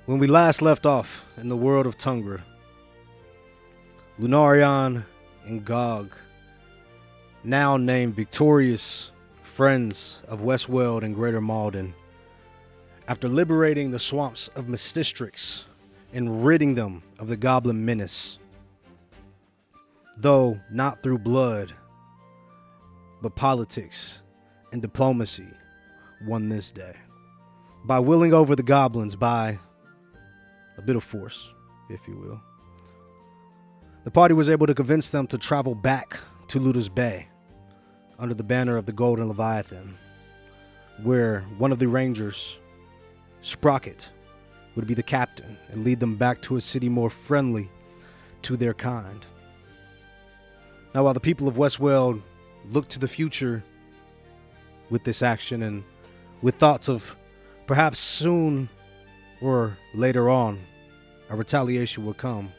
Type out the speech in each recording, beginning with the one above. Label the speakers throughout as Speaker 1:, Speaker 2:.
Speaker 1: When we last left off in the world of Tungra, Lunarion and Gog, now named victorious friends of Westworld and Greater Malden, after liberating the swamps of Mystistrix and ridding them of the goblin menace, though not through blood, but politics and diplomacy, won this day. By winning over the goblins by a bit of force, if you will. The party was able to convince them to travel back to Luda's Bay under the banner of the Golden Leviathan, where one of the rangers, Sprocket, would be the captain and lead them back to a city more friendly to their kind. Now, while the people of Westworld look to the future with this action and with thoughts of perhaps soon or later on a retaliation would come,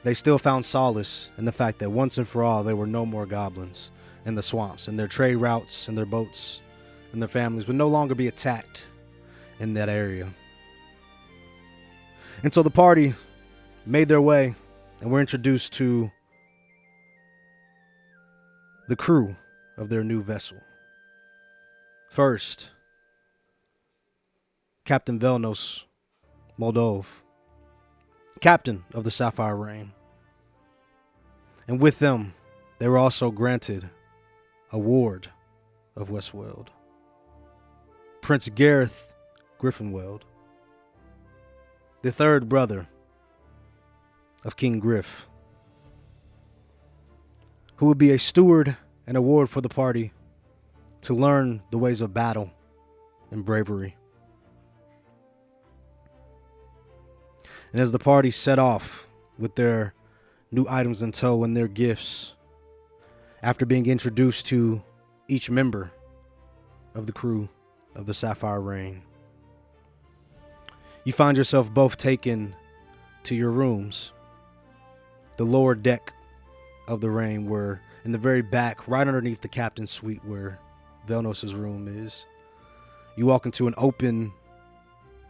Speaker 1: they still found solace in the fact that once and for all there were no more goblins in the swamps, and their trade routes and their boats and their families would no longer be attacked in that area. And so the party made their way and were introduced to the crew of their new vessel. First, Captain Velnos Moldov, captain of the Sapphire Reign. And with them, they were also granted a ward of Westworld, Prince Gareth Griffinweld, the third brother of King Griff, who would be a steward and a ward for the party to learn the ways of battle and bravery. And as the party set off with their new items in tow and their gifts, after being introduced to each member of the crew of the Sapphire Reign, you find yourself both taken to your rooms. The lower deck of the Reign, were in the very back, right underneath the captain's suite where Velnos' room is. You walk into an open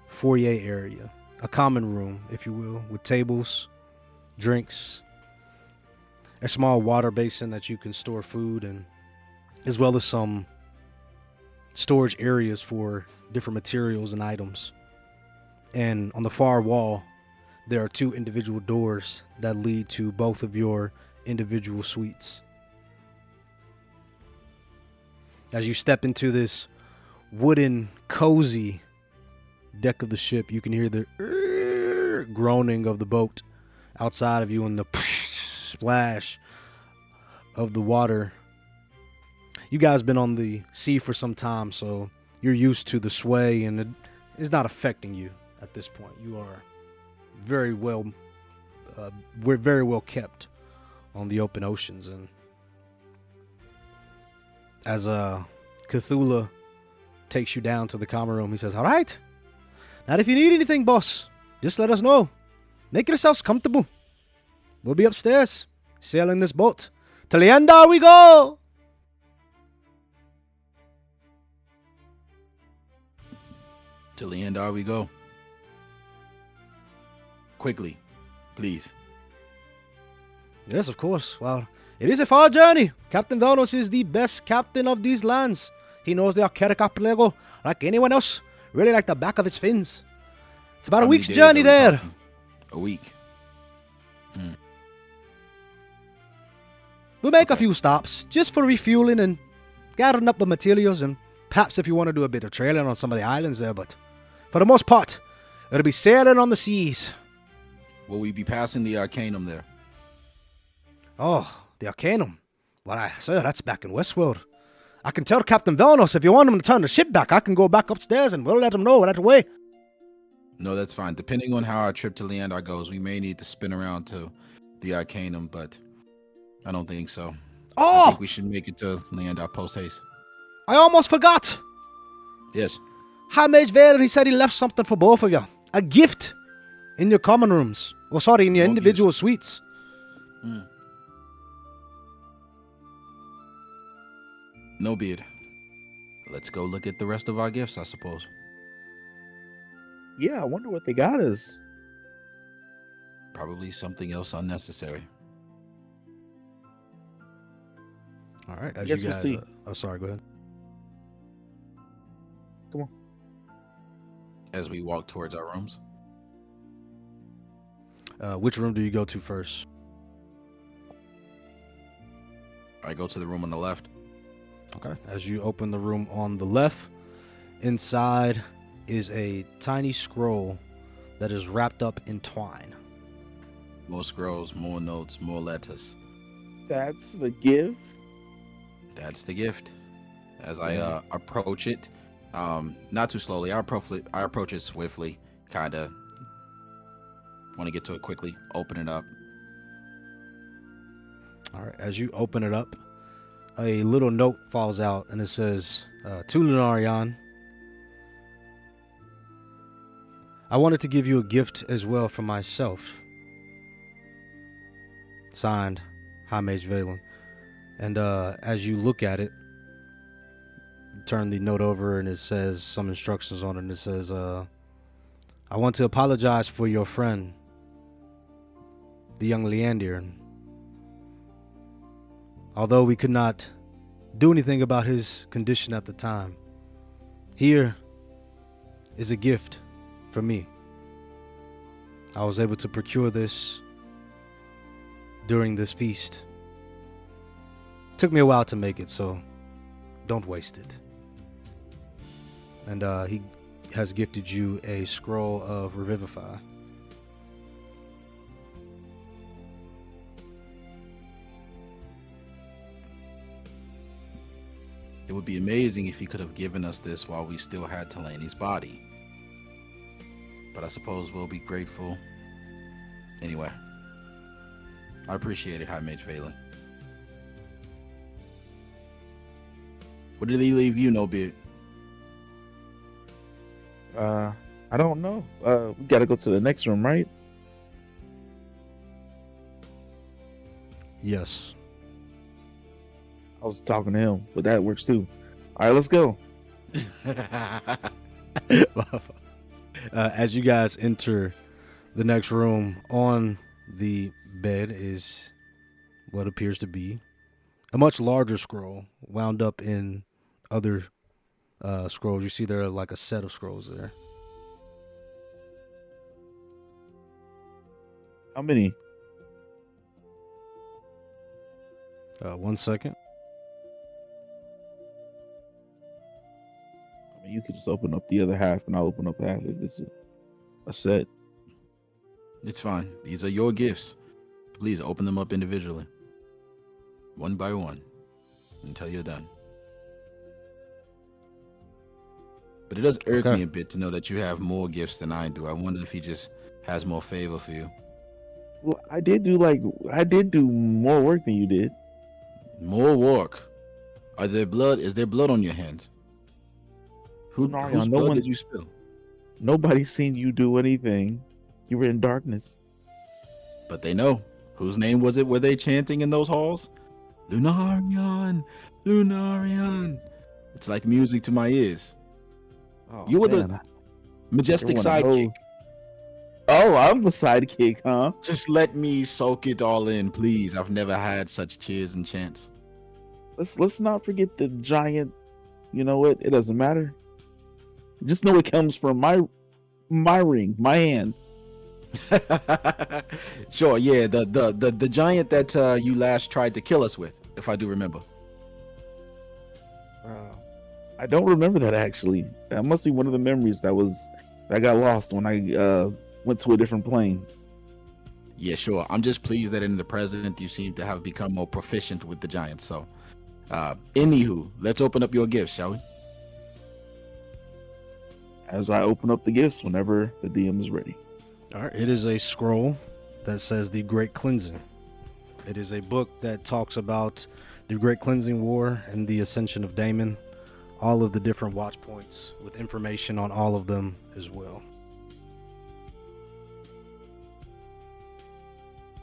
Speaker 1: foyer area, a common room, if you will, with tables, drinks, a small water basin that you can store food in, as well as some storage areas for different materials and items. And on the far wall, there are two individual doors that lead to both of your individual suites. As you step into this wooden, cozy deck of the ship, you can hear the groaning of the boat outside of you and the splash of the water. You guys been on the sea for some time, so you're used to the sway, and it is not affecting you at this point. You are very well, we're very well kept on the open oceans. And as Cthulhu takes you down to the common room, he says, "All right, now if you need anything, boss, just let us know. Make yourselves comfortable. We'll be upstairs, sailing this boat. To Leander we go!"
Speaker 2: To Leander we go. Quickly, please.
Speaker 1: Yes, of course. Well, it is a far journey. Captain Velnos is the best captain of these lands. He knows the Archipelago like anyone else, really like the back of his fins. It's about a week's journey there.
Speaker 2: Talking? A week.
Speaker 1: We'll make a few stops just for refueling and gathering up the materials, and perhaps if you want to do a bit of trailing on some of the islands there, but for the most part, it'll be sailing on the seas.
Speaker 2: Will we be passing the Arcanum there?
Speaker 1: Oh, the Arcanum. Well, sir, that's back in Westworld. I can tell Captain Velnos if you want him to turn the ship back, I can go back upstairs and we'll let him know right away.
Speaker 2: No, that's fine. Depending on how our trip to Leander goes, we may need to spin around to the Arcanum, but I don't think so. I think we should make it to Leander post haste.
Speaker 1: I almost forgot.
Speaker 2: Yes.
Speaker 1: Hamage Vader, he said he left something for both of you. A gift in your common rooms. Oh, sorry, in your individual suites.
Speaker 2: No beard. Let's go look at the rest of our gifts, I suppose.
Speaker 3: Yeah, I wonder what they got us.
Speaker 2: Probably something else unnecessary.
Speaker 1: All right,
Speaker 3: I
Speaker 1: as you
Speaker 3: guess we'll
Speaker 1: guys.
Speaker 3: see.
Speaker 1: Oh, sorry. Go ahead.
Speaker 3: Come on.
Speaker 2: As we walk towards our rooms.
Speaker 1: Which room do you go to first?
Speaker 2: I go to the room on the left.
Speaker 1: Okay. As you open the room on the left, inside is a tiny scroll that is wrapped up in twine.
Speaker 2: More scrolls, more notes, more letters.
Speaker 3: That's the gift.
Speaker 2: That's the gift. As I approach it, not too slowly. I approach it swiftly, kind of. Want to get to it quickly. Open it up.
Speaker 1: All right. As you open it up, a little note falls out, and it says, "To Lunarion, I wanted to give you a gift as well for myself." Signed, High Mage Valen. And as you look at it, turn the note over, and it says some instructions on it. And it says, "I want to apologize for your friend, the young Leander. Although we could not do anything about his condition at the time, here is a gift for me. I was able to procure this during this feast. Took me a while to make it, so don't waste it." And he has gifted you a scroll of Revivify.
Speaker 2: It would be amazing if he could have given us this while we still had Talani's body. But I suppose we'll be grateful. Anyway, I appreciate it, High Mage Valen. What did he leave you, No Beard?
Speaker 3: I don't know. We gotta go to the next room, right?
Speaker 1: Yes.
Speaker 3: I was talking to him, but that works too. All right, let's go.
Speaker 1: As you guys enter the next room, on the bed is what appears to be a much larger scroll wound up in other scrolls. You see there are like a set of scrolls there.
Speaker 3: How many?
Speaker 1: 1 second.
Speaker 3: I mean, you could just open up the other half, and I'll open up half. It's a set.
Speaker 2: It's fine. These are your gifts. Please open them up individually. One by one. Until you're done. But it does irk me a bit to know that you have more gifts than I do. I wonder if he just has more favor for you.
Speaker 3: Well, I did do more work than you did.
Speaker 2: More work? Is there blood on your hands? Whose blood did you spill?
Speaker 3: Nobody's seen you do anything. You were in darkness.
Speaker 2: But they know. Whose name was it were they chanting in those halls? Lunarion! Lunarion! It's like music to my ears.
Speaker 3: Oh,
Speaker 2: you were the majestic sidekick.
Speaker 3: Oh, I'm the sidekick, huh?
Speaker 2: Just let me soak it all in, please. I've never had such cheers and chants.
Speaker 3: Let's not forget the giant. You know what? It doesn't matter. Just know it comes from my ring, my hand.
Speaker 2: Sure, yeah, the giant that you last tried to kill us with, if I do remember.
Speaker 3: I don't remember that actually. That must be one of the memories that got lost when I went to a different plane.
Speaker 2: Yeah, sure. I'm just pleased that in the present you seem to have become more proficient with the giants. So, anywho, let's open up your gifts, shall we?
Speaker 3: As I open up the gifts whenever the DM is ready.
Speaker 1: All right. It is a scroll that says the Great Cleansing. It is a book that talks about the Great Cleansing War and the Ascension of Daemon. All of the different watch points with information on all of them as well.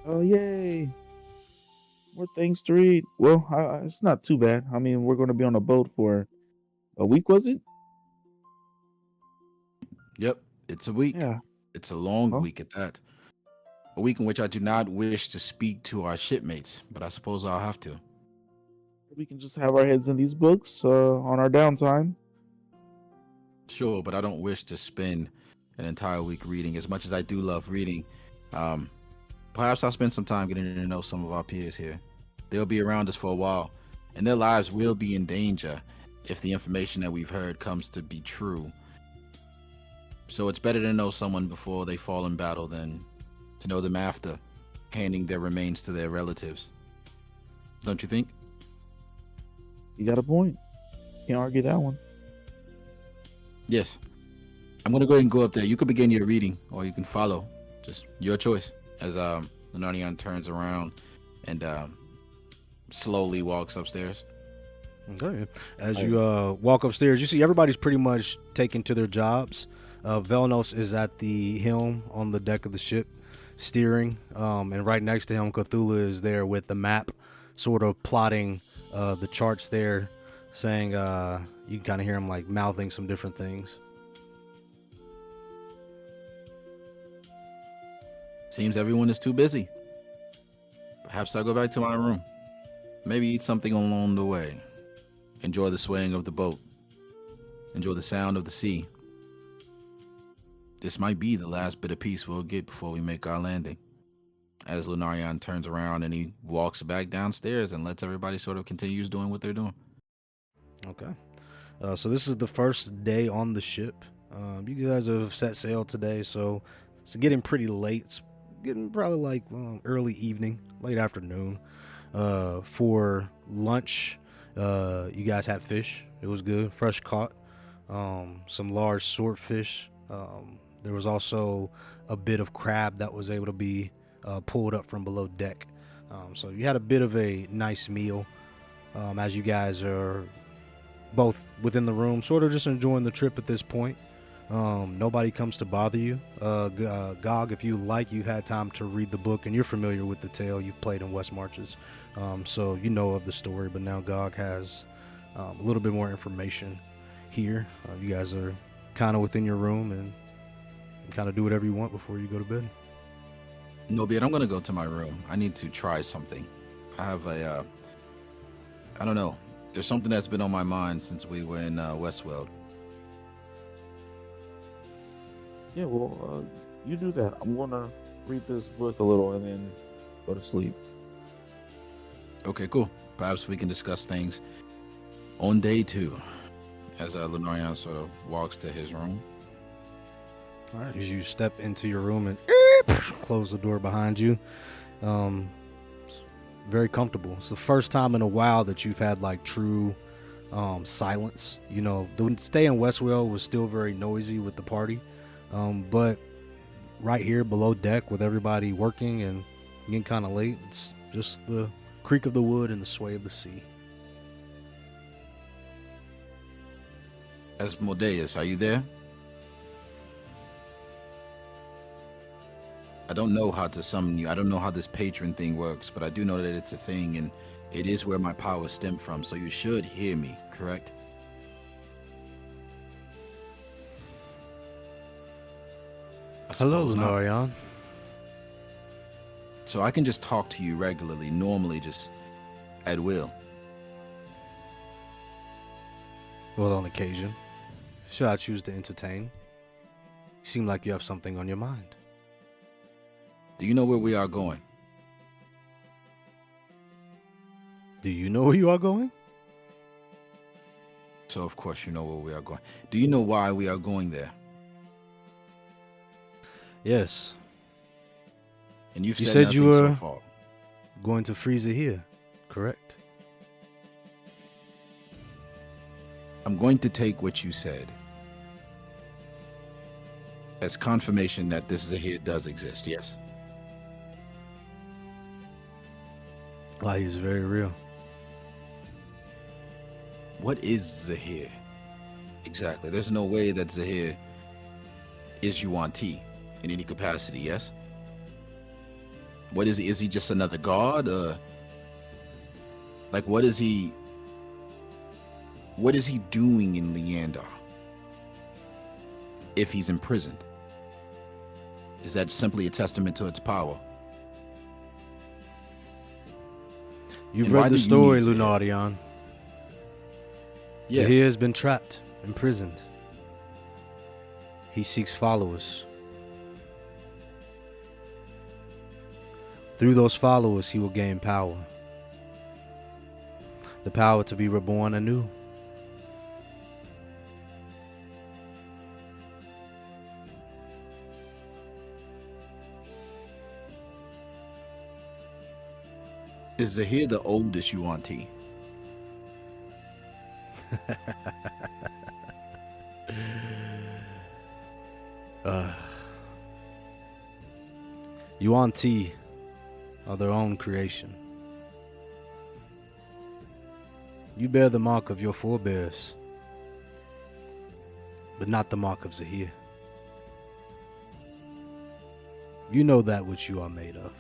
Speaker 3: Oh, yay. More things to read. Well, it's not too bad. I mean, we're going to be on a boat for a week, was it?
Speaker 2: Yep. It's a week.
Speaker 3: Yeah.
Speaker 2: It's a long
Speaker 3: Well,
Speaker 2: week at that. A week in which I do not wish to speak to our shipmates, but I suppose I'll have to.
Speaker 3: we can just have our heads in these books on our downtime.
Speaker 2: Sure, but I don't wish to spend an entire week reading. As much as I do love reading, um, perhaps I'll spend some time getting to know some of our peers here. They'll be around us for a while, and their lives will be in danger if the information that we've heard comes to be true. So it's better to know someone before they fall in battle than to know them after, handing their remains to their relatives. Don't you think?
Speaker 3: You got a point. Can't argue that one.
Speaker 2: Yes. I'm gonna go ahead and go up there. You can begin your reading, or you can follow. Just your choice. As Lenardion turns around and slowly walks upstairs.
Speaker 1: Okay. As you walk upstairs, you see everybody's pretty much taken to their jobs. Velnos is at the helm on the deck of the ship, steering, and right next to him, Cthulhu is there with the map, sort of plotting the charts there, saying you can kind of hear him like mouthing some different things.
Speaker 2: Seems everyone is too busy. Perhaps I'll go back to my room. Maybe eat something along the way. Enjoy the swaying of the boat. Enjoy the sound of the sea. This might be the last bit of peace we'll get before we make our landing. As Lunarion turns around and he walks back downstairs and lets everybody sort of continues doing what they're doing.
Speaker 1: Okay. So this is the first day on the ship. You guys have set sail today, so it's getting pretty late. It's getting probably like early evening, late afternoon. For lunch, you guys had fish. It was good, fresh caught. Some large swordfish. There was also a bit of crab that was able to be pulled up from below deck. So you had a bit of a nice meal as you guys are both within the room, sort of just enjoying the trip at this point. Nobody comes to bother you. Gog, if you like, you've had time to read the book and you're familiar with the tale. You've played in West Marches, so you know of the story, but now Gog has a little bit more information here. You guys are kind of within your room and kind of do whatever you want before you go to bed.
Speaker 2: No, but I'm going to go to my room. I need to try something. I have I don't know. There's something that's been on my mind since we were in Westworld.
Speaker 3: Yeah, well, you do that. I'm gonna read this book a little and then go to sleep.
Speaker 2: Okay, cool. Perhaps we can discuss things on day 2 as Lunarion sort of walks to his room.
Speaker 1: All right, as you step into your room and close the door behind you, it's very comfortable. It's the first time in a while that you've had like true silence. You know, the stay in Westworld was still very noisy with the party, but right here below deck with everybody working and getting kind of late, it's just the creak of the wood and the sway of the sea.
Speaker 2: Asmodeus, are you there? I don't know how to summon you. I don't know how this patron thing works, but I do know that it's a thing, and it is where my powers stem from, so you should hear me, correct?
Speaker 1: Hello,
Speaker 2: suppose not.
Speaker 1: Lunarion.
Speaker 2: So I can just talk to you regularly, normally just at will.
Speaker 1: Well, on occasion, should I choose to entertain, you seem like you have something on your mind.
Speaker 2: Do you know where we are going?
Speaker 1: Do you know where you are going?
Speaker 2: So of course you know where we are going. Do you know why we are going there?
Speaker 1: Yes.
Speaker 2: And you've
Speaker 1: You
Speaker 2: said
Speaker 1: said
Speaker 2: nothing
Speaker 1: you were
Speaker 2: so far.
Speaker 1: going to Frieza here, correct?
Speaker 2: I'm going to take what you said as confirmation that this Zahir does exist, yes?
Speaker 1: Why, he's very real.
Speaker 2: What is Zahir? Exactly. There's no way that Zahir is Yuan Ti in any capacity, yes? What is he? Is he just another god? Like, what is he doing in Leander if he's imprisoned? Is that simply a testament to its power?
Speaker 1: You've
Speaker 2: And why
Speaker 1: read the
Speaker 2: do you
Speaker 1: story,
Speaker 2: need to-
Speaker 1: Lunarion.
Speaker 2: Yes.
Speaker 1: Zahir has been trapped, imprisoned. He seeks followers. Through those followers, he will gain power. The power to be reborn anew.
Speaker 2: Is Zahir the oldest Yuan-Ti?
Speaker 1: Yuan-Ti are their own creation. You bear the mark of your forebears, but not the mark of Zahir. You know that which you are made of.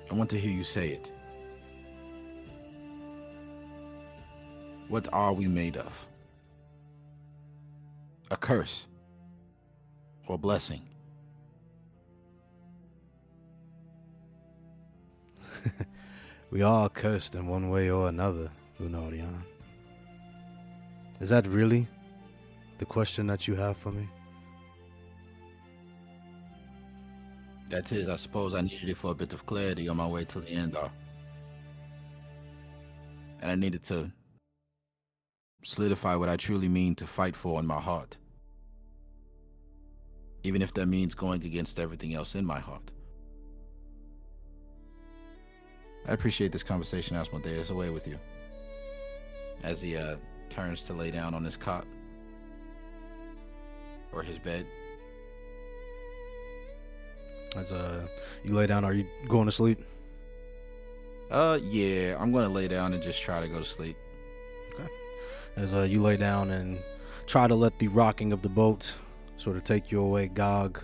Speaker 2: I want to hear you say it. What are we made of? A curse or a blessing?
Speaker 1: We are cursed in one way or another, Lunarion. Is that really the question that you have for me?
Speaker 2: That is, I suppose I needed it for a bit of clarity on my way to the end, and I needed to solidify what I truly mean to fight for in my heart, even if that means going against everything else in my heart. I appreciate this conversation, Asmodeus. Away with you. As he turns to lay down on his cot or his bed.
Speaker 1: As you lay down, are you going to sleep?
Speaker 2: Yeah, I'm gonna lay down and just try to go to sleep.
Speaker 1: Okay. As you lay down and try to let the rocking of the boat sort of take you away, Gog,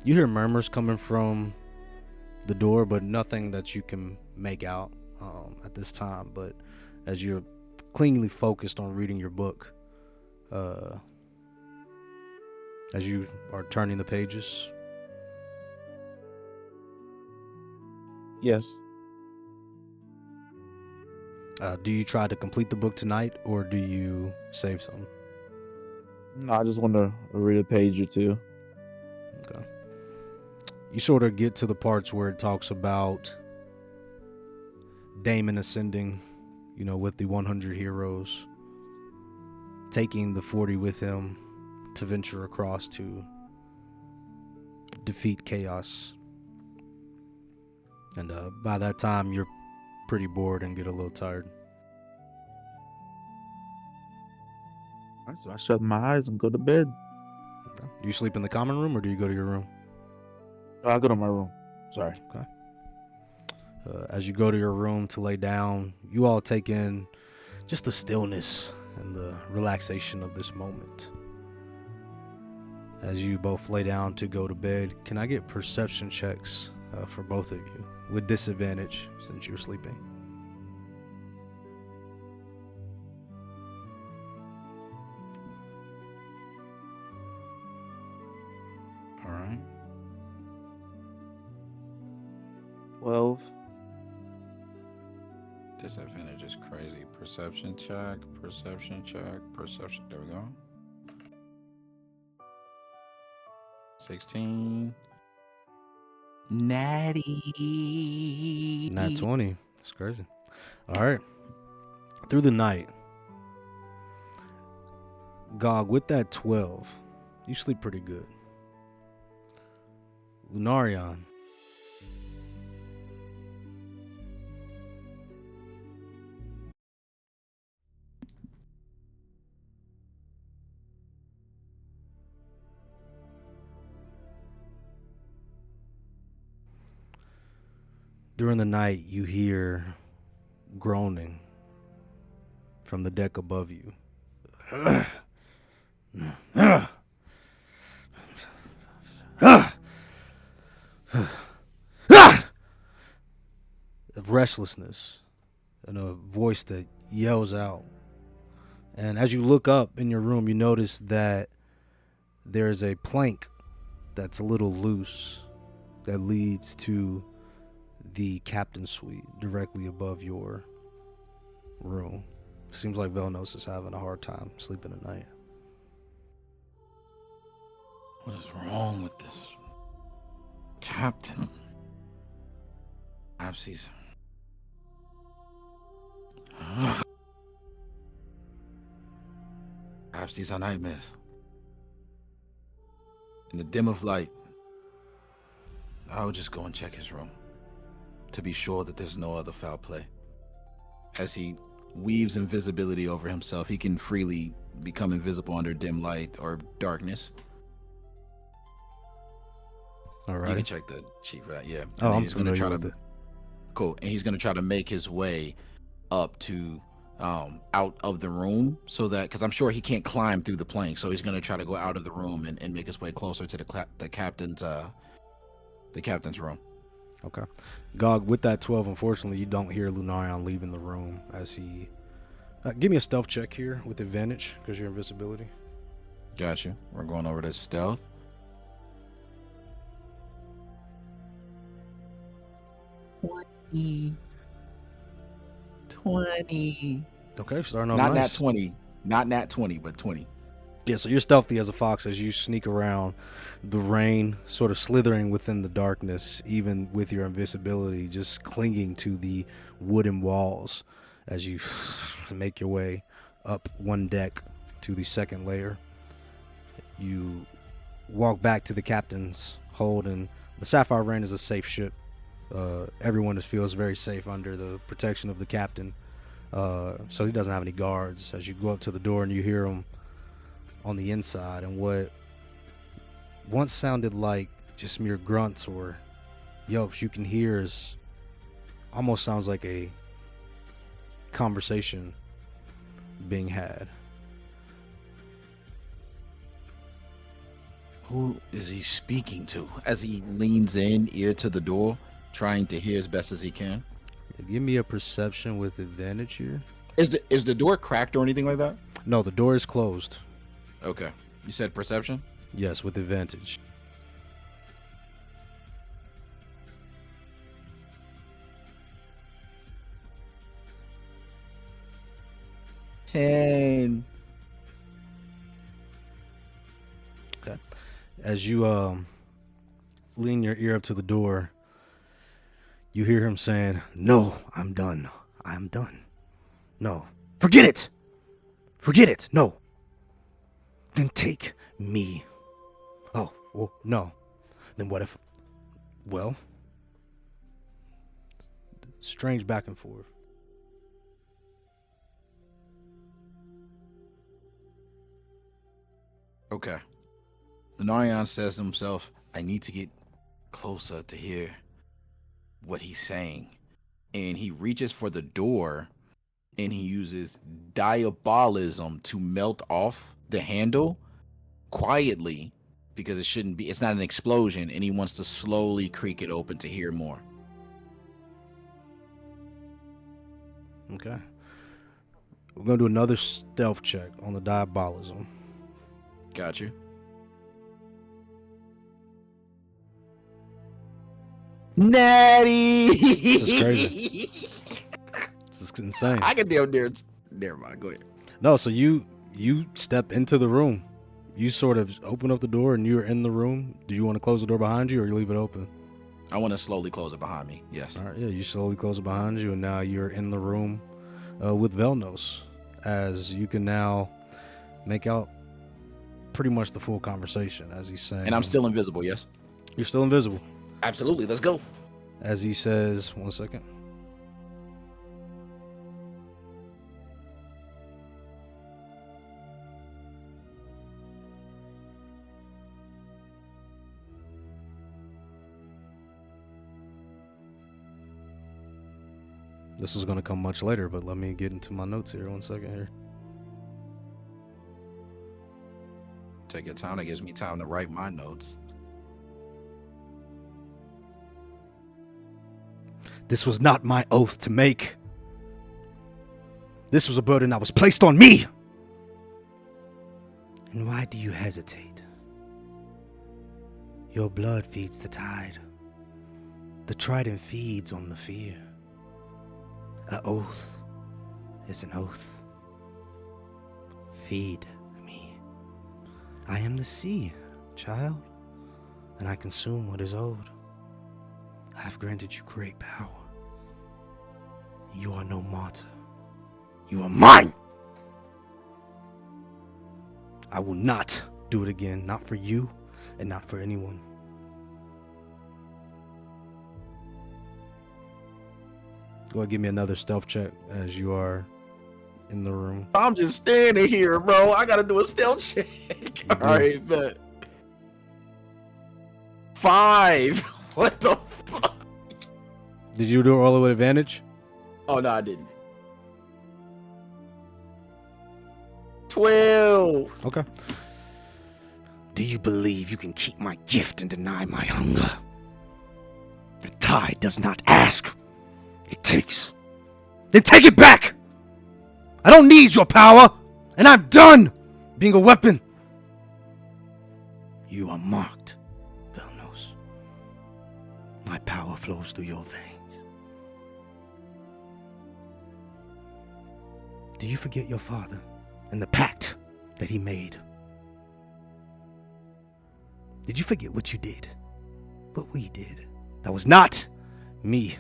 Speaker 1: you hear murmurs coming from the door, but nothing that you can make out at this time. But as you're cleanly focused on reading your book, as you are turning the pages,
Speaker 3: Yes.
Speaker 1: do you try to complete the book tonight, or do you save some?
Speaker 3: No, I just want to read a page or two.
Speaker 1: Okay. You sort of get to the parts where it talks about Damon ascending, with the 100 heroes, taking the 40 with him to venture across to defeat chaos. And by that time, you're pretty bored and get a little tired.
Speaker 3: All right, so I shut my eyes and go to bed.
Speaker 1: Okay. Do you sleep in the common room, or do you go to your room?
Speaker 3: Oh, I go to my room. Sorry.
Speaker 1: Okay. As you go to your room to lay down, you all take in just the stillness and the relaxation of this moment. As you both lay down to go to bed, can I get perception checks for both of you with disadvantage since you're sleeping?
Speaker 2: All right.
Speaker 3: 12.
Speaker 2: Disadvantage is crazy. Perception check, perception check, perception. There we go. 16. Natty.
Speaker 1: Nat 20. That's crazy. All right. Through the night, Gog, with that 12, you sleep pretty good. Lunarion, during the night, you hear groaning from the deck above you. Of restlessness and a voice that yells out And as you look up in your room, you notice that there's a plank that's a little loose that leads to the captain's suite directly above your room. Seems like Velnos is having a hard time sleeping at night.
Speaker 2: What is wrong with this captain? Perhaps he's... Perhaps these are nightmares. In the dim of light, I would just go and check his room to be sure that there's no other foul play. As he weaves invisibility over himself, he can freely become invisible under dim light or darkness.
Speaker 1: All right.
Speaker 2: You can check the chief, right? Yeah.
Speaker 1: Oh,
Speaker 2: And
Speaker 1: I'm
Speaker 2: he's gonna try
Speaker 1: familiar
Speaker 2: to
Speaker 1: with it.
Speaker 2: Cool. And he's gonna try to make his way up to out of the room, so that, because I'm sure he can't climb through the plank, so he's gonna try to go out of the room and make his way closer to the captain's room.
Speaker 1: Okay. Gog, with that 12, unfortunately, you don't hear Lunarion leaving the room as he... give me a stealth check here with advantage because you're invisibility.
Speaker 2: Gotcha. We're going over to stealth. $20.
Speaker 1: Okay, starting off
Speaker 2: Not
Speaker 1: nice.
Speaker 2: nat 20. Not nat 20, but 20.
Speaker 1: Yeah, so you're stealthy as a fox as you sneak around the rain, sort of slithering within the darkness, even with your invisibility, just clinging to the wooden walls as you make your way up one deck to the second layer. You walk back to the captain's hold, and the Sapphire Rain is a safe ship. Everyone feels very safe under the protection of the captain. So he doesn't have any guards. As you go up to the door and you hear him on the inside, and what once sounded like just mere grunts or yelps, you can hear is almost sounds like a conversation being had.
Speaker 2: Who is he speaking to? As he leans in, ear to the door, trying to hear as best as he can.
Speaker 1: Give me a perception with advantage here.
Speaker 2: Is the door cracked or anything like that?
Speaker 1: No, the door is closed.
Speaker 2: Okay. You said perception?
Speaker 1: Yes, with advantage.
Speaker 2: And
Speaker 1: Okay. As you lean your ear up to the door, you hear him saying, "No, I'm done. I'm done. No. Forget it. Forget it. No. Then take me. Oh, well, no. Then what if... Well... Strange back and forth.
Speaker 2: okay. Lunarion says to himself, I need to get closer to hear what he's saying. And he reaches for the door and he uses diabolism to melt off the handle quietly, because it's not an explosion, and he wants to slowly creak it open to hear more.
Speaker 1: Okay. We're going to do another stealth check on the diabolism.
Speaker 2: Got you. Natty!
Speaker 1: This is crazy. This is insane.
Speaker 2: I can damn near. Never mind. Go ahead.
Speaker 1: No, so you step into the room. You sort of open up the door and you're in the room. Do you want to close the door behind you or you leave it open?
Speaker 2: I want to slowly close it behind me. Yes.
Speaker 1: All right, yeah, you slowly close it behind you, and now you're in the room with Velnos, as you can now make out pretty much the full conversation as he's saying.
Speaker 2: And I'm still invisible. Yes.
Speaker 1: You're still invisible.
Speaker 2: Absolutely. Let's go.
Speaker 1: As he says, 1 second. This is going to come much later, but let me get into my notes here. 1 second here.
Speaker 2: Take your time. That gives me time to write my notes.
Speaker 1: This was not my oath to make. This was a burden that was placed on me. And why do you hesitate? Your blood feeds the tide. The trident feeds on the fear. An oath is an oath. Feed me. I am the sea, child, and I consume what is owed. I have granted you great power. You are no martyr. You are mine! I will not do it again, not for you and not for anyone. Go ahead, give me another stealth check as you are in the room.
Speaker 2: I'm just standing here, bro. I gotta do a stealth check. All right, but 5. What the fuck?
Speaker 1: Did you do it all with advantage?
Speaker 2: Oh no, I didn't. 12.
Speaker 1: Okay. Do you believe you can keep my gift and deny my hunger? The tide does not ask. It takes. Then take it back! I don't need your power, and I'm done being a weapon. You are marked, Velnos. My power flows through your veins. Do you forget your father and the pact that he made? Did you forget what you did? What we did? That was not me.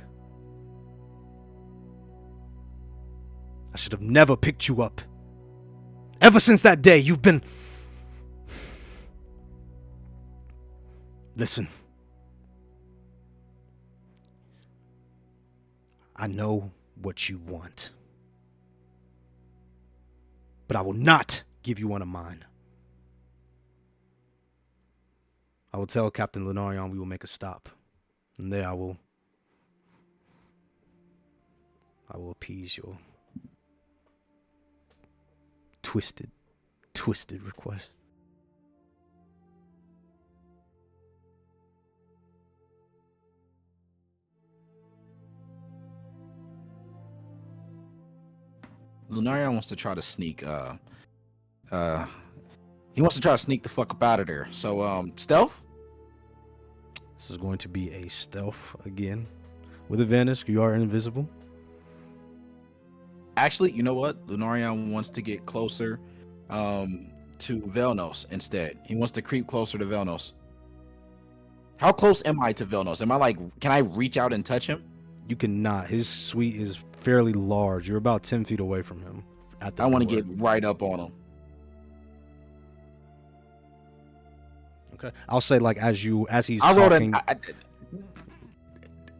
Speaker 1: I should have never picked you up. Ever since that day, you've been... Listen. I know what you want. But I will not give you one of mine. I will tell Captain Lunarion we will make a stop. And there I will appease your twisted request.
Speaker 2: Lunarion wants to try to sneak he wants to try to sneak the fuck up out of there. So stealth?
Speaker 1: This is going to be a stealth again. With advantage, you are invisible.
Speaker 2: Actually, you know what? Lunarion wants to get closer to Velnos instead. He wants to creep closer to Velnos. How close am I to Velnos? Am I like, can I reach out and touch him?
Speaker 1: You cannot. His suite is fairly large. You're about 10 feet away from him.
Speaker 2: I want to get right up on him.
Speaker 1: Okay. I'll say like as he's
Speaker 2: I
Speaker 1: talking.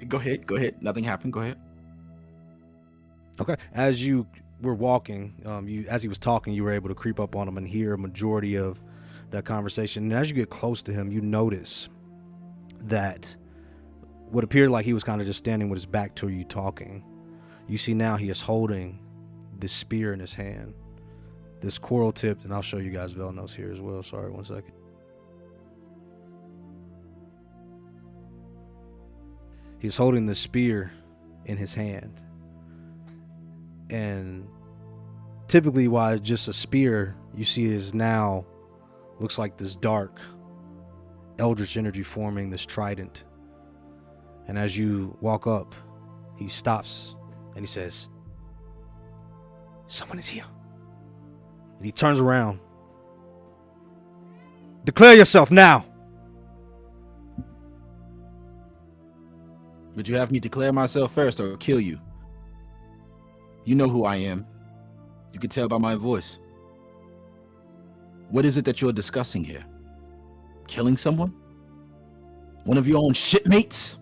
Speaker 2: Go ahead. Nothing happened. Go ahead.
Speaker 1: Okay. As you were walking, as he was talking, you were able to creep up on him and hear a majority of that conversation. And as you get close to him, you notice that what appeared like he was kind of just standing with his back to you talking. You see now he is holding this spear in his hand, this coral tipped, and I'll show you guys Velnos here as well. Sorry, 1 second. He's holding the spear in his hand. And typically, while it's just a spear, you see is now looks like this dark eldritch energy forming this trident. And as you walk up, he stops and he says, "Someone is here." And he turns around. "Declare yourself now."
Speaker 2: Would you have me declare myself first or kill you? You know who I am. You can tell by my voice. What is it that you're discussing here? Killing someone? One of your own shipmates?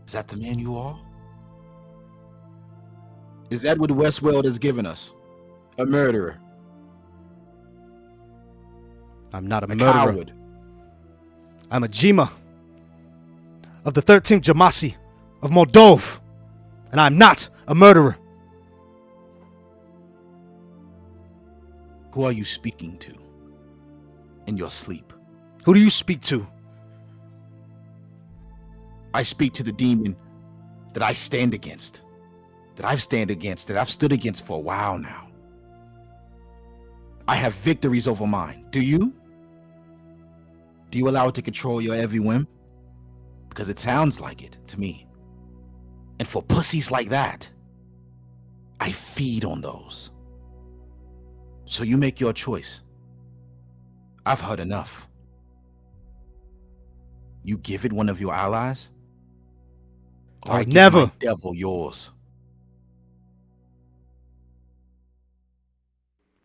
Speaker 2: Is that the man you are? Is that what Westworld has given us? A murderer?
Speaker 1: I'm not a
Speaker 2: A
Speaker 1: murderer.
Speaker 2: coward?
Speaker 1: I'm a Jima of the 13th Jamasi of Moldova, and I'm not a murderer.
Speaker 2: Who are you speaking to in your sleep?
Speaker 1: Who do you speak to?
Speaker 2: I speak to the demon that I stand against, that I've stood against for a while now. I have victories over mine. Do you? Do you allow it to control your every whim? Because it sounds like it to me. And for pussies like that, I feed on those. So you make your choice. I've heard enough. You give it one of your allies? Or
Speaker 1: I
Speaker 2: I
Speaker 1: would
Speaker 2: give
Speaker 1: never.
Speaker 2: my devil yours.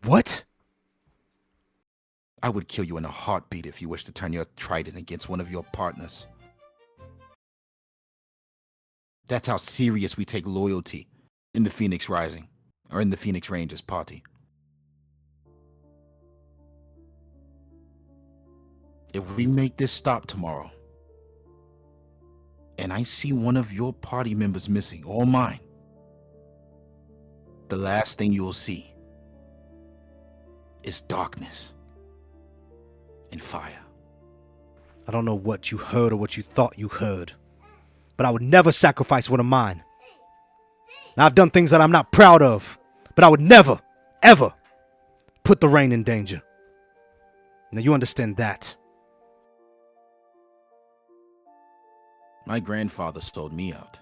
Speaker 1: What?
Speaker 2: I would kill you in a heartbeat if you wish to turn your trident against one of your partners. That's how serious we take loyalty in the Phoenix Rising, or in the Phoenix Rangers party. If we make this stop tomorrow, and I see one of your party members missing, or mine, the last thing you'll see is darkness and fire.
Speaker 1: I don't know what you heard or what you thought you heard, but I would never sacrifice one of mine. Now, I've done things that I'm not proud of, but I would never, ever put the rain in danger. Now, you understand that.
Speaker 2: My grandfather sold me out.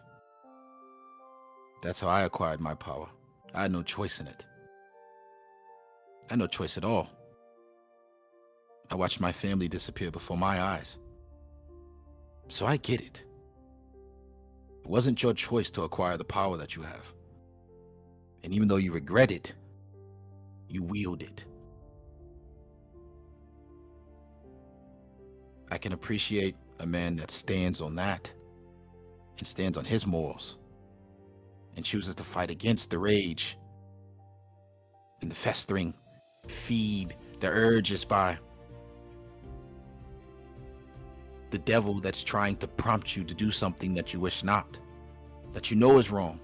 Speaker 2: That's how I acquired my power. I had no choice in it. I had no choice at all. I watched my family disappear before my eyes. So I get it. It wasn't your choice to acquire the power that you have. And even though you regret it, you wield it. I can appreciate a man that stands on that and stands on his morals and chooses to fight against the rage and the festering feed, the urges by the devil that's trying to prompt you to do something that you wish not, that you know is wrong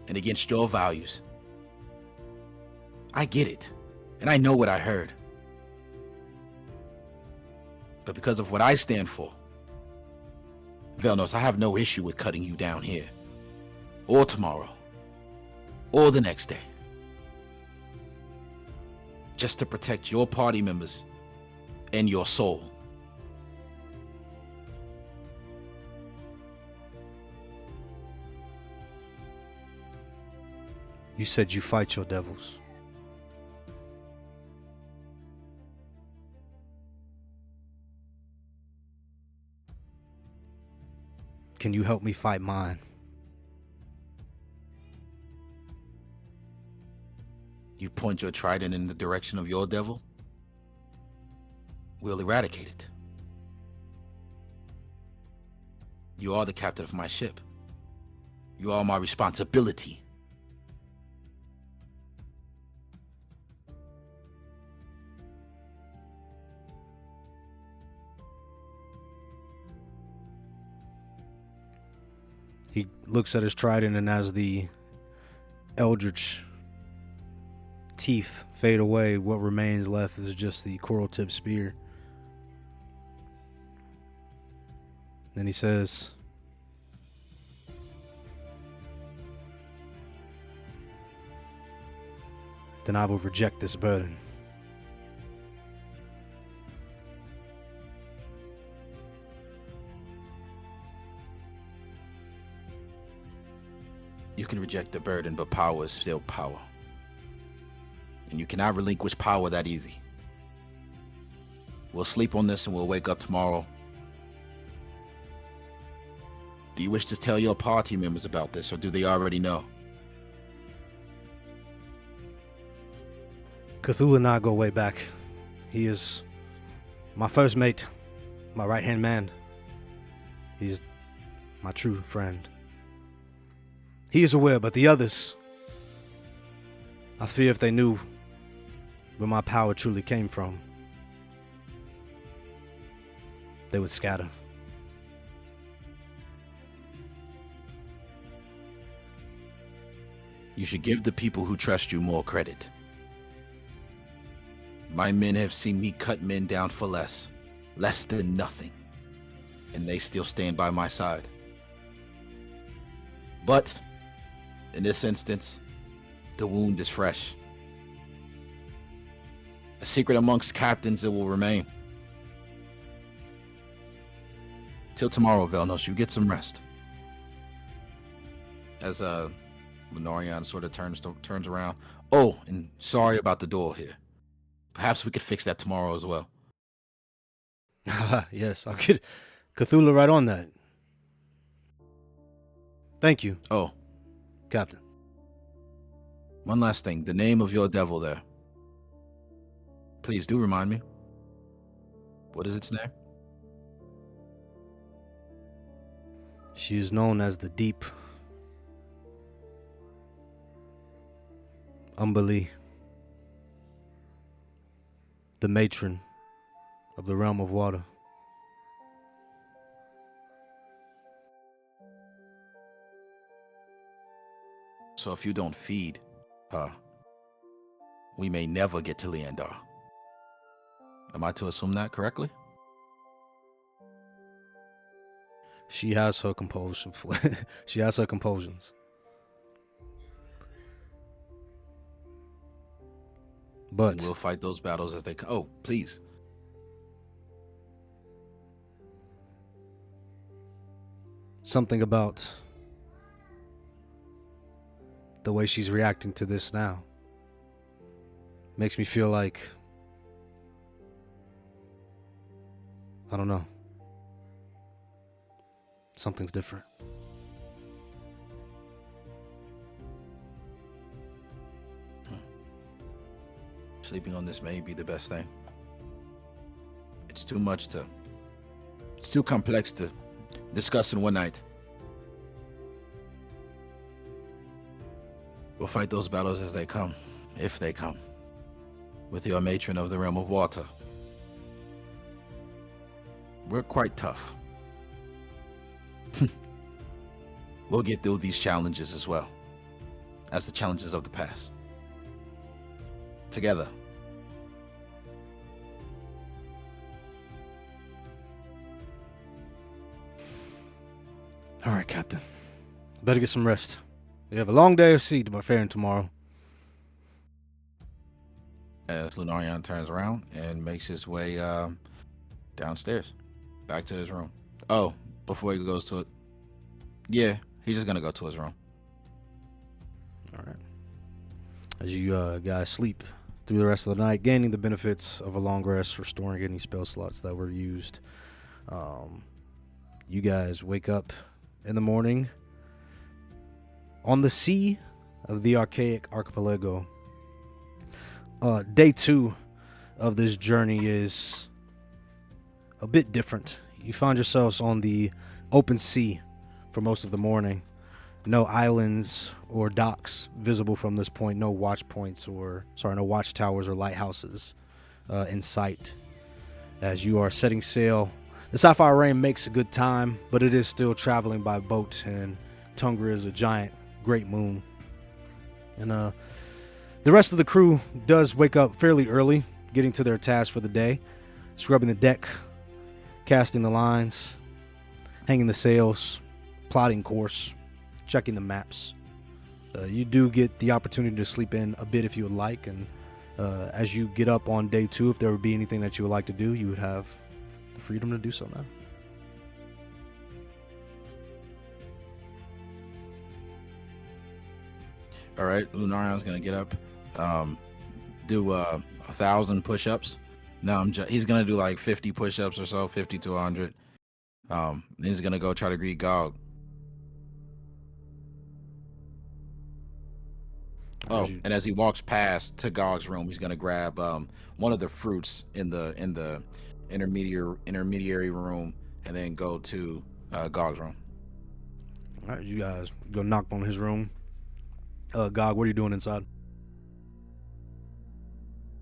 Speaker 2: and against your values. I get it, and I know what I heard. But because of what I stand for, Velnos, I have no issue with cutting you down here, or tomorrow, or the next day, just to protect your party members and your soul.
Speaker 1: You said you fight your devils. Can you help me fight mine?
Speaker 2: You point your trident in the direction of your devil, we'll eradicate it. You are the captain of my ship. You are my responsibility.
Speaker 1: He looks at his trident, and as the eldritch teeth fade away, what remains left is just the coral tip spear. Then he says, "Then I will reject this burden."
Speaker 2: You can reject the burden, but power is still power. And you cannot relinquish power that easy. We'll sleep on this and we'll wake up tomorrow. Do you wish to tell your party members about this, or do they already know?
Speaker 1: Cthulhu and I go way back. He is my first mate, my right-hand man. He's my true friend. He is aware, but the others, I fear if they knew where my power truly came from, they would scatter.
Speaker 2: You should give the people who trust you more credit. My men have seen me cut men down for less than nothing, and they still stand by my side. But in this instance, the wound is fresh. A secret amongst captains it will remain. Till tomorrow, Velnos, you get some rest. As Minorion sort of turns around. Oh, and sorry about the door here. Perhaps we could fix that tomorrow as well.
Speaker 1: Yes, I'll get Cthulhu right on that. Thank you,
Speaker 2: Oh,
Speaker 1: Captain.
Speaker 2: one last thing. The name of your devil there. Please do remind me. What is its name?
Speaker 1: She is known as the Deep Umbali, the matron of the realm of water.
Speaker 2: So if you don't feed her, we may never get to Leandar. Am I to assume that correctly?
Speaker 1: She has her compulsion. She has her compulsions. But
Speaker 2: And we'll fight those battles as they come. Oh, please.
Speaker 1: something about the way she's reacting to this now makes me feel like, I don't know, something's different.
Speaker 2: Sleeping on this may be the best thing. It's too complex to discuss in one night. We'll fight those battles as they come, if they come, with your matron of the realm of water. We're quite tough. We'll get through these challenges as well as the challenges of the past. Together.
Speaker 1: All right, Captain. Better get some rest. We have a long day of sea to faring tomorrow.
Speaker 2: As Lunarion turns around and makes his way downstairs, back to his room. Oh, before he goes to it, yeah, he's just gonna go to his room.
Speaker 1: All right. As you guys sleep through the rest of the night, gaining the benefits of a long rest, restoring any spell slots that were used, you guys wake up in the morning on the sea of the archaic archipelago. Day 2 of this journey is a bit different. You find yourselves on the open sea for most of the morning. No islands or docks visible from this point. No watchtowers or lighthouses in sight. As you are setting sail, the Sapphire Rain makes a good time, but it is still traveling by boat, and Tungra is a giant great moon. And the rest of the crew does wake up fairly early, getting to their task for the day, scrubbing the deck, casting the lines, hanging the sails, plotting course, checking the maps. You do get the opportunity to sleep in a bit if you would like, and as you get up on day 2, if there would be anything that you would like to do, you would have the freedom to do so now.
Speaker 2: All right, Lunarion's gonna get up, do 1,000 push-ups. No, he's gonna do like 50 push-ups or so, 50 to 100. He's gonna go try to greet Gog. Oh, and as he walks past to Gog's room, he's gonna grab one of the fruits in the intermediary room, and then go to Gog's room.
Speaker 1: All right, you guys go knock on his room. Gog, what are you doing inside?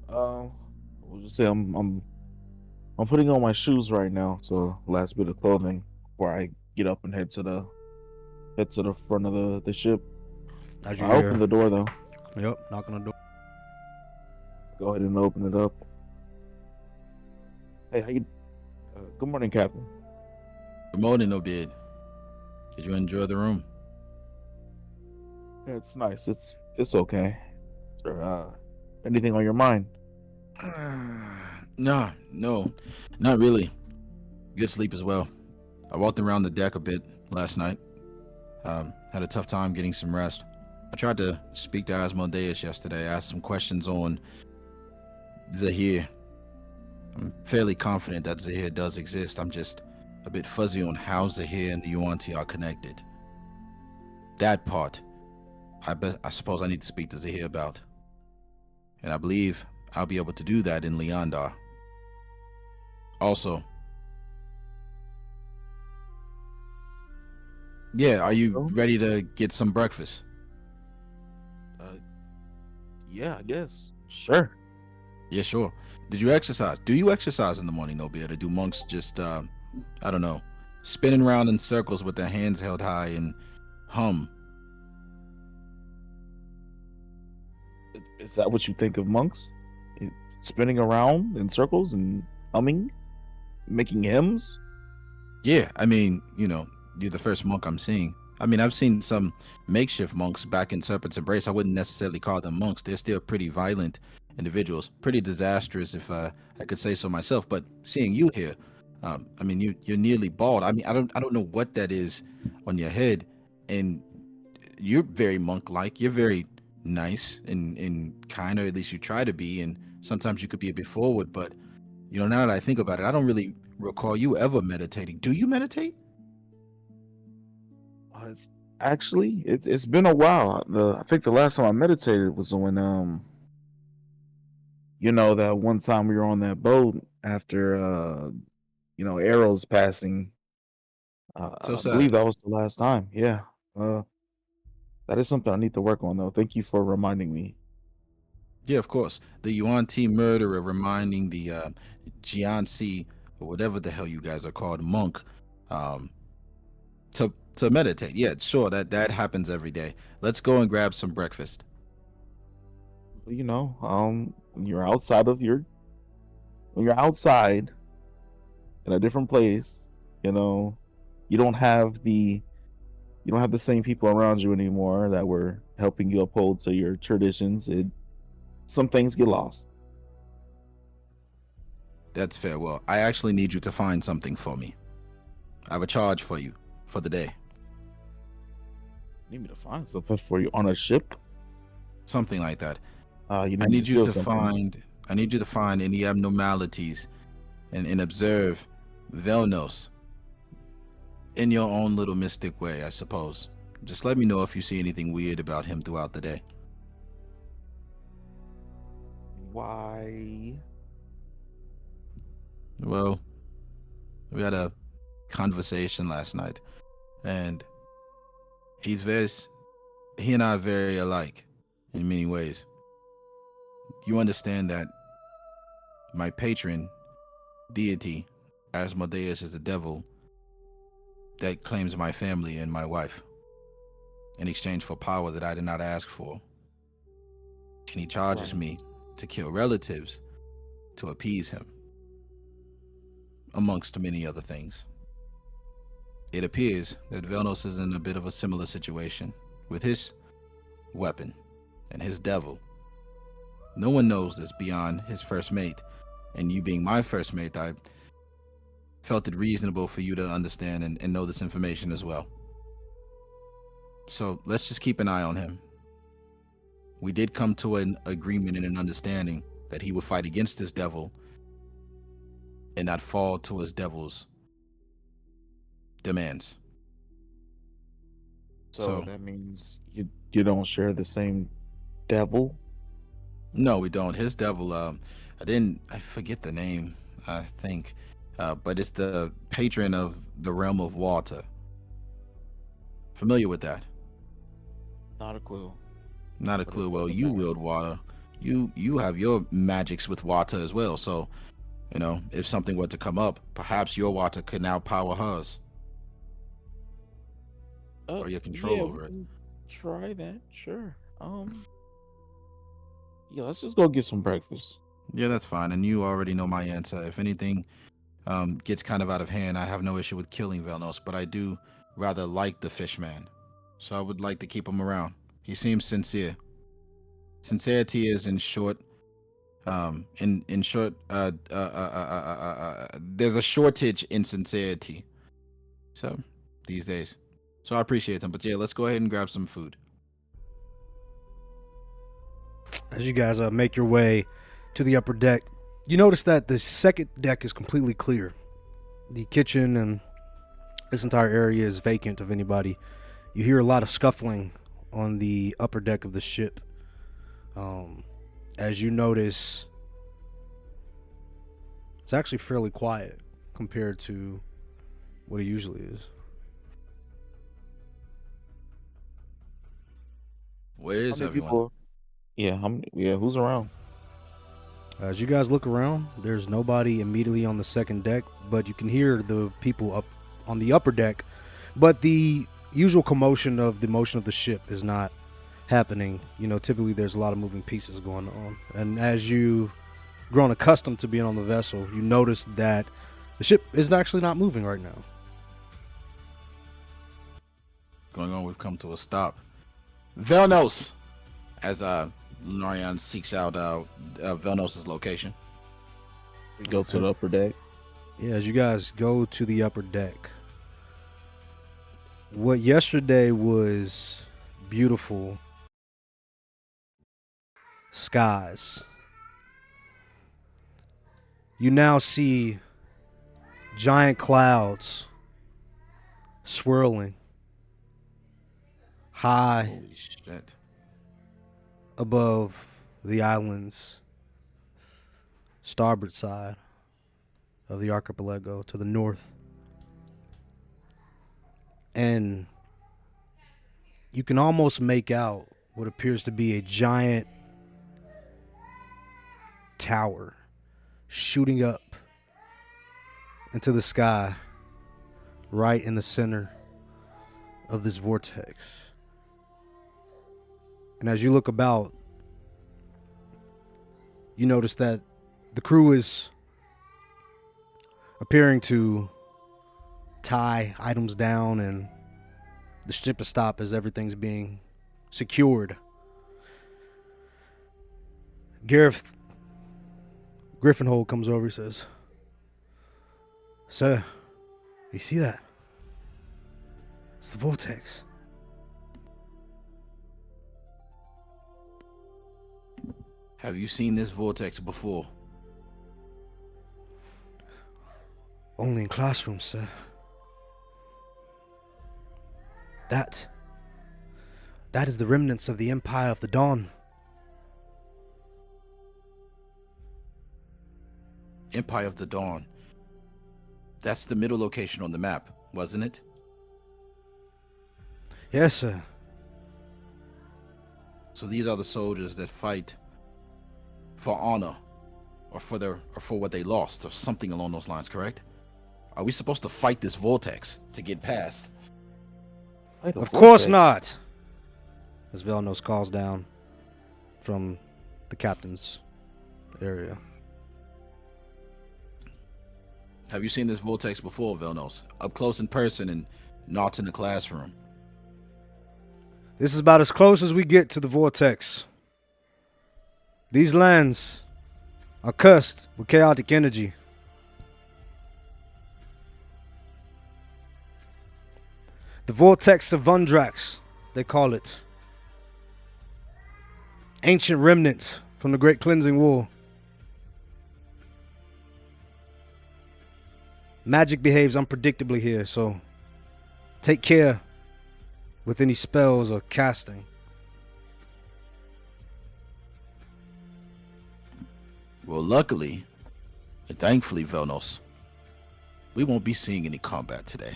Speaker 3: We'll just say I'm putting on my shoes right now, so last bit of clothing before I get up and head to the front of the ship.
Speaker 1: As you
Speaker 3: I open the door though.
Speaker 1: Yep, knock on the door.
Speaker 3: Go ahead and open it up. Hey, how you? Good morning, Captain.
Speaker 2: Good morning, Obid. Did you enjoy the room?
Speaker 3: Yeah, it's nice. It's okay. Sir, anything on your mind?
Speaker 2: No, not really. Good sleep as well. I walked around the deck a bit last night. Had a tough time getting some rest. I tried to speak to Asmodeus yesterday, asked some questions on Zahir. I'm fairly confident that Zahir does exist. I'm just a bit fuzzy on how Zahir and the Yuan-Ti are connected. That part, I suppose I need to speak to Zahir about. And I believe I'll be able to do that in Leondar. Also, yeah, are you
Speaker 3: Also,
Speaker 2: ready to get some breakfast?
Speaker 3: uh, yeah, I guess. Sure.
Speaker 2: Yeah, sure. Did you exercise? Do you exercise in the morning, Nobia? Or do monks just, I don't know, spinning around in circles with their hands held high and hum?
Speaker 3: Is that what you think of monks? I- Spinning around in circles and humming, making hymns?
Speaker 2: Yeah, I mean, you're the first monk I'm seeing. I mean, I've seen some makeshift monks back in Serpent's Embrace. I wouldn't necessarily call them monks. They're still pretty violent individuals, pretty disastrous, if I could say so myself. But seeing you here, I mean, you're nearly bald. I mean, I don't know what that is on your head, and you're very monk-like. You're very nice and kind, or at least you try to be. And sometimes you could be a bit forward, but now that I think about it, I don't really recall you ever meditating. Do you meditate?
Speaker 3: It's actually it's been a while. I think the last time I meditated was when that one time we were on that boat after arrows passing.
Speaker 2: So
Speaker 3: I believe
Speaker 2: sad.
Speaker 3: that was the last time. Yeah. Uh, that is something I need to work on though. Thank you for reminding me.
Speaker 2: Yeah, of course. The Yuan Ti murderer reminding the Jianxi, or whatever the hell you guys are called, monk, um, to meditate. Yeah, sure. That happens every day. Let's go and grab some breakfast.
Speaker 3: When you're outside in a different place, you know, you don't have the you don't have the same people around you anymore that were helping you uphold to your traditions. Some things get lost.
Speaker 2: That's fair. Well, I actually need you to find something for me. I have a charge for you for the day.
Speaker 3: You need me to find something for you on a ship?
Speaker 2: Something like that.
Speaker 3: You
Speaker 2: I
Speaker 3: need me to
Speaker 2: need you
Speaker 3: steal
Speaker 2: to
Speaker 3: something.
Speaker 2: find I need you to find any abnormalities and observe Velnos in your own little mystic way, I suppose. Just let me know if you see anything weird about him throughout the day.
Speaker 3: Why?
Speaker 2: Well, we had a conversation last night, and he's very, he and I are very alike in many ways. You understand that my patron deity, Asmodeus, is a devil that claims my family and my wife in exchange for power that I did not ask for. And he charges
Speaker 3: Right.
Speaker 2: me to kill relatives to appease him, amongst many other things. It appears that Velnos is in a bit of a similar situation with his weapon and his devil. No one knows this beyond his first mate, and you being my first mate, I felt it reasonable for you to understand and know this information as well. So let's just keep an eye on him. We did come to an agreement and an understanding that he would fight against this devil and not fall to his devil's demands.
Speaker 3: So
Speaker 2: So
Speaker 3: that means you don't share the same devil?
Speaker 2: no, we don't. His devil, I forget the name, I think, but it's the patron of the realm of water. Familiar with that?
Speaker 3: Not a clue.
Speaker 2: Not a
Speaker 3: What is
Speaker 2: clue.
Speaker 3: what
Speaker 2: Well,
Speaker 3: is
Speaker 2: you
Speaker 3: that?
Speaker 2: wield water. You have your magics with water as well. So, if something were to come up, perhaps your water could now power hers, or your control
Speaker 3: Yeah, we
Speaker 2: over it.
Speaker 3: can try that. Sure. Yeah, let's just go get some breakfast.
Speaker 2: Yeah, that's fine. And you already know my answer. If anything gets kind of out of hand, I have no issue with killing Velnos, but I do rather like the fish man. So I would like to keep him around. He seems sincere. Sincerity is, in short, In short, there's a shortage in sincerity. So these days. So I appreciate them. But yeah, let's go ahead and grab some food.
Speaker 1: As you guys make your way to the upper deck, you notice that the second deck is completely clear. The kitchen and this entire area is vacant of anybody. You hear a lot of scuffling on the upper deck of the ship. As you notice, it's actually fairly quiet compared to what it usually is.
Speaker 2: Where is
Speaker 3: How many
Speaker 2: everyone?
Speaker 3: people? Yeah, who's around?
Speaker 1: As you guys look around, there's nobody immediately on the second deck, but you can hear the people up on the upper deck. But the usual commotion of the motion of the ship is not happening. You know, typically there's a lot of moving pieces going on. And as you've grown accustomed to being on the vessel, you notice that the ship is actually not moving right now.
Speaker 2: Going on, we've come to a stop. Velnos, as Lorian seeks out Velnos's location.
Speaker 3: We go to the upper deck.
Speaker 1: Yeah, as you guys go to the upper deck, what yesterday was beautiful skies, you now see giant clouds swirling high
Speaker 2: Holy shit.
Speaker 1: above the island's starboard side of the archipelago to the north. And you can almost make out what appears to be a giant tower shooting up into the sky right in the center of this vortex. And as you look about, you notice that the crew is appearing to tie items down, and the ship is stopped as everything's being secured. Gareth Griffinhold comes over and says, "Sir, you see that? It's the vortex."
Speaker 2: Have you seen this vortex before?
Speaker 1: Only in classrooms, sir. That is the remnants of the Empire of the Dawn.
Speaker 2: Empire of the Dawn. That's the middle location on the map, wasn't it?
Speaker 1: Yes, sir.
Speaker 2: So these are the soldiers that fight for honor, or for what they lost, or something along those lines, correct? Are we supposed to fight this vortex to get past?
Speaker 1: Of course not. As Velnos calls down from the captain's area.
Speaker 2: Have you seen this vortex before, Velnos? Up close in person and not in the classroom?
Speaker 1: This is about as close as we get to the vortex. These lands are cursed with chaotic energy. The vortex of Vundrax, they call it. Ancient remnants from the Great Cleansing War. Magic behaves unpredictably here, so take care with any spells or casting.
Speaker 2: Well, luckily, and thankfully, Velnos, we won't be seeing any combat today.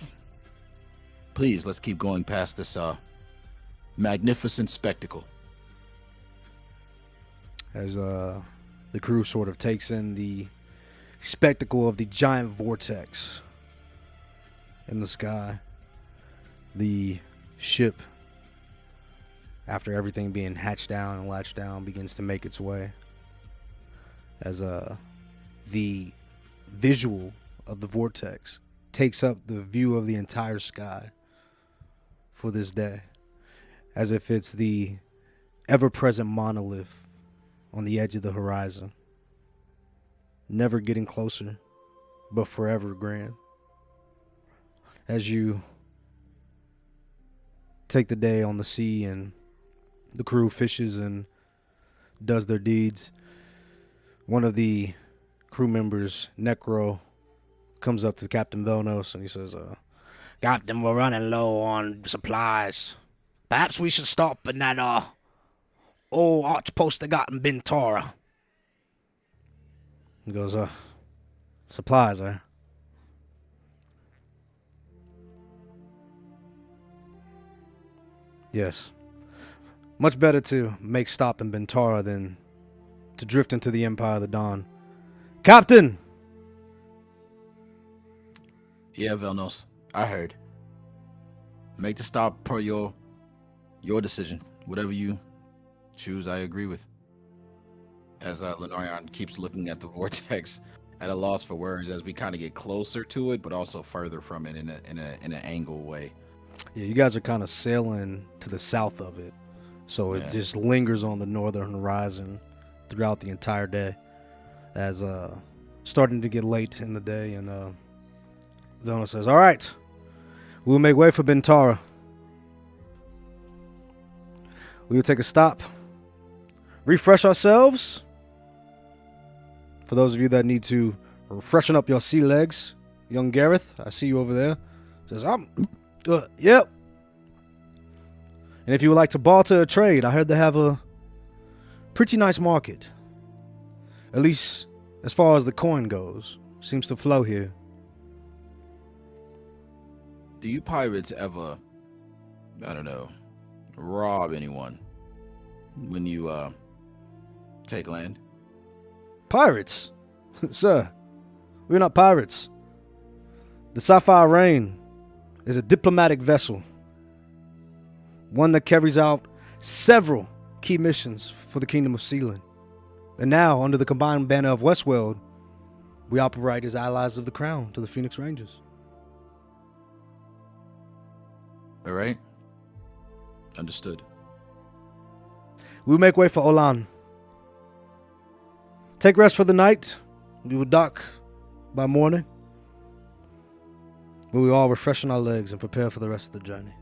Speaker 2: Please, let's keep going past this magnificent spectacle.
Speaker 1: As the crew sort of takes in the spectacle of the giant vortex in the sky, the ship, after everything being hatched down and latched down, begins to make its way. As the visual of the vortex takes up the view of the entire sky for this day, as if it's the ever-present monolith on the edge of the horizon, never getting closer, but forever grand. As you take the day on the sea and the crew fishes and does their deeds, one of the crew members, Necro, comes up to Captain Velnos and he says, Captain, we're running low on supplies. Perhaps we should stop in that old archpost they got in Bentora. He goes, supplies, eh? Yes. Much better to make stop in Bentora than to drift into the Empire of the Dawn. Captain!
Speaker 2: Yeah, Velnos, I heard. Make the stop per your decision. Whatever you choose, I agree with. As Lenorian keeps looking at the vortex at a loss for words as we kind of get closer to it, but also further from it in an angle way.
Speaker 1: Yeah, you guys are kind of sailing to the south of it. So it just lingers on the northern horizon throughout the entire day. As starting to get late in the day, and Velna says, all right, we'll make way for Bentara. We will take a stop, refresh ourselves. For those of you that need to freshen up your sea legs, young Gareth, I see you over there. Says, yep. And if you would like to barter a trade, I heard they have a pretty nice market. At least as far as the coin goes. Seems to flow here.
Speaker 2: Do you pirates ever, I don't know, rob anyone when you take land?
Speaker 1: Pirates? Sir, we're not pirates. The Sapphire Rain is a diplomatic vessel. One that carries out several key missions for the Kingdom of Sealand. And now, under the combined banner of Westworld, we operate as allies of the Crown to the Phoenix Rangers.
Speaker 2: All right. Understood.
Speaker 1: We'll make way for Olan. Take rest for the night. We will dock by morning. But we all refreshen our legs and prepare for the rest of the journey.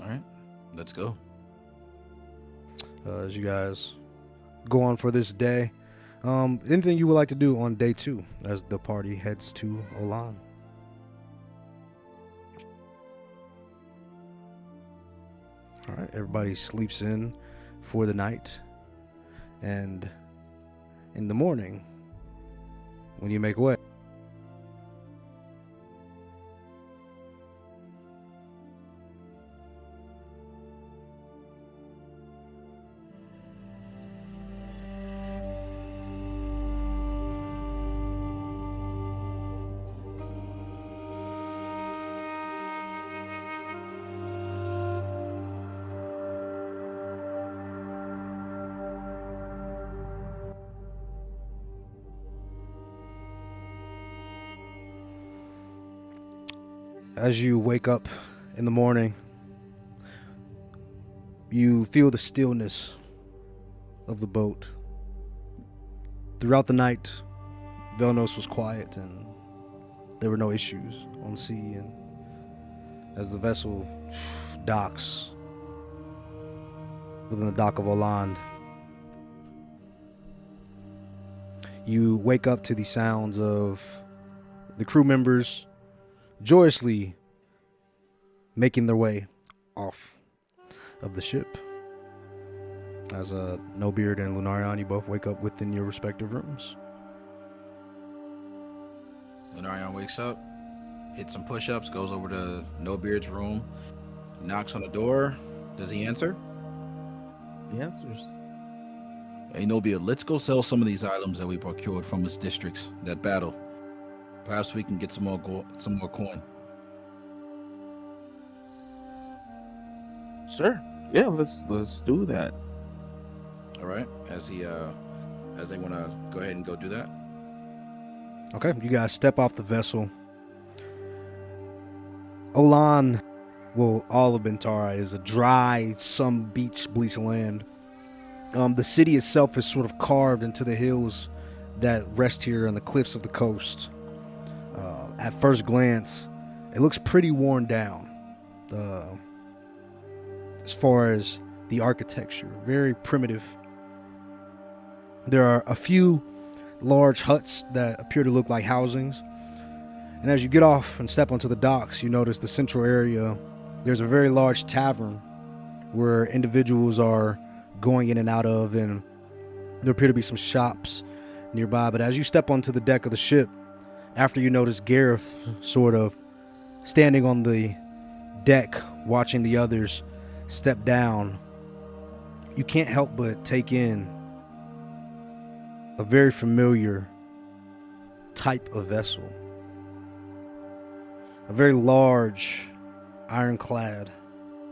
Speaker 2: All right. Let's go.
Speaker 1: As you guys go on for this day, anything you would like to do on day 2 as the party heads to Olan? All right, everybody sleeps in for the night, and in the morning, when you make way, as you wake up in the morning, you feel the stillness of the boat. Throughout the night, Velnos was quiet and there were no issues on the sea. And as the vessel docks within the dock of Oland, you wake up to the sounds of the crew members joyously making their way off of the ship. As No Beard and Lunarion, you both wake up within your respective rooms.
Speaker 2: Lunarion wakes up, hits some push-ups, goes over to No Beard's room, knocks on the door. Does he answer?
Speaker 3: He answers.
Speaker 2: Hey, No Beard, let's go sell some of these items that we procured from his districts that battle. Perhaps we can get some more coin.
Speaker 3: Sure. Yeah, let's do that.
Speaker 2: All right. As they want to go ahead and go do that.
Speaker 1: Okay, you guys step off the vessel. Olan, well, all of Bentara is a dry, some beach bleach land The city itself is sort of carved into the hills that rest here on the cliffs of the coast. At first glance, it looks pretty worn down. As far as the architecture, very primitive. There are a few large huts that appear to look like housings. And as you get off and step onto the docks, you notice the central area. There's a very large tavern where individuals are going in and out of, and there appear to be some shops nearby. But as you step onto the deck of the ship, after you notice Gareth sort of standing on the deck watching the others step down, you can't help but take in a very familiar type of vessel. A very large, ironclad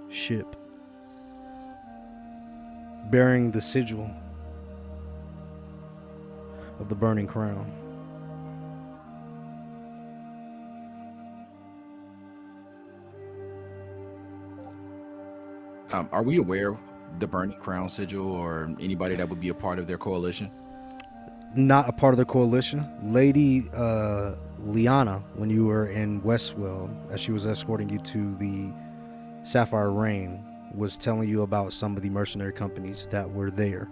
Speaker 1: ship bearing the sigil of the Burning Crown.
Speaker 2: Are we aware of the Burning Crown sigil or anybody that would be a part of their coalition?
Speaker 1: Not a part of the coalition. Lady Liana, when you were in Westwell, as she was escorting you to the Sapphire Rain, was telling you about some of the mercenary companies that were there.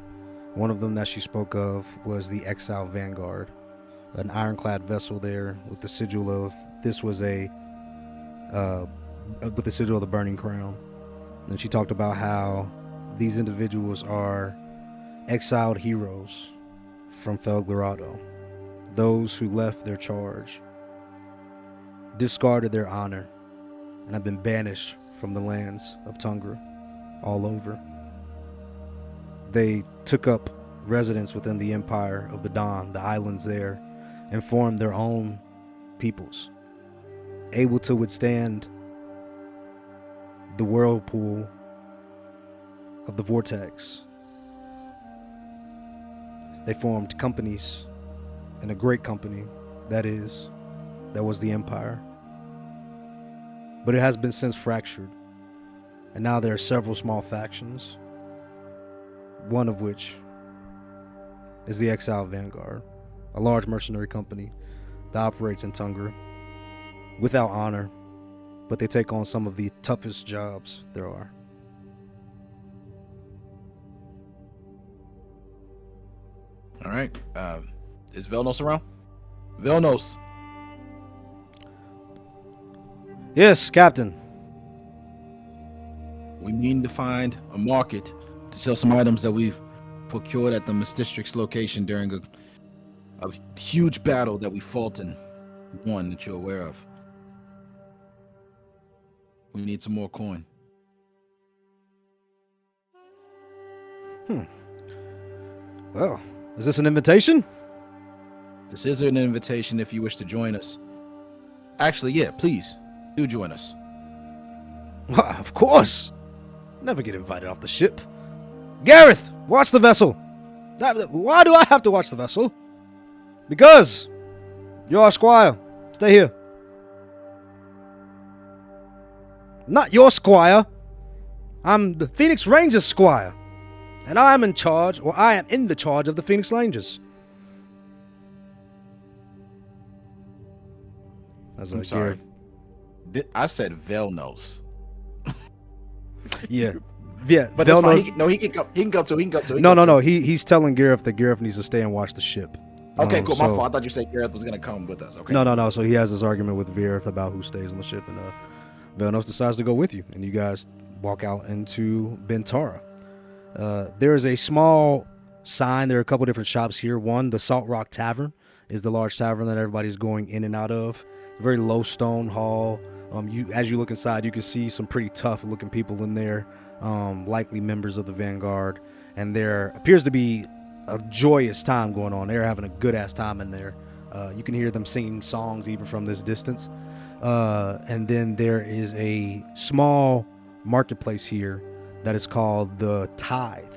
Speaker 1: One of them that she spoke of was the Exile Vanguard, an ironclad vessel there with the sigil of with the sigil of the Burning Crown. And she talked about how these individuals are exiled heroes from Felglorado, those who left their charge, discarded their honor, and have been banished from the lands of Tungra all over. They took up residence within the Empire of the Dawn, the islands there, and formed their own peoples, able to withstand the whirlpool of the vortex. They formed companies, and a great company, that was the Empire. But it has been since fractured, and now there are several small factions, one of which is the Exile Vanguard, a large mercenary company that operates in Tungra without honor, but they take on some of the toughest jobs there are.
Speaker 2: All right. Is Velnos around? Velnos.
Speaker 1: Yes, Captain.
Speaker 2: We mean to find a market to sell some items that we've procured at the Mystistrix location during a huge battle that we fought and won that you're aware of. We need some more coin.
Speaker 1: Well, is this an invitation?
Speaker 2: This is an invitation if you wish to join us. Actually, yeah, please do join us.
Speaker 1: Why, of course. Never get invited off the ship. Gareth, watch the vessel. Why do I have to watch the vessel? Because you're our squire. Stay here. Not your squire. I'm the Phoenix Rangers squire. And I am in charge, or I am in the charge of the Phoenix Rangers.
Speaker 2: I'm sorry. I said Velnos.
Speaker 1: Yeah. Yeah.
Speaker 2: But that's fine. He can come. He can come too.
Speaker 1: No. He's telling Gareth that Gareth needs to stay and watch the ship.
Speaker 2: Okay, cool. My fault. I thought you said Gareth was going to come with us. Okay.
Speaker 1: No. So he has this argument with Gareth about who stays on the ship, and Velnos decides to go with you, and you guys walk out into Bentara. There is a small sign. There are a couple different shops here. One, the Salt Rock Tavern, is the large tavern that everybody's going in and out of. A very low stone hall. As you look inside, you can see some pretty tough looking people in there, likely members of the Vanguard, and there appears to be a joyous time going on. They're having a good ass time in there. You can hear them singing songs even from this distance. And then there is a small marketplace here that is called the Tithe,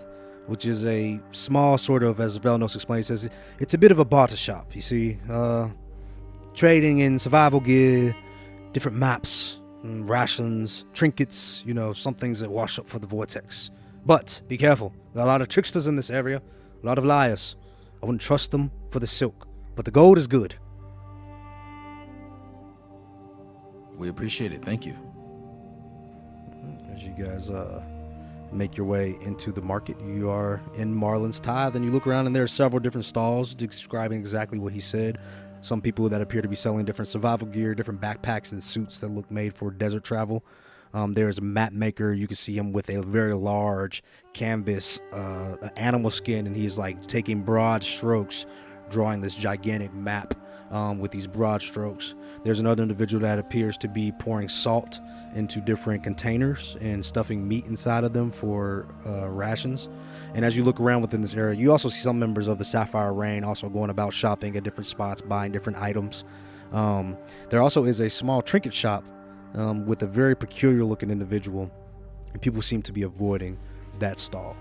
Speaker 1: which is a small sort of, as Velnos explains, says it's a bit of a barter shop. You see, trading in survival gear, different maps, rations, trinkets, some things that wash up for the vortex. But be careful. There are a lot of tricksters in this area, a lot of liars. I wouldn't trust them for the silk, but the gold is good.
Speaker 2: We appreciate it. Thank you.
Speaker 1: As you guys make your way into the market, you are in Marlin's Tithe, and you look around, and there are several different stalls describing exactly what he said. Some people that appear to be selling different survival gear, different backpacks and suits that look made for desert travel. There's a map maker. You can see him with a very large canvas, animal skin, and he's like taking broad strokes, drawing this gigantic map with these broad strokes. There's another individual that appears to be pouring salt into different containers and stuffing meat inside of them for rations. And as you look around within this area, you also see some members of the Sapphire Rain also going about shopping at different spots, buying different items. There also is a small trinket shop with a very peculiar looking individual, and people seem to be avoiding that stall.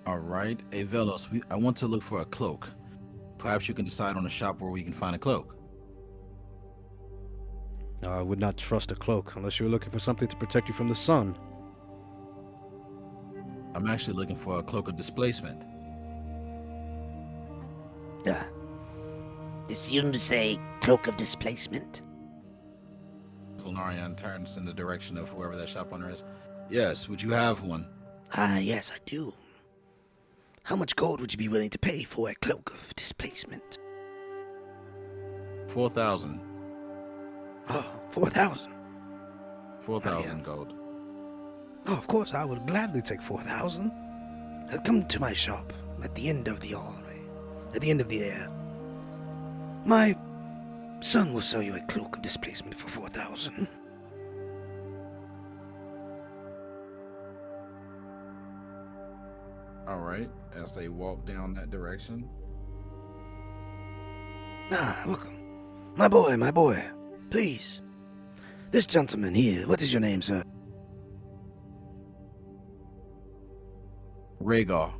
Speaker 2: All right. Hey, Velos, I want to look for a cloak. Perhaps you can decide on a shop where we can find a cloak.
Speaker 1: I would not trust a cloak unless you're looking for something to protect you from the sun.
Speaker 2: I'm actually looking for a cloak of displacement.
Speaker 4: Assume to say cloak of displacement.
Speaker 2: Lunarian turns in the direction of whoever that shop owner is. Yes, would you have one?
Speaker 4: Yes, I do. How much gold would you be willing to pay for a cloak of displacement?
Speaker 2: 4,000.
Speaker 4: Oh, 4,000.
Speaker 2: 4,000 gold.
Speaker 4: Oh, of course, I would gladly take 4,000. Come to my shop at the end of the hallway, at the end of the air. My son will sell you a cloak of displacement for 4,000.
Speaker 2: All right. As they walk down that direction.
Speaker 4: Welcome. My boy. Please. This gentleman here, what is your name, sir?
Speaker 2: Rhaegar.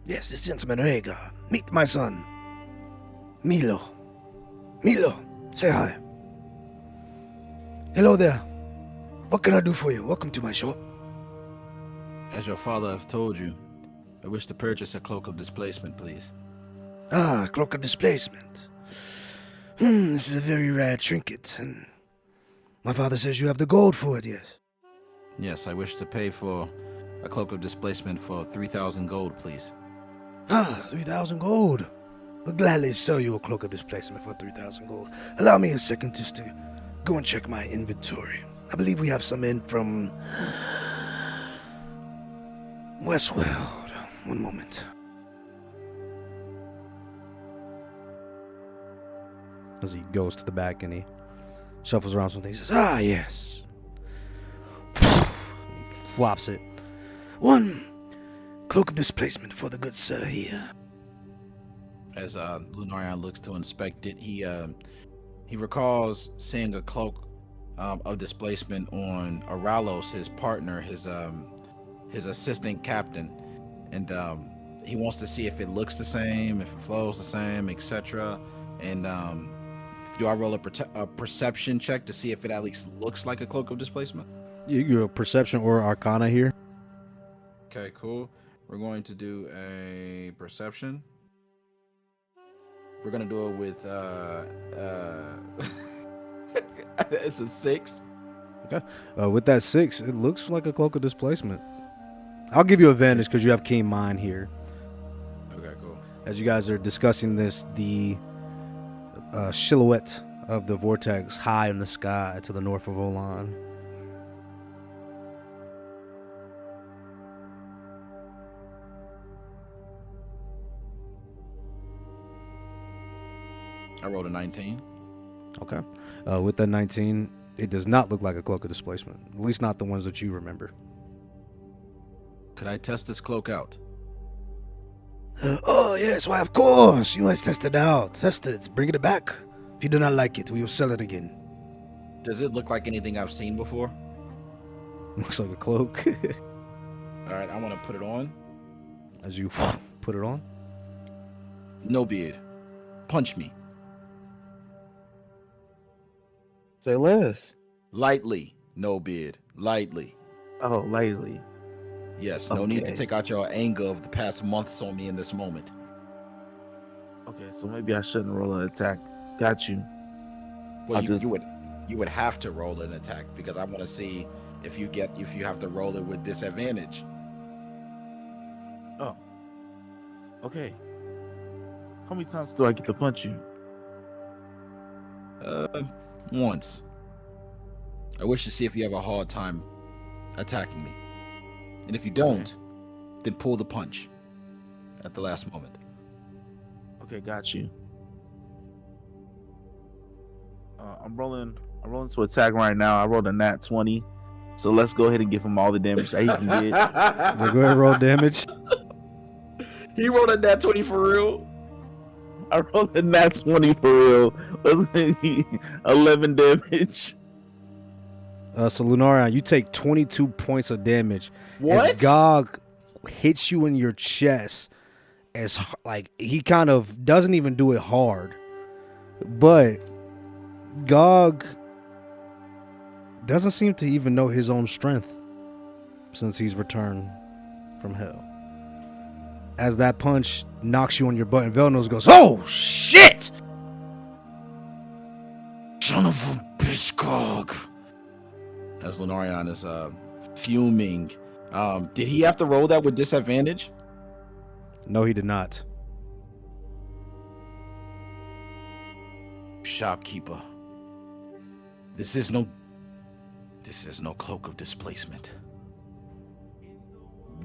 Speaker 4: Yes, this gentleman, Rhaegar. Meet my son, Milo. Milo, say hi. Hello there. What can I do for you? Welcome to my shop.
Speaker 2: As your father has told you, I wish to purchase a cloak of displacement, please.
Speaker 4: Cloak of displacement. This is a very rare trinket, and my father says you have the gold for it, yes?
Speaker 2: Yes, I wish to pay for a cloak of displacement for 3,000 gold, please.
Speaker 4: 3,000 gold. We'll gladly sell you a cloak of displacement for 3,000 gold. Allow me a second just to go and check my inventory. I believe we have some in from Westworld. One moment.
Speaker 1: As he goes to the back and he shuffles around something, he says, yes. He flops it.
Speaker 4: One cloak of displacement for the good sir here.
Speaker 2: As Lunarian looks to inspect it, he recalls seeing a cloak of displacement on Aralos, his partner, his assistant captain, and he wants to see if it looks the same, if it flows the same, etc. And do I roll a perception check to see if it at least looks like a cloak of displacement?
Speaker 1: You're a perception or arcana here.
Speaker 2: Okay, cool. We're going to do a perception. We're gonna do it with it's a 6.
Speaker 1: Okay. With that 6, it looks like a cloak of displacement. I'll give you advantage because you have keen mind here.
Speaker 2: Okay, cool.
Speaker 1: As you guys are discussing this, the silhouette of the vortex high in the sky to the north of Olan.
Speaker 2: I rolled a 19.
Speaker 1: Okay. With that 19, it does not look like a cloak of displacement. At least not the ones that you remember.
Speaker 2: Could I test this cloak out?
Speaker 4: Oh, yes, why, of course. You must test it out. Test it. Bring it back. If you do not like it, we will sell it again.
Speaker 2: Does it look like anything I've seen before?
Speaker 1: Looks like a cloak.
Speaker 2: All right, I want to put it on.
Speaker 1: As you put it on.
Speaker 2: No beard. Punch me.
Speaker 3: Say less.
Speaker 2: Lightly. No beard. Lightly.
Speaker 3: Oh, lightly.
Speaker 2: Yes, no need to
Speaker 3: Okay.
Speaker 2: take out your anger of the past months on me in this moment.
Speaker 3: Okay, so maybe I shouldn't roll an attack. Got you.
Speaker 2: Well,
Speaker 3: I'll
Speaker 2: you,
Speaker 3: just-
Speaker 2: you would have to roll an attack because I want to see if you have to roll it with disadvantage.
Speaker 3: Oh. Okay. How many times do I get to punch you?
Speaker 2: Once. I wish to see if you have a hard time attacking me. And if you don't, then pull the punch at the last moment.
Speaker 3: Okay, got you. I'm rolling to attack right now. I rolled a nat 20. So let's go ahead and give him all the damage that he can get.
Speaker 1: Yeah, go ahead and roll damage.
Speaker 2: He rolled a nat 20 for real.
Speaker 3: I rolled a nat 20 for real. 11 damage.
Speaker 1: So Lunarian, you take 22 points of damage.
Speaker 2: What?
Speaker 1: As Gog hits you in your chest, like he kind of doesn't even do it hard, but Gog doesn't seem to even know his own strength since he's returned from hell. As that punch knocks you on your butt, and Velnos goes, "Oh shit!
Speaker 2: Son of a bitch, Gog." As Lunarian is fuming. Did he have to roll that with disadvantage?
Speaker 1: No, he did not.
Speaker 2: Shopkeeper. This is no cloak of displacement.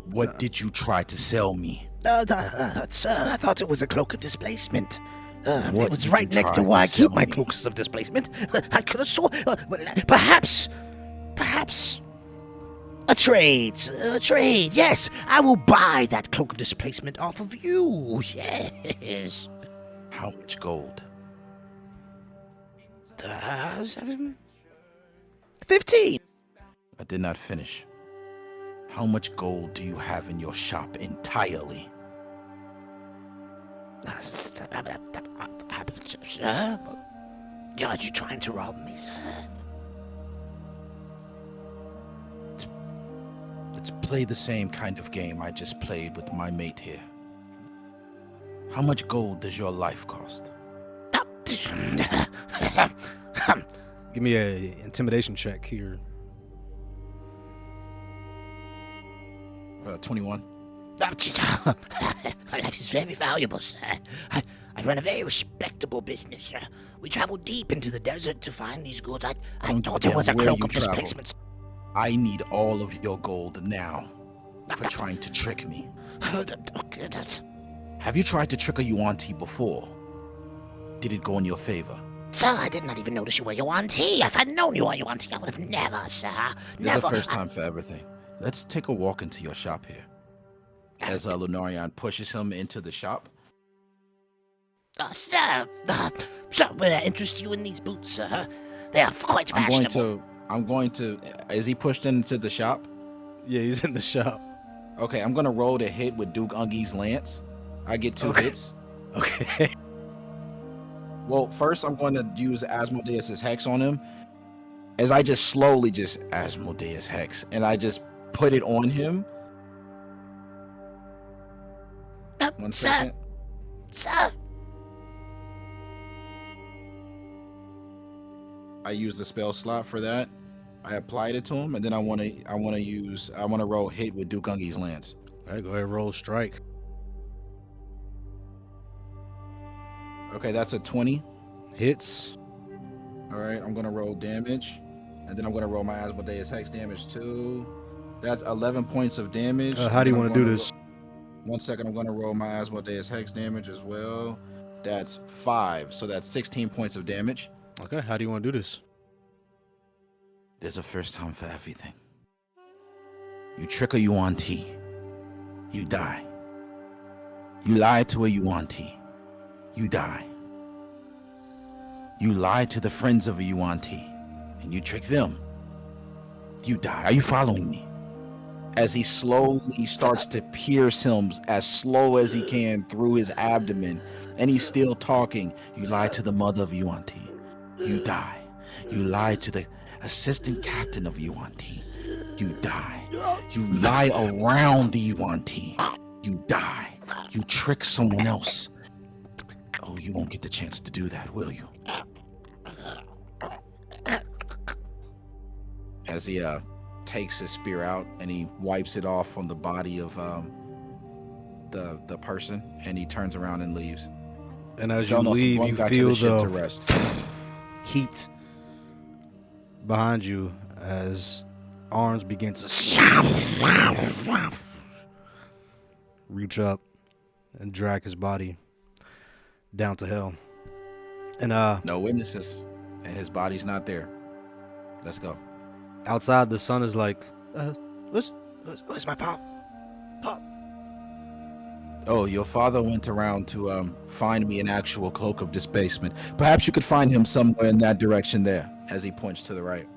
Speaker 2: What did you try to sell me?
Speaker 4: Sir, I thought it was a cloak of displacement.
Speaker 2: What
Speaker 4: It was
Speaker 2: did
Speaker 4: right
Speaker 2: you
Speaker 4: next
Speaker 2: try
Speaker 4: to where
Speaker 2: to
Speaker 4: I keep
Speaker 2: sell
Speaker 4: my
Speaker 2: me?
Speaker 4: cloaks of displacement. I could have sworn. Perhaps a trade. A trade. Yes, I will buy that cloak of displacement off of you. Yes.
Speaker 2: How much gold?
Speaker 4: 15.
Speaker 2: I did not finish. How much gold do you have in your shop entirely?
Speaker 4: Sir? Are you trying to rob me, sir?
Speaker 2: Let's play the same kind of game I just played with my mate here. How much gold does your life cost?
Speaker 1: Give me a intimidation check here.
Speaker 2: 21.
Speaker 4: My life is very valuable, sir. I run a very respectable business, sir. We travel deep into the desert to find these goods. I
Speaker 2: Don't
Speaker 4: thought
Speaker 2: give
Speaker 4: it
Speaker 2: a
Speaker 4: was a
Speaker 2: damn where
Speaker 4: cloak
Speaker 2: you
Speaker 4: of
Speaker 2: travel.
Speaker 4: displacement.
Speaker 2: I need all of your gold now for trying to trick me. Have you tried to trick a Yuan-Ti before? Did it go in your favor?
Speaker 4: Sir, I did not even notice you were Yuan-Ti. If I'd known you were Yuan-Ti, I would have never, sir.
Speaker 2: There's
Speaker 4: Never.
Speaker 2: a first time for everything. Let's take a walk into your shop here. As Lunarian pushes him into the shop.
Speaker 4: Sir, will I interest you in these boots, sir? They are quite fashionable.
Speaker 2: I'm going to, is he pushed into the shop?
Speaker 1: Yeah, he's in the shop.
Speaker 2: Okay, I'm going to roll to hit with Duke Ungi's lance. I get 2 hits.
Speaker 1: Okay.
Speaker 2: Well, first I'm going to use Asmodeus' Hex on him. As I just slowly Asmodeus Hex, and I just put it on him. 1 second.
Speaker 4: Sir.
Speaker 2: I used the spell slot for that. I applied it to him, and then I want to roll hit with Duke Ungi's lance.
Speaker 1: All right, go ahead and roll a strike.
Speaker 2: Okay, that's a 20.
Speaker 1: Hits.
Speaker 2: All right, I'm gonna roll damage, and then I'm gonna roll my Asmodeus Hex damage too. That's 11 points of damage.
Speaker 1: How do you want to do this?
Speaker 2: 1 second, I'm gonna roll my Asmodeus Hex damage as well. That's 5, so that's 16 points of damage.
Speaker 1: Okay, how do you want to do this?
Speaker 2: There's a first time for everything. You trick a Yuan-Ti, you die. You lie to a Yuan-Ti, you die. You lie to the friends of a Yuan-Ti, and you trick them, you die. Are you following me? As he slowly starts to pierce him as slow as he can through his abdomen, and he's still talking. You lie to the mother of Yuan-Ti, you die. You lie to the assistant captain of Yuan-Ti, you die. You lie around the Yuan-Ti, you die. You trick someone else. Oh, you won't get the chance to do that, will you? As he takes his spear out and he wipes it off on the body of the person, and he turns around and leaves.
Speaker 1: And as you
Speaker 2: Felnos,
Speaker 1: leave,
Speaker 2: going
Speaker 1: you
Speaker 2: back to
Speaker 1: feel
Speaker 2: the ship to
Speaker 1: the
Speaker 2: rest.
Speaker 1: heat behind you as arms begin to reach up and drag his body down to hell. And
Speaker 2: No witnesses, and his body's not there. Let's go.
Speaker 1: outside, the sun is like,
Speaker 4: Where's my pop? Pop.
Speaker 2: Oh, your father went around to find me an actual cloak of disbasement. Perhaps you could find him somewhere in that direction there, as he points to the right.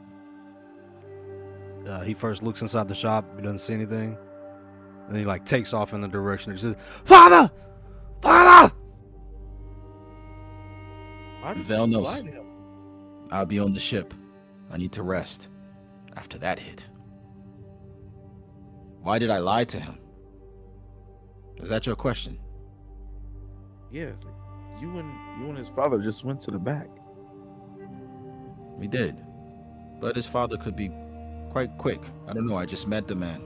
Speaker 1: he first looks inside the shop, he doesn't see anything. And he like takes off in the direction. He says, Father! Father!
Speaker 3: Why did you
Speaker 2: Velnos.
Speaker 3: lie to him?
Speaker 2: I'll be on the ship. I need to rest after that hit. Why did I lie to him? Is that your question?
Speaker 3: Yeah, like, you and his father just went to the back.
Speaker 2: We did. But his father could be quite quick. I don't know, I just met the man.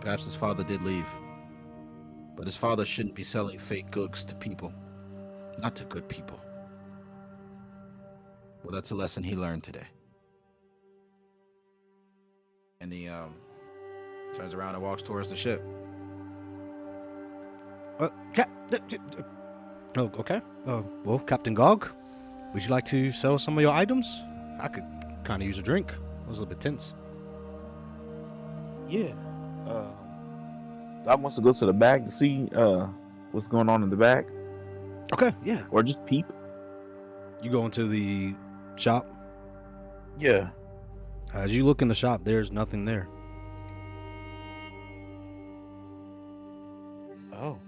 Speaker 2: Perhaps his father did leave. But his father shouldn't be selling fake goods to people. Not to good people. Well, that's a lesson he learned today. And he turns around and walks towards the ship.
Speaker 1: Okay. Well, Captain Gog, would you like to sell some of your items? I could kind of use a drink. I was a little bit tense.
Speaker 3: Yeah. God wants to go to the back to see what's going on in the back,
Speaker 1: Okay, yeah.
Speaker 3: or just peep.
Speaker 1: You go into the shop.
Speaker 3: Yeah.
Speaker 1: As you look in the shop, there's nothing there.
Speaker 3: Oh.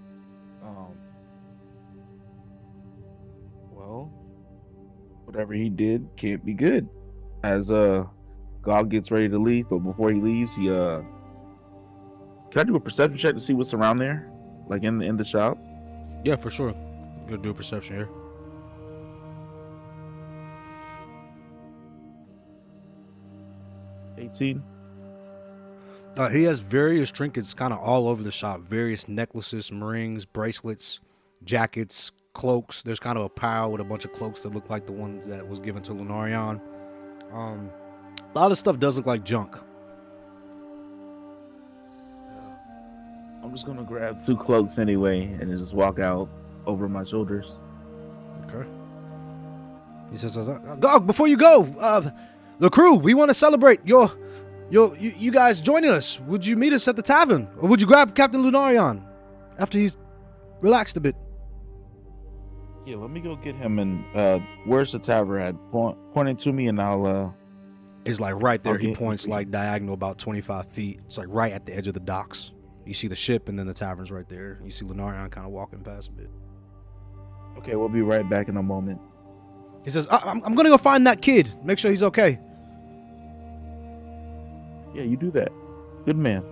Speaker 3: Well, whatever he did can't be good. As God gets ready to leave, but before he leaves, he can I do a perception check to see what's around there, like in the shop?
Speaker 1: Yeah, for sure. You'll do a perception here.
Speaker 3: 18.
Speaker 1: He has various trinkets kind of all over the shop. Various necklaces, rings, bracelets, jackets, cloaks. There's kind of a pile with a bunch of cloaks that look like the ones that was given to Lunarion. A lot of stuff does look like junk.
Speaker 3: I'm just gonna grab 2 cloaks anyway, and then just walk out over my shoulders.
Speaker 1: Okay. He says, Gog, before you go, the crew, we want to celebrate you guys joining us. Would you meet us at the tavern? Or would you grab Captain Lunarion after he's relaxed a bit?
Speaker 3: Yeah, let me go get him. And where's the tavern at? Pointing to me, and I'll.
Speaker 1: It's like right there.
Speaker 3: Okay.
Speaker 1: He points like diagonal about 25 feet. It's like right at the edge of the docks. You see the ship, and then the tavern's right there. You see Lunarion kind of walking past a bit.
Speaker 3: Okay, we'll be right back in a moment.
Speaker 1: He says, I'm going to go find that kid. Make sure he's okay.
Speaker 3: Yeah, you do that. Good man.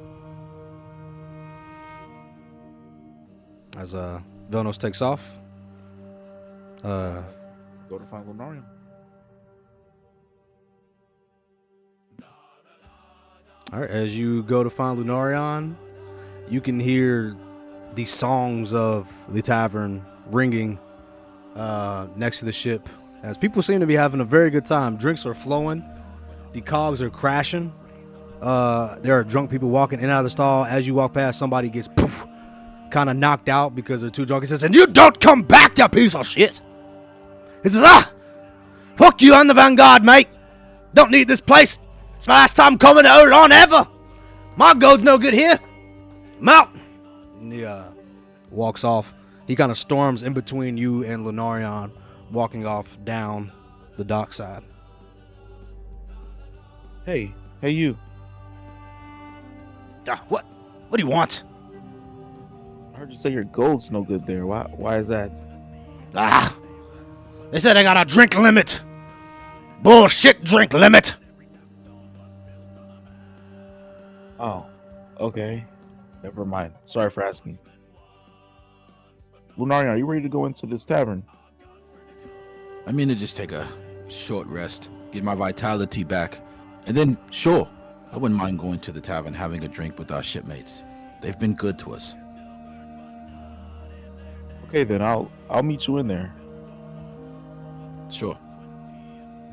Speaker 1: As Velnos takes off.
Speaker 3: Go to find Lunarion.
Speaker 1: All right, as you go to find Lunarion, you can hear the songs of the tavern ringing next to the ship. As people seem to be having a very good time. Drinks are flowing. The cogs are crashing. There are drunk people walking in and out of the stall. As you walk past, somebody gets kind of knocked out because they're too drunk. He says, and you don't come back, you piece of shit. He says, fuck you on the Vanguard, mate. Don't need this place. It's my last time coming to Olan ever. My gold's no good here. I'm out. And he walks off. He kind of storms in between you and Lunarion, walking off down the dockside.
Speaker 3: Hey, you.
Speaker 1: What do you want?
Speaker 3: I heard you say your gold's no good there. Why is that?
Speaker 1: They said I got a drink limit. Bullshit drink limit.
Speaker 3: Oh, okay. Never mind. Sorry for asking. Lunarian, are you ready to go into this tavern?
Speaker 2: I mean to just take a short rest, get my vitality back, and then, sure, I wouldn't mind going to the tavern, having a drink with our shipmates. They've been good to us.
Speaker 3: Okay, then I'll meet you in there.
Speaker 2: Sure.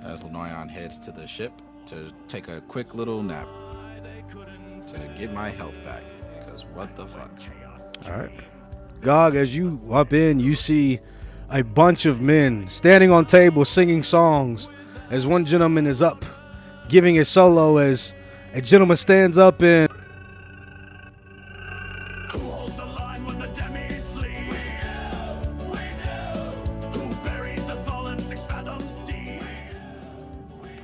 Speaker 2: As Lenoyan heads to the ship to take a quick little nap to get my health back, because what the fuck?
Speaker 1: All right. Gog, as you up in, you see a bunch of men standing on tables singing songs as one gentleman is up giving a solo as a gentleman stands up and
Speaker 5: Who holds the line when the demi sleep? We do. Who buries the fallen 6 fathoms deep?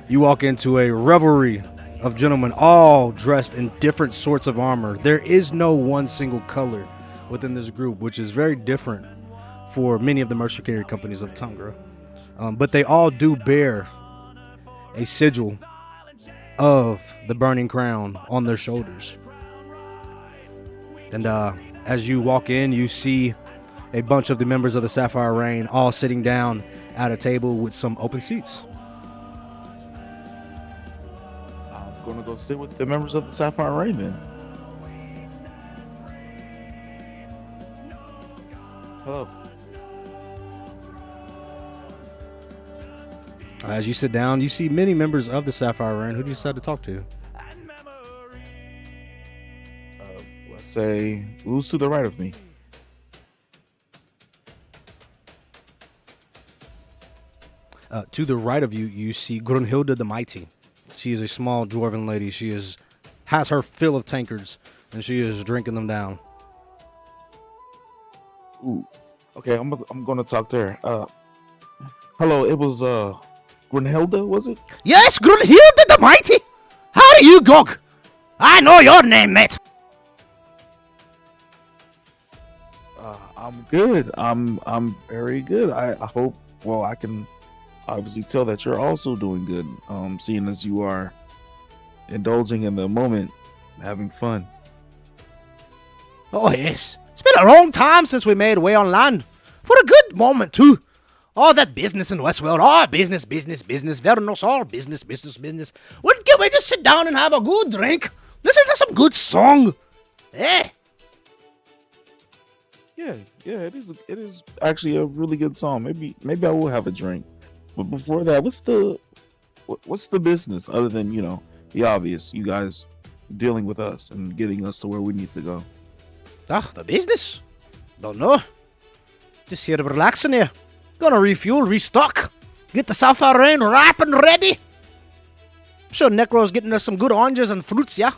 Speaker 1: you walk into a revelry of gentlemen all dressed in different sorts of armor. There is no one single color within this group, which is very different for many of the mercenary companies of Tungra. But they all do bear a sigil of the Burning Crown on their shoulders. And as you walk in, you see a bunch of the members of the Sapphire Reign all sitting down at a table with some open seats.
Speaker 3: I'm gonna go sit with the members of the Sapphire Reign then. Hello.
Speaker 1: As you sit down, you see many members of the Sapphire Reign. Who do you decide to talk to?
Speaker 3: Let's say who's to the right of me?
Speaker 1: To the right of you, you see Grunhilda the Mighty. She is a small dwarven lady. She has her fill of tankards, and she is drinking them down.
Speaker 3: Ooh. Okay, I'm gonna talk to her. Hello, it was Grunhilda, was it?
Speaker 4: Yes, Grunhilde the Mighty! How do you, Gog? I know your name, mate.
Speaker 3: I'm good. I'm very good. I hope. Well, I can obviously tell that you're also doing good. Seeing as you are indulging in the moment, having fun.
Speaker 4: Oh, yes. It's been a long time since we made way on land. For a good moment, too. All that business in Westworld, all business, Vernos, all business. When can we just sit down and have a good drink? Listen to some good song. Eh?
Speaker 3: Yeah, it is. It is actually a really good song. Maybe I will have a drink. But before that, what's the business other than the obvious? You guys dealing with us and getting us to where we need to go.
Speaker 4: Ah, the business? Don't know. Just here relaxing here. Gonna refuel, restock. Get the Sapphire Rain ripe and ready. I'm sure Necro's getting us some good oranges and fruits, yeah?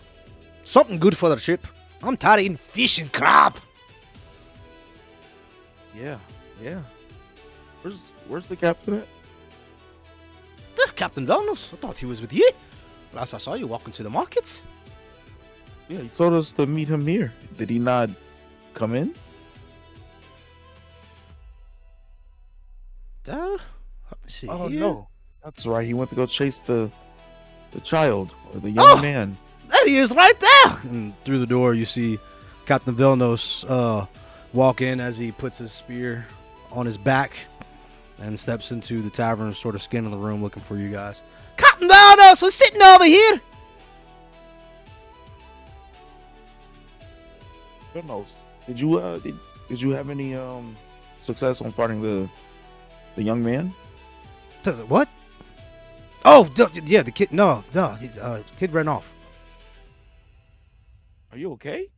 Speaker 4: Something good for the trip. I'm tired of eating fish and crab.
Speaker 3: Yeah. Where's the captain at?
Speaker 4: Captain Velnos, I thought he was with you. Last I saw you walking to the markets.
Speaker 3: Yeah, he told us to meet him here. Did he not come in?
Speaker 4: Let me see
Speaker 3: Oh
Speaker 4: here.
Speaker 3: no, that's right. He went to go chase the child or the young man.
Speaker 4: There he is right there.
Speaker 1: And through the door, you see Captain Vilnos walk in as he puts his spear on his back and steps into the tavern, sort of scanning the room, looking for you guys.
Speaker 4: Captain Velnos is sitting over here.
Speaker 3: Goodness. Did you have any success on finding the young man?
Speaker 1: What? Oh, yeah, the kid. No, kid ran off.
Speaker 3: Are you okay?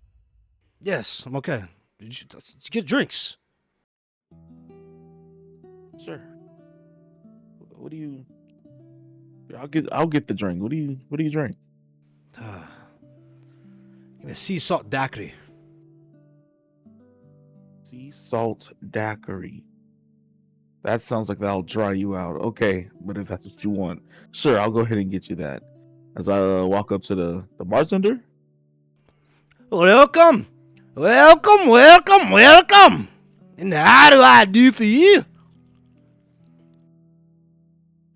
Speaker 1: Yes, I'm okay. Did you get drinks?
Speaker 3: Sure. What do you? I'll get the drink. What do you drink?
Speaker 1: Give me a sea salt daiquiri.
Speaker 3: Sea salt daiquiri. That sounds like that'll dry you out. Okay, but if that's what you want, sure, I'll go ahead and get you that. As I walk up to the bartender.
Speaker 4: Welcome. And how do I do for you?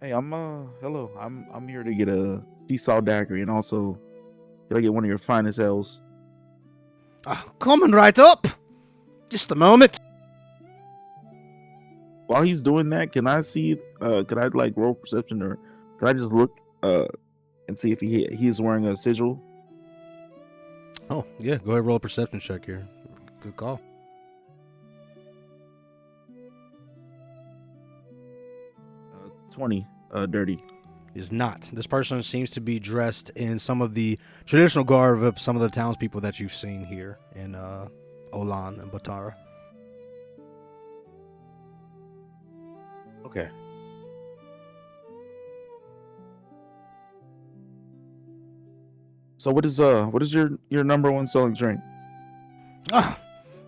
Speaker 3: Hey, hello. I'm here to get a sea salt daiquiri and also Can I get one of your finest ales?
Speaker 4: Coming right up. Just a moment.
Speaker 3: While he's doing that, can I see? Can I like roll perception, or can I just look and see if he's wearing a sigil?
Speaker 1: Oh, yeah. Go ahead and roll a perception check here. Good call.
Speaker 3: 20, dirty.
Speaker 1: Is not. This person seems to be dressed in some of the traditional garb of some of the townspeople that you've seen here in Olan and Batara.
Speaker 3: Okay. So what is your number one selling drink?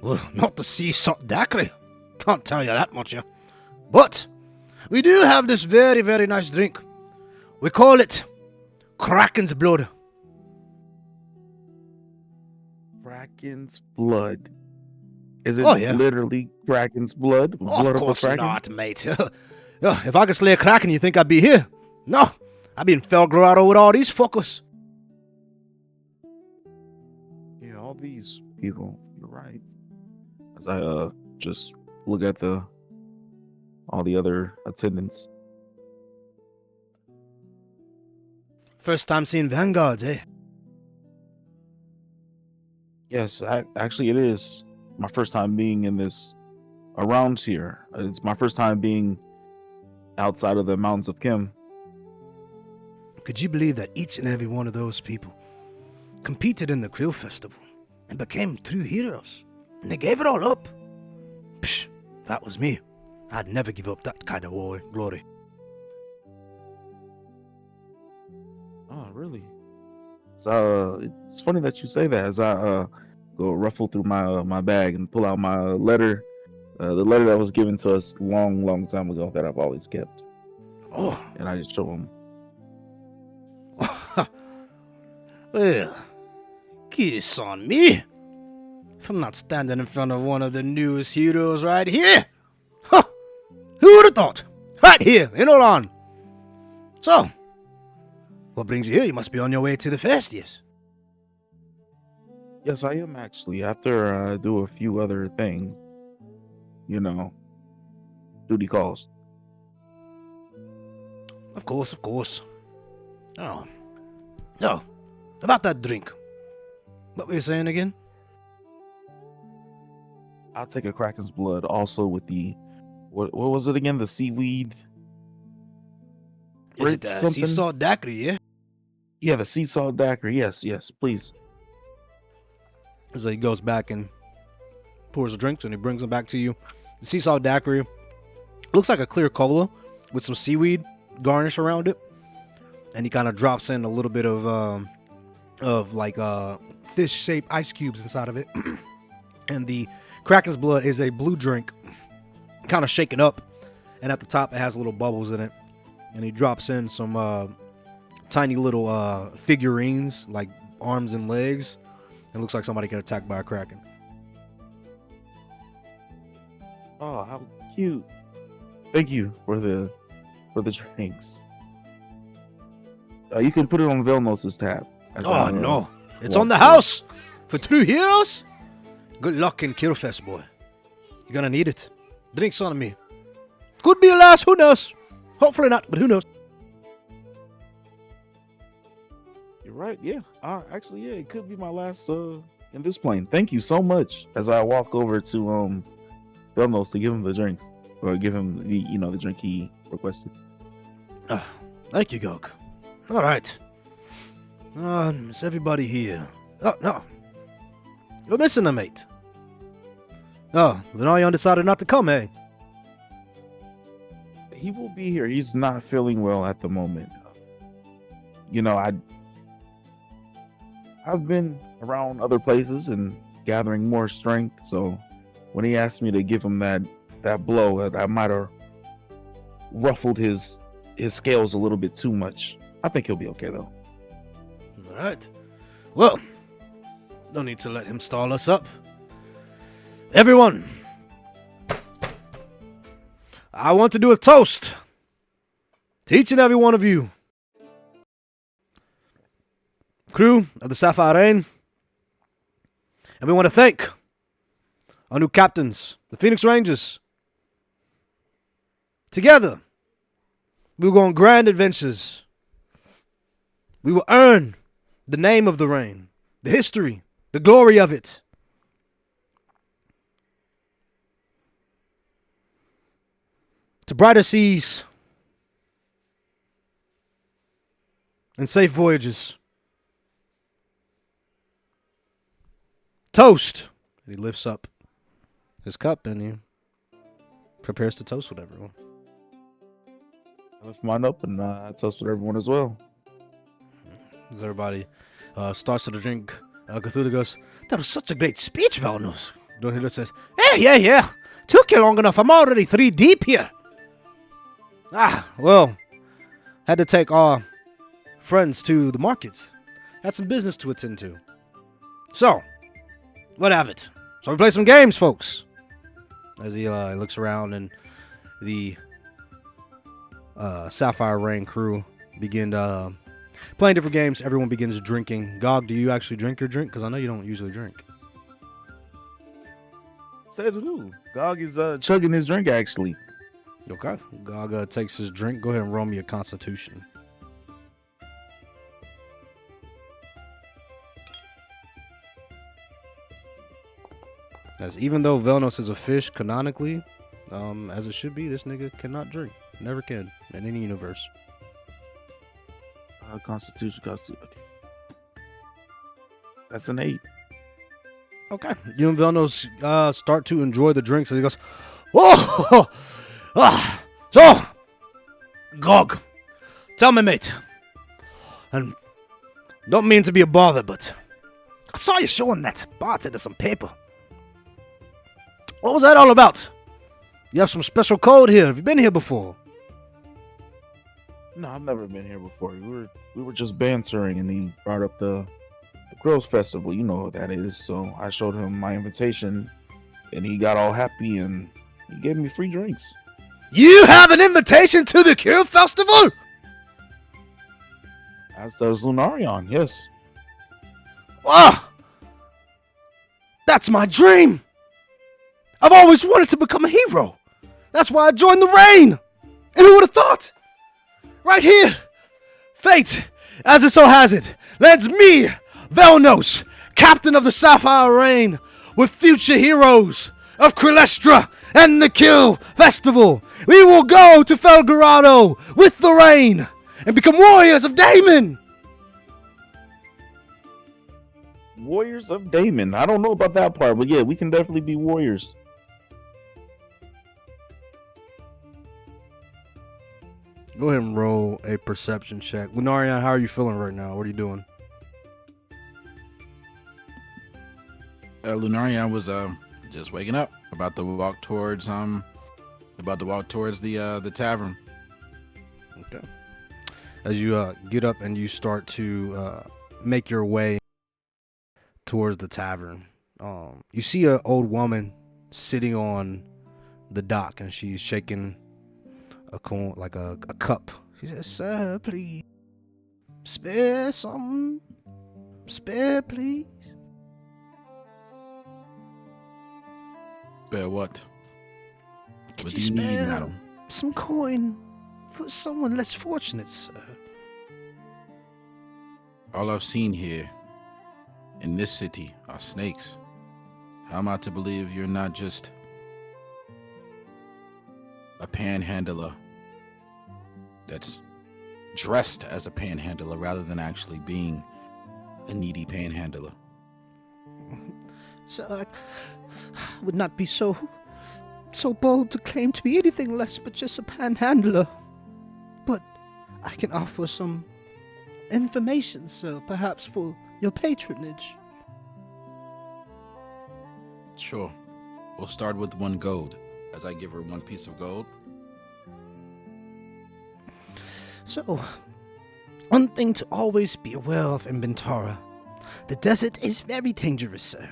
Speaker 4: Well, not the sea salt daiquiri. Can't tell you that much, yeah. But we do have this very, very nice drink. We call it Kraken's Blood.
Speaker 3: Kraken's blood. Is it
Speaker 4: Oh, yeah.
Speaker 3: literally Kraken's blood? Blood
Speaker 4: Of course
Speaker 3: a Kraken?
Speaker 4: not, mate. If I could slay a Kraken, you think I'd be here? No, I'd be in Felgrado with all these fuckers.
Speaker 3: Yeah, all these people. You're right. As I just look at all the other attendants.
Speaker 4: First time seeing Vanguards, eh?
Speaker 3: Yes, actually it is my first time being in this around here. It's my first time being outside of the mountains of Kim.
Speaker 4: Could you believe that each and every one of those people competed in the Krill Festival and became true heroes? And they gave it all up. Psh, if that was me, I'd never give up that kind of glory.
Speaker 3: Oh, really? So it's funny that you say that. As I go ruffle through my bag and pull out my letter, the letter that was given to us long time ago that I've always kept.
Speaker 4: Oh,
Speaker 3: And I just show him.
Speaker 4: well, kiss on me. If I'm not standing in front of one of the newest heroes right here. Huh, who would have thought? Right here in Olan. So, what brings you here? You must be on your way to the fest, yes?
Speaker 3: Yes, I am actually. After I do a few other things, duty calls.
Speaker 4: Of course. Oh. So, about that drink. What were you saying again?
Speaker 3: I'll take a Kraken's blood also with the what was it again? The seaweed.
Speaker 4: Is it
Speaker 3: Fritz
Speaker 4: sea
Speaker 3: something?
Speaker 4: salt daiquiri, yeah?
Speaker 3: Yeah, the sea salt daiquiri. Yes, please.
Speaker 1: So he goes back and pours the drinks and he brings them back to you. The sea salt daiquiri looks like a clear cola with some seaweed garnish around it. And he kind of drops in a little bit of fish-shaped ice cubes inside of it. And the Kraken's blood is a blue drink, kind of shaken up. And at the top, it has little bubbles in it. And he drops in some tiny little figurines, like arms and legs. It looks like somebody got attacked by a Kraken.
Speaker 3: Oh, how cute! Thank you for the drinks. You can put it on Velnos' tab.
Speaker 4: Oh, no. It's on the house. For true heroes? Good luck in Killfest, boy. You're gonna need it. Drinks on me. Could be a last, who knows? Hopefully not, but who knows?
Speaker 3: You're right. Yeah. Actually, yeah, it could be my last in this plane. Thank you so much. As I walk over to Velnos to give him the drinks, or give him the drink he requested.
Speaker 4: Thank you, Gog. All right. Is everybody here? Oh, no. You're missing a mate. Oh, Lenarion decided not to come, eh?
Speaker 3: He will be here. He's not feeling well at the moment. I've been around other places and gathering more strength. So when he asked me to give him that blow, I might have ruffled his scales a little bit too much. I think he'll be okay though.
Speaker 4: All right. Well, no need to let him stall us up. Everyone, I want to do a toast to each and every one of you.
Speaker 1: crew of the Sapphire Rain. And we want to thank our new captains, the Phoenix Rangers. Together, we will go on grand adventures. We will earn the name of the rain, the history, the glory of it. To brighter seas and safe voyages. Toast. And he lifts up his cup and he prepares to toast with everyone.
Speaker 3: I left mine up and I toast with everyone as well.
Speaker 1: As everybody starts to drink, Cthulhu goes, "That was such a great speech, Valnos." Dohila says, Yeah. Took you long enough. I'm already 3 deep here. Well, had to take our friends to the markets. Had some business to attend to. So, what have it? So we play some games, folks. As he looks around and the Sapphire Rain crew begin playing different games. Everyone begins drinking. Gog, do you actually drink your drink? Because I know you don't usually drink.
Speaker 3: Said who? Gog is chugging his drink actually.
Speaker 1: Okay. Gog takes his drink. Go ahead and roll me a constitution. As even though Velnos is a fish canonically, as it should be, this nigga cannot drink. Never can in any universe.
Speaker 3: Constitution. Okay. That's an 8.
Speaker 1: Okay. You and Velnos start to enjoy the drinks. And he goes, "Whoa! So, Gog, tell me, mate. And don't mean to be a bother, but I saw you showing that bartender some paper. What was that all about? You have some special code here. Have you been here before?"
Speaker 3: No, I've never been here before. We were just bantering, and he brought up the Grills Festival. You know what that is. So I showed him my invitation, and he got all happy, and he gave me free drinks.
Speaker 1: You have an invitation to the Kill Festival?
Speaker 3: As does Lunarion, yes.
Speaker 1: That's my dream. I've always wanted to become a hero. That's why I joined the Rain. And who would have thought? Right here, fate, as it so has it, lands me, Velnos, captain of the Sapphire Rain, with future heroes of Krillestra and the Kill Festival. We will go to Felgarado with the Rain and become warriors of Damon.
Speaker 3: Warriors of Damon. I don't know about that part, but yeah, we can definitely be warriors.
Speaker 1: Go ahead and roll a perception check. Lunarion, how are you feeling right now? What are you doing?
Speaker 2: Lunarion was just waking up, about to walk towards the tavern.
Speaker 1: Okay. As you get up and you start to make your way towards the tavern, you see an old woman sitting on the dock, and she's shaking a cup. She says, "Sir, please, spare some. Spare, please."
Speaker 2: Spare what?
Speaker 1: Could
Speaker 2: What
Speaker 1: you
Speaker 2: do you need,
Speaker 1: spare
Speaker 2: madam?
Speaker 1: some coin for someone less fortunate, sir?
Speaker 2: All I've seen here in this city are snakes. How am I to believe you're not just a panhandler that's dressed as a panhandler rather than actually being a needy panhandler?
Speaker 4: So I would not be so bold to claim to be anything less but just a panhandler. But I can offer some information, sir, perhaps for your patronage.
Speaker 2: Sure. We'll start with 1 gold, as I give her 1 piece of gold.
Speaker 4: So, one thing to always be aware of in Bintara. The desert is very dangerous, sir.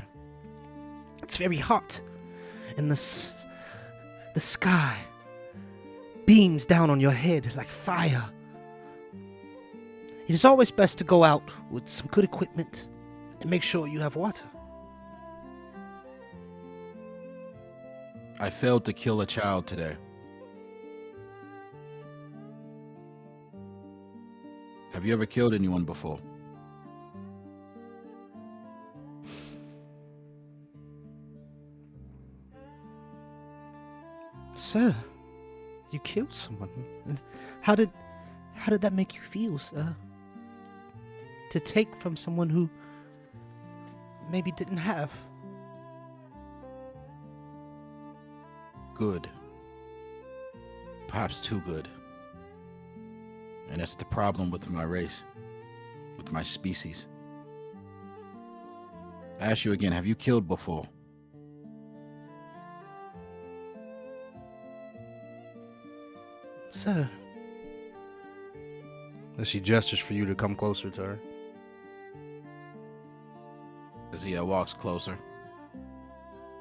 Speaker 4: It's very hot, and the sky beams down on your head like fire. It is always best to go out with some good equipment and make sure you have water.
Speaker 2: I failed to kill a child today. Have you ever killed anyone before?
Speaker 4: Sir, you killed someone. And how did that make you feel, sir? To take from someone who maybe didn't have.
Speaker 2: Good. Perhaps too good. And that's the problem with my race, with my species. I ask you again, have you killed before?
Speaker 4: Sir.
Speaker 1: As she gestures for you to come closer to her.
Speaker 2: As he walks closer.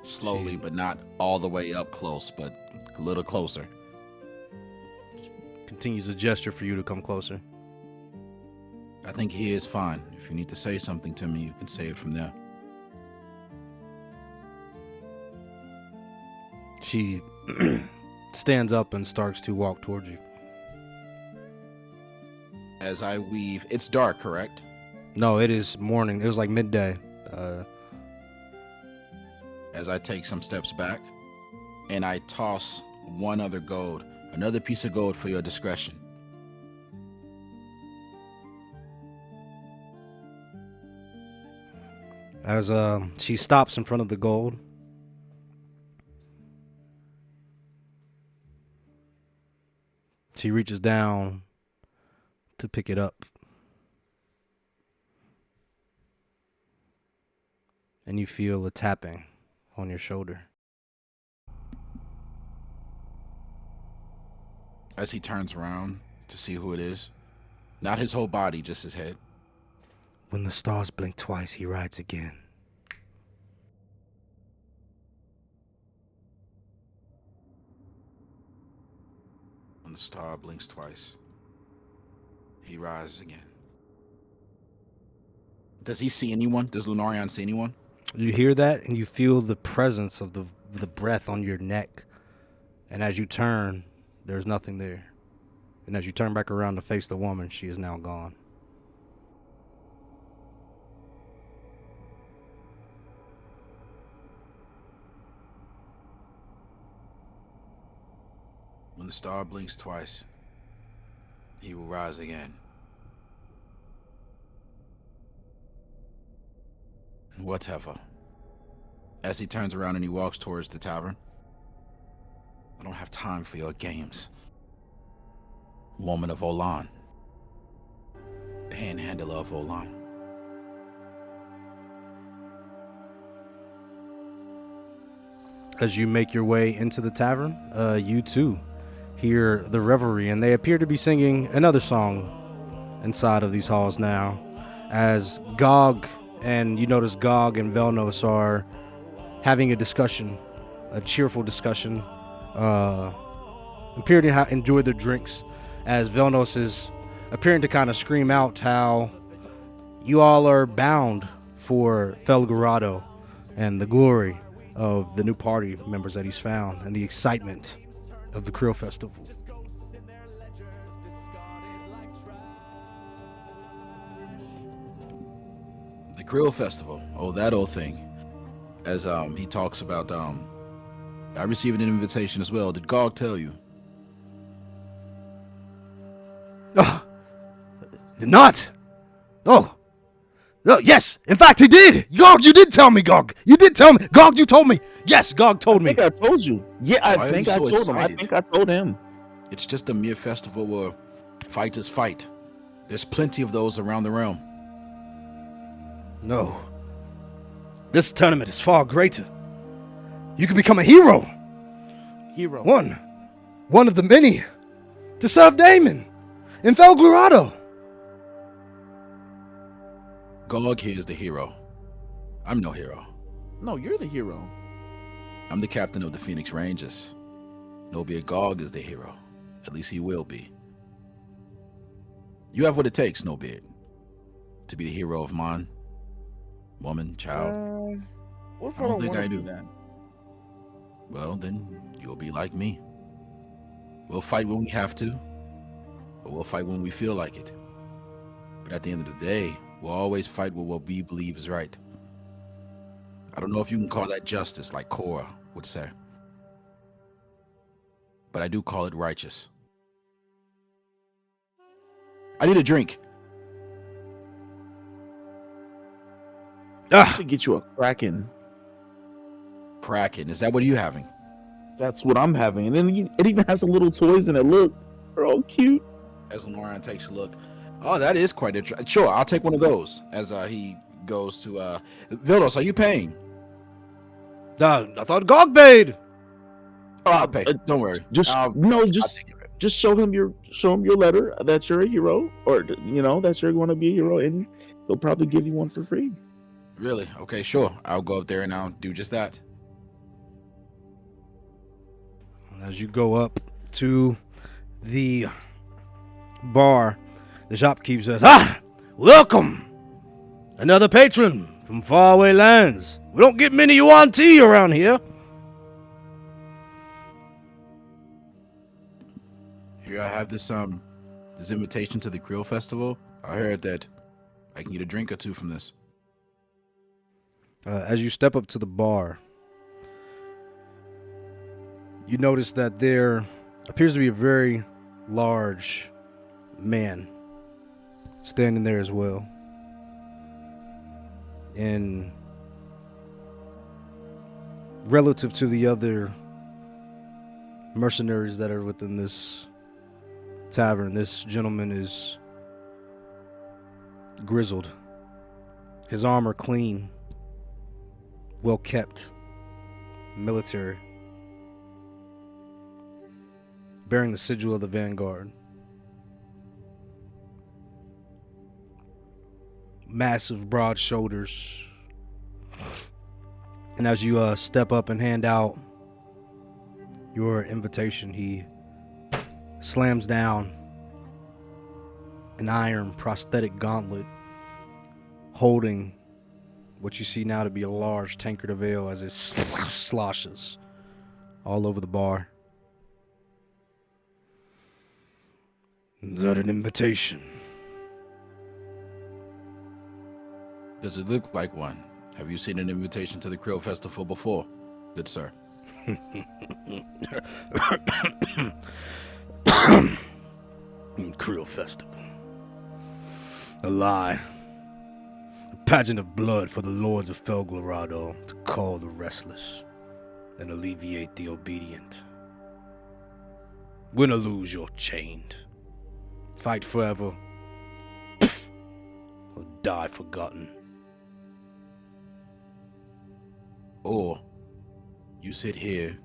Speaker 2: Slowly, but not all the way up close, but a little closer.
Speaker 1: Continues to gesture for you to come closer.
Speaker 2: I think he is fine. If you need to say something to me, you can say it from there.
Speaker 1: She stands up and starts to walk towards you.
Speaker 2: As I weave, it's dark, correct?
Speaker 1: No, it is morning. It was like midday.
Speaker 2: As I take some steps back, and I toss one other gold, another piece of gold for your discretion.
Speaker 1: As she stops in front of the gold. She reaches down to pick it up. And you feel a tapping on your shoulder.
Speaker 2: As he turns around to see who it is. Not his whole body, just his head.
Speaker 4: When the stars blink twice, he rides again.
Speaker 2: When the star blinks twice, he rises again. Does he see anyone? Does Lunarion see anyone?
Speaker 1: You hear that and you feel the presence of the breath on your neck. And as you turn, there's nothing there. And as you turn back around to face the woman, she is now gone.
Speaker 2: When the star blinks twice, he will rise again. Whatever. As he turns around and he walks towards the tavern. I don't have time for your games. Woman of Olan. Panhandler of Olan.
Speaker 1: As you make your way into the tavern, you too hear the revelry, and they appear to be singing another song inside of these halls now. As Gog, and you notice Gog and Velnos are having a discussion, a cheerful discussion, appear to enjoy their drinks, as Velnos is appearing to kind of scream out how you all are bound for Felgorado and the glory of the new party members that he's found and the excitement of the Krill Festival.
Speaker 2: The Krill Festival. Oh, that old thing. As he talks about, I received an invitation as well. Did Gog tell you?
Speaker 1: Oh, not. Oh, yes. In fact, he did. Gog, you did tell me, Gog. You did tell me. Gog, you told me. Yes, Gog told me.
Speaker 3: I think I told you. Yeah,
Speaker 2: Why
Speaker 3: I
Speaker 2: are
Speaker 3: think
Speaker 2: you
Speaker 3: I
Speaker 2: so
Speaker 3: told him. I
Speaker 2: excited?
Speaker 3: think I told him.
Speaker 2: It's just a mere festival where fighters fight. There's plenty of those around the realm.
Speaker 1: No. This tournament is far greater. You can become a hero.
Speaker 3: Hero.
Speaker 1: One of the many to serve Damon in Felgorado.
Speaker 2: Gog here is the hero. I'm no hero.
Speaker 3: No, you're the hero.
Speaker 2: I'm the captain of the Phoenix Rangers. Nobia Gog is the hero. At least he will be. You have what it takes, Snowbeard, to be the hero of mine, woman, child.
Speaker 3: What if
Speaker 2: I
Speaker 3: I
Speaker 2: don't
Speaker 3: don't
Speaker 2: think
Speaker 3: want
Speaker 2: I
Speaker 3: to
Speaker 2: do.
Speaker 3: be that?
Speaker 2: Well, then you'll be like me. We'll fight when we have to, but we'll fight when we feel like it. But at the end of the day, we'll always fight with what we believe is right. I don't know if you can call that justice, like Korra would say, but I do call it righteous. I need a drink.
Speaker 3: I
Speaker 1: Ah,
Speaker 3: should get you a Kraken.
Speaker 2: Kraken, is that what you're having?
Speaker 3: That's what I'm having. And then it even has some little toys in it. Look, they're all cute.
Speaker 2: As Lauren takes a look. Oh, that is quite interesting. Sure, I'll take one of those as he goes to Vildos, are you paying?
Speaker 1: I thought Gog paid.
Speaker 2: Oh, I'll pay. Don't worry.
Speaker 3: Just
Speaker 2: I'll take care of it.
Speaker 3: just show him your letter that you're a hero, or that you're going to be a hero, and he'll probably give you one for free.
Speaker 2: Really? Okay, sure. I'll go up there and I'll do just that.
Speaker 1: As you go up to the bar, the shopkeeper says, welcome! Another patron from faraway lands. We don't get many yuan tea around here.
Speaker 2: Here I have this invitation to the Krill Festival. I heard that I can get a drink or two from this.
Speaker 1: As you step up to the bar, you notice that there appears to be a very large man standing there as well. And relative to the other mercenaries that are within this tavern, this gentleman is grizzled. His armor clean, well kept, military, bearing the sigil of the Vanguard. Massive, broad shoulders. And as you step up and hand out your invitation, he slams down an iron prosthetic gauntlet holding what you see now to be a large tankard of ale as it sloshes all over the bar. Is that an invitation?
Speaker 2: Does it look like one? Have you seen an invitation to the Krill Festival before, good sir?
Speaker 1: Krill Festival. A lie. A pageant of blood for the lords of Felglarado to call the restless and alleviate the obedient. Win or lose, you're chained. Fight forever, or die forgotten.
Speaker 2: Or you sit here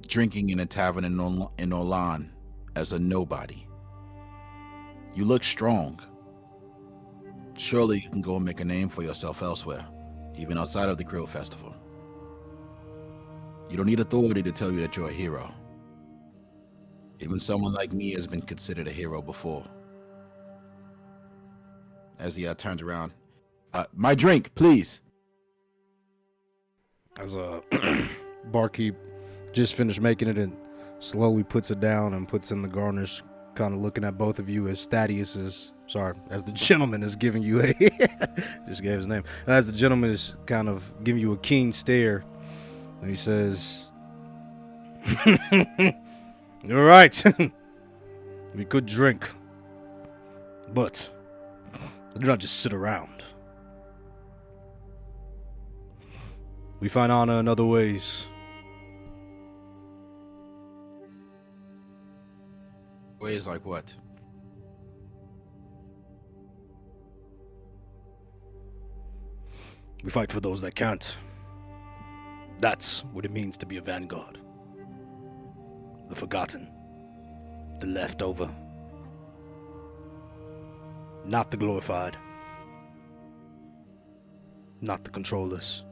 Speaker 2: drinking in a tavern in Orlan as a nobody. You look strong. Surely you can go and make a name for yourself elsewhere, even outside of the Krill Festival. You don't need authority to tell you that you're a hero. Even someone like me has been considered a hero before. As he turns around, my drink, please.
Speaker 1: As a barkeep just finished making it and slowly puts it down and puts in the garnish, kind of looking at both of you as as the gentleman is giving you a just gave his name, as the gentleman is kind of giving you a keen stare, and he says, all right, we could drink, but do not just sit around. We find honor in other ways.
Speaker 2: Ways like what?
Speaker 1: We fight for those that can't. That's what it means to be a vanguard. The forgotten. The leftover. Not the glorified. Not the controllers.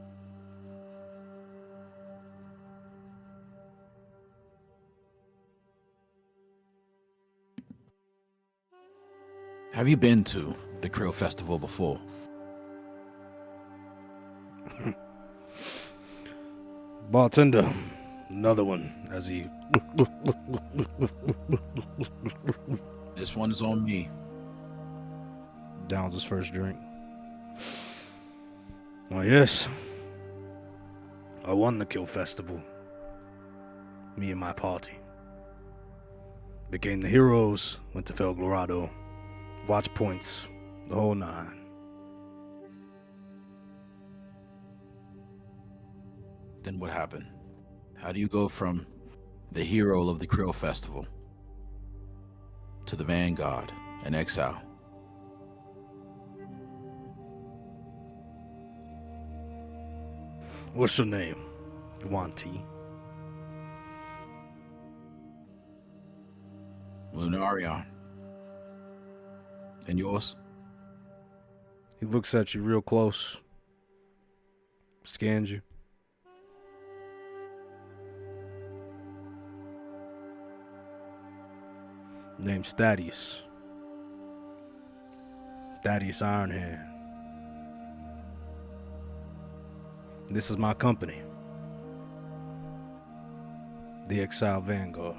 Speaker 2: Have you been to the Krill Festival before?
Speaker 1: Bartender, another one, as he
Speaker 2: This one is on me.
Speaker 1: downs his first drink. Oh, yes. I won the Kill Festival. Me and my party. Became the heroes, went to Felglorado, watch points, the whole nine.
Speaker 2: Then what happened? How do you go from the hero of the Krill Festival to the vanguard and exile?
Speaker 1: What's your name? Yuan-Ti.
Speaker 2: Lunarion. And yours?
Speaker 1: He looks at you real close. Scans you. Name's Thaddeus. Thaddeus Ironhand. This is my company. The Exile Vanguard.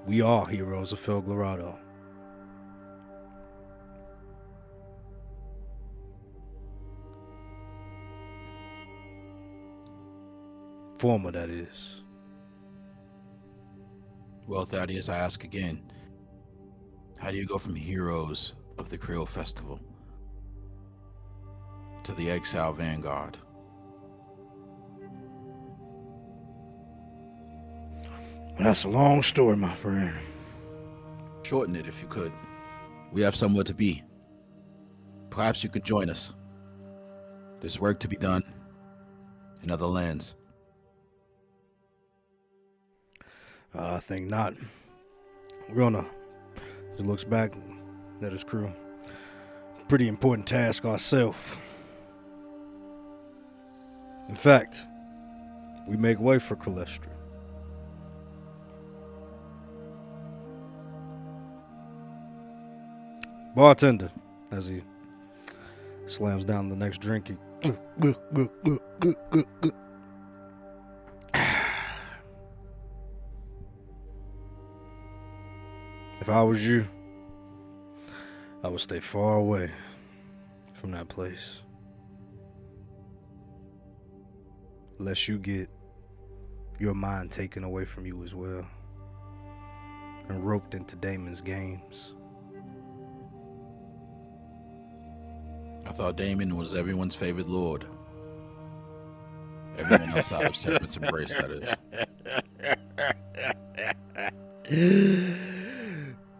Speaker 1: We are heroes of Felglorado. Former, that is.
Speaker 2: Well, Thaddeus, I ask again. How do you go from heroes of the Krill Festival to the Exile Vanguard?
Speaker 1: Well, that's a long story, my friend.
Speaker 2: Shorten it if you could. We have somewhere to be. Perhaps you could join us. There's work to be done in other lands.
Speaker 1: I think not. We're gonna. He looks back at his crew. Pretty important task ourselves. In fact, we make way for Calestra. Bartender, as he slams down the next drink, he if I was you, I would stay far away from that place. Lest you get your mind taken away from you as well and roped into Damon's games.
Speaker 2: I thought Damon was everyone's favorite lord. Everyone outside of Serpent's Embrace, that is.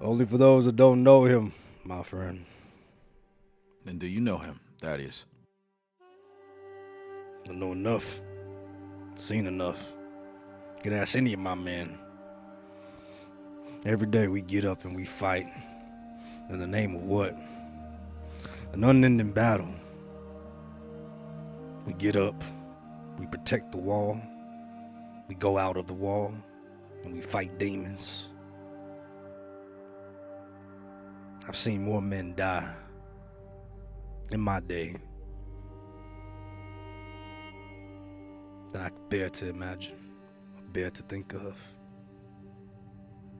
Speaker 1: Only for those that don't know him, my friend.
Speaker 2: Then do you know him, Thaddeus?
Speaker 1: I know enough. Seen enough. You can ask any of my men. Every day we get up and we fight. In the name of what? An unending battle. We get up. We protect the wall. We go out of the wall. And we fight demons. I've seen more men die in my day than I could bear to imagine, or bear to think of.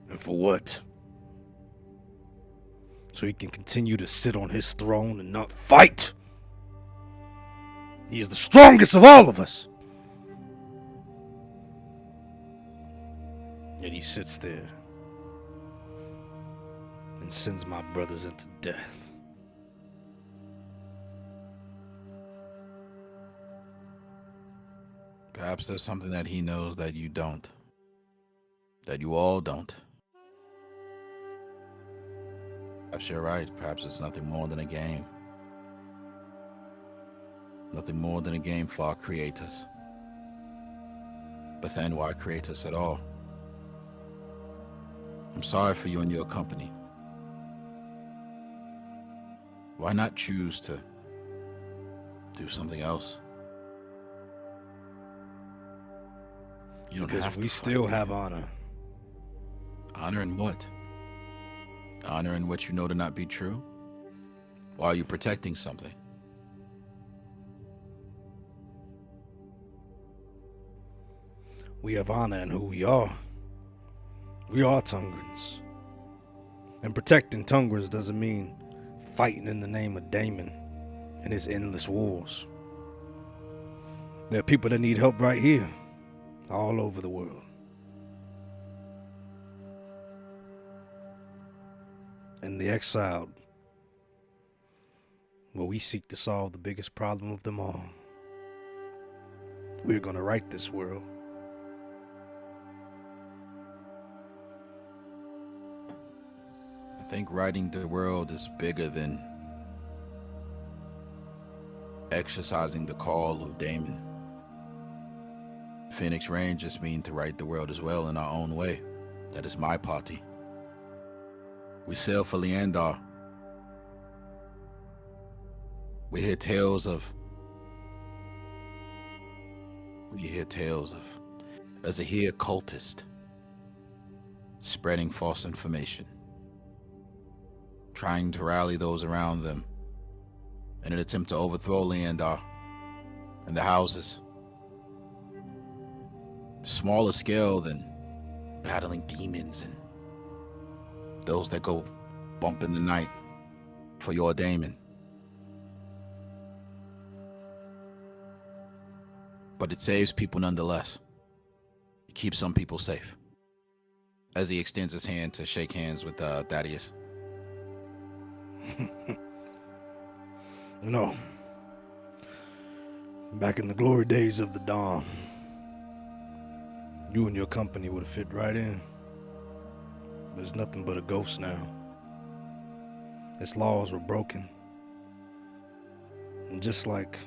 Speaker 1: And for what? So he can continue to sit on his throne and not fight. He is the strongest of all of us. Yet he sits there and sends my brothers into death.
Speaker 2: Perhaps there's something that he knows that you don't. That you all don't. Perhaps you're right. Perhaps it's nothing more than a game. Nothing more than a game for our creators. But then why create us at all? I'm sorry for you and your company. Why not choose to do something else? You don't
Speaker 1: Because
Speaker 2: have
Speaker 1: we
Speaker 2: to
Speaker 1: still
Speaker 2: fight.
Speaker 1: have honor.
Speaker 2: Honor in what? Honoring what you know to not be true? Or are you protecting something?
Speaker 1: We have honor in who we are. We are Tungrans. And protecting Tungrans doesn't mean fighting in the name of Damon and his endless wars. There are people that need help right here, all over the world. And the exiled, where we seek to solve the biggest problem of them all. We're gonna right this world.
Speaker 2: I think righting the world is bigger than exercising the call of Damon. Phoenix Rangers mean to right the world as well in our own way. That is my party. We sail for Leandar. We hear tales of a Zahir cultist spreading false information, trying to rally those around them in an attempt to overthrow Leandar and the houses. Smaller scale than battling demons and those that go bump in the night for your Damon. But it saves people nonetheless. It keeps some people safe. As he extends his hand to shake hands with Thaddeus.
Speaker 1: No. Back in the glory days of the Dawn, you and your company would have fit right in. But it's nothing but a ghost now. Its laws were broken. And just like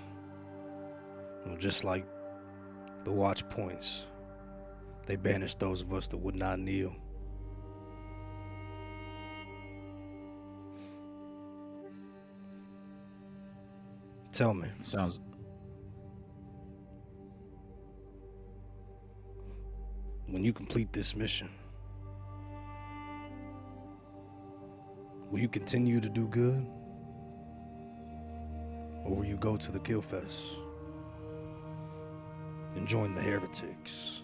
Speaker 1: the watch points, they banished those of us that would not kneel. Tell me,
Speaker 2: Sounds
Speaker 1: when you complete this mission, will you continue to do good? Or will you go to the Killfest and join the heretics?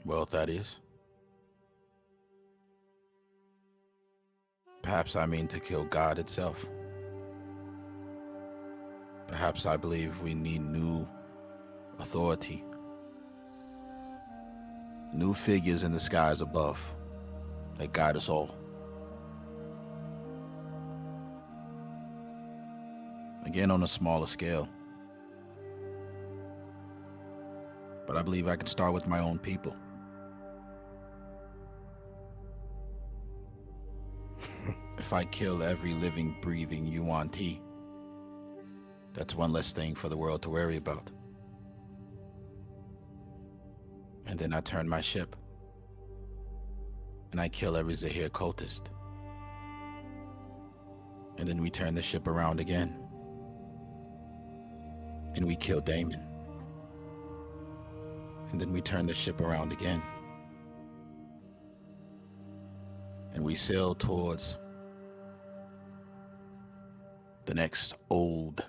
Speaker 2: well, Thaddeus. Perhaps I mean to kill God itself. Perhaps I believe we need new authority. New figures in the skies above that guide us all. Again, on a smaller scale. But I believe I can start with my own people. If I kill every living, breathing Yuan-Ti, that's one less thing for the world to worry about. And then I turn my ship, and I kill every Zahir cultist. And then we turn the ship around again, and we kill Damon. And then we turn the ship around again, and we sail towards the next old,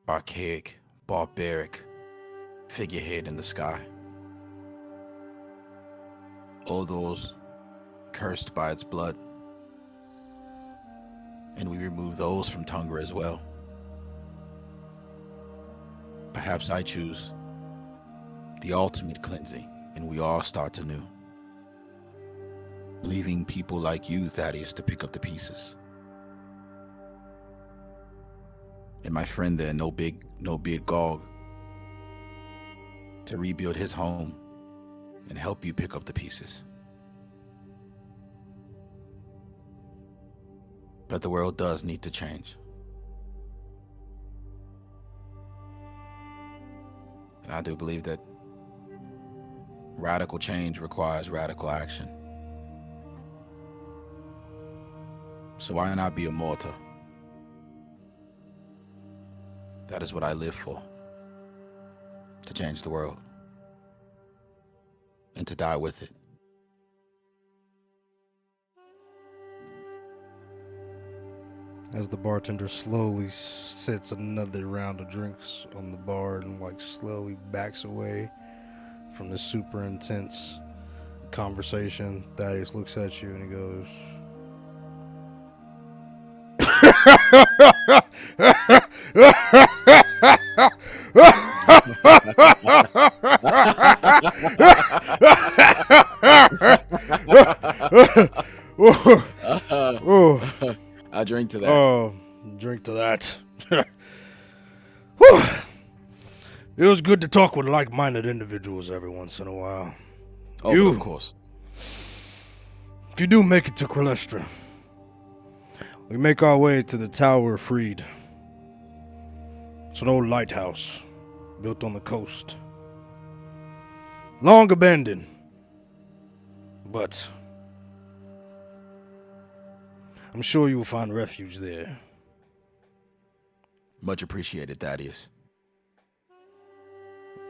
Speaker 2: archaic, barbaric figurehead in the sky. All those cursed by its blood. And we remove those from Tungra as well. Perhaps I choose the ultimate cleansing, and we all start anew. Leaving people like you, Thaddeus, to pick up the pieces. And my friend there, no beard Gog, to rebuild his home and help you pick up the pieces. But the world does need to change. And I do believe that radical change requires radical action. So why not be a mortar? That is what I live for. to change the world and to die with it.
Speaker 1: As the bartender slowly sets another round of drinks on the bar and like slowly backs away from the super intense conversation, Thaddeus looks at you and he goes, oh,
Speaker 2: I drink to that.
Speaker 1: oh, drink to that. Whew. It was good to talk with like-minded individuals every once in a while.
Speaker 2: Oh,
Speaker 1: you-
Speaker 2: but of course.
Speaker 1: If you do make it to Crelestra, we make our way to the Tower of Freed. It's an old lighthouse built on the coast. Long abandoned, but I'm sure you will find refuge there.
Speaker 2: Much appreciated, Thaddeus.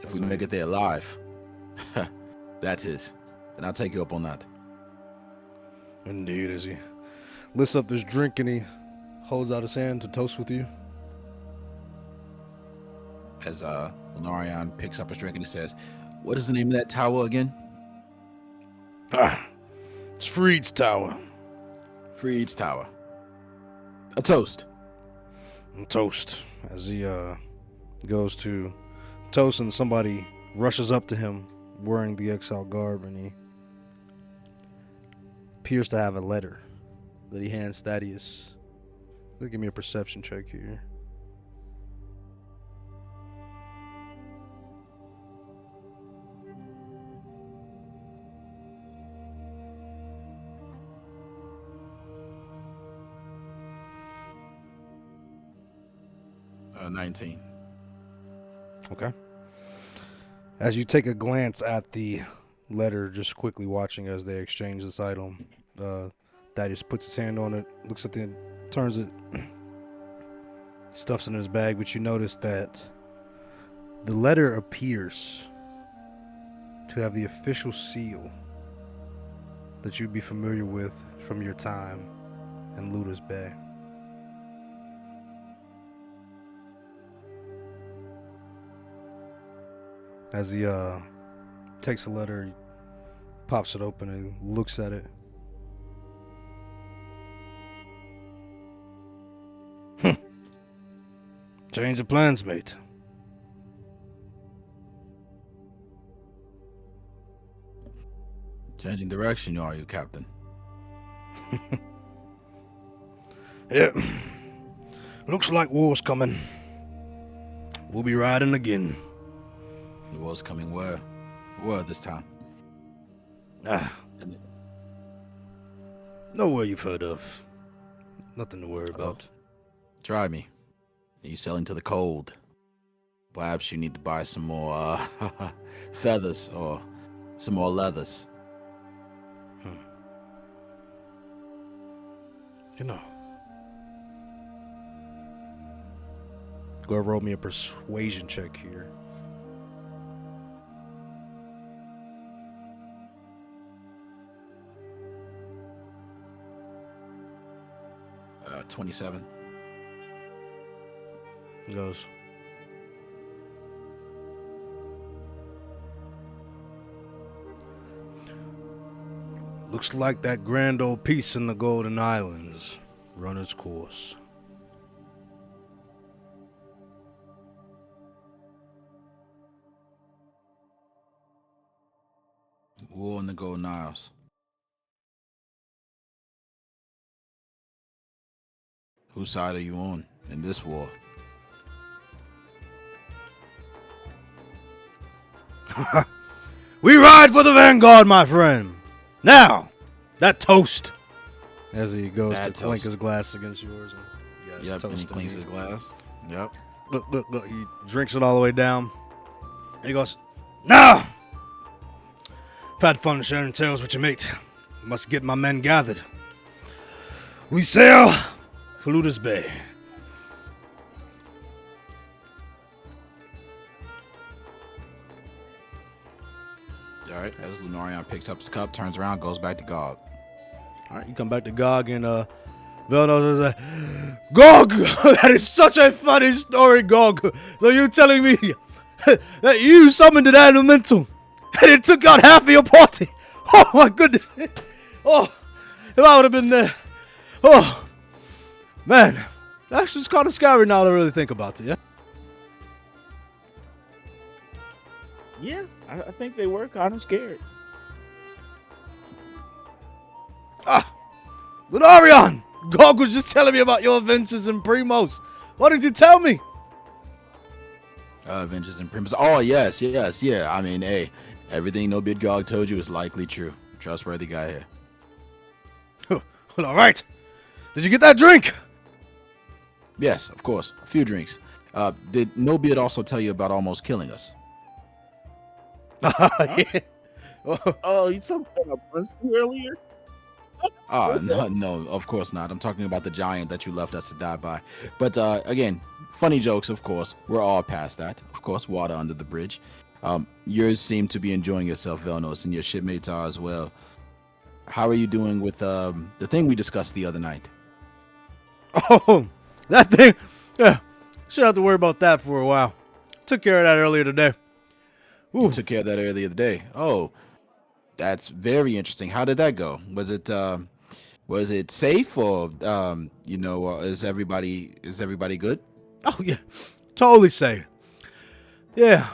Speaker 2: If we make it there alive, that's his. Then I'll take you up on that.
Speaker 1: Indeed, as he lifts up this drink and he holds out his hand to toast with you.
Speaker 2: As Lenarion picks up his drink and he says, "What is the name of that tower again?"
Speaker 1: It's Freed's Tower.
Speaker 2: Freed's Tower. A toast.
Speaker 1: And toast. As he goes to toast and somebody rushes up to him wearing the exile garb and he appears to have a letter that he hands Thaddeus. Give me a perception check here.
Speaker 2: Uh, 19.
Speaker 1: Okay. As you take a glance at the letter, just quickly watching as they exchange this item, Thaddeus puts his hand on it, looks at the, turns it, stuffs it in his bag, but you notice that the letter appears to have the official seal that you'd be familiar with from your time in Luda's Bay. As he takes the letter, he pops it open and looks at it. Change of plans, mate.
Speaker 2: Changing direction, are you, Captain?
Speaker 1: Yeah. Looks like war's coming. We'll be riding again.
Speaker 2: The war's coming where? Where this time?
Speaker 1: Nowhere you've heard of. Nothing to worry about.
Speaker 2: Try me. Are you selling to the cold? Perhaps you need to buy some more feathers or some more leathers.
Speaker 1: You know. Go ahead and roll me a persuasion check here.
Speaker 2: 27.
Speaker 1: He goes, looks like that grand old peace in the Golden Islands run its course.
Speaker 2: War in the Golden Isles. Whose side are you on in this war?
Speaker 1: We ride for the vanguard, my friend. Now, that toast. As he goes
Speaker 2: That
Speaker 1: to clink
Speaker 2: toast.
Speaker 1: his glass against yours. And you guys
Speaker 2: Yep, and he
Speaker 1: toast
Speaker 2: clinks his
Speaker 1: indeed.
Speaker 2: glass. Yep.
Speaker 1: Look. He drinks it all the way down. And he goes, now. I've had fun sharing tales with your mate. Must get my men gathered. We sail for Luda's Bay.
Speaker 2: All right. As Lunarion picks up his cup, turns around, goes back to Gog.
Speaker 1: All right, you come back to Gog, and Velnos is like, Gog, that is such a funny story, Gog. So you telling me that you summoned an elemental, and it took out half of your party? Oh my goodness! Oh, if I would have been there. Oh, man, that's just kind of scary now to really think about it. Yeah.
Speaker 3: Yeah, I think they were kind of scared.
Speaker 1: Lunarion, Gog was just telling me about your adventures in Primos. Why didn't you tell me?
Speaker 2: Avengers and Primus. Oh, yes. Yeah. I mean, hey, everything No Beard Gog told you is likely true. Trustworthy guy here.
Speaker 1: Well, all right. Did you get that drink?
Speaker 2: Yes, of course. A few drinks. Did No Beard also tell you about almost killing us?
Speaker 1: Yeah.
Speaker 3: Oh, you talking about punch you earlier?
Speaker 2: No, of course not. I'm talking about the giant that you left us to die by. But again, funny jokes, of course. We're all past that. Of course, water under the bridge. Yours seem to be enjoying yourself, Velnos, and your shipmates are as well. How are you doing with the thing we discussed the other night?
Speaker 1: Oh, that thing. Yeah. Should have to worry about that for a while. Took care of that earlier today. Ooh.
Speaker 2: You took care of that earlier today. Oh, that's very interesting. How did that go? Was it safe, or is everybody good?
Speaker 1: Oh, yeah. Totally safe. Yeah.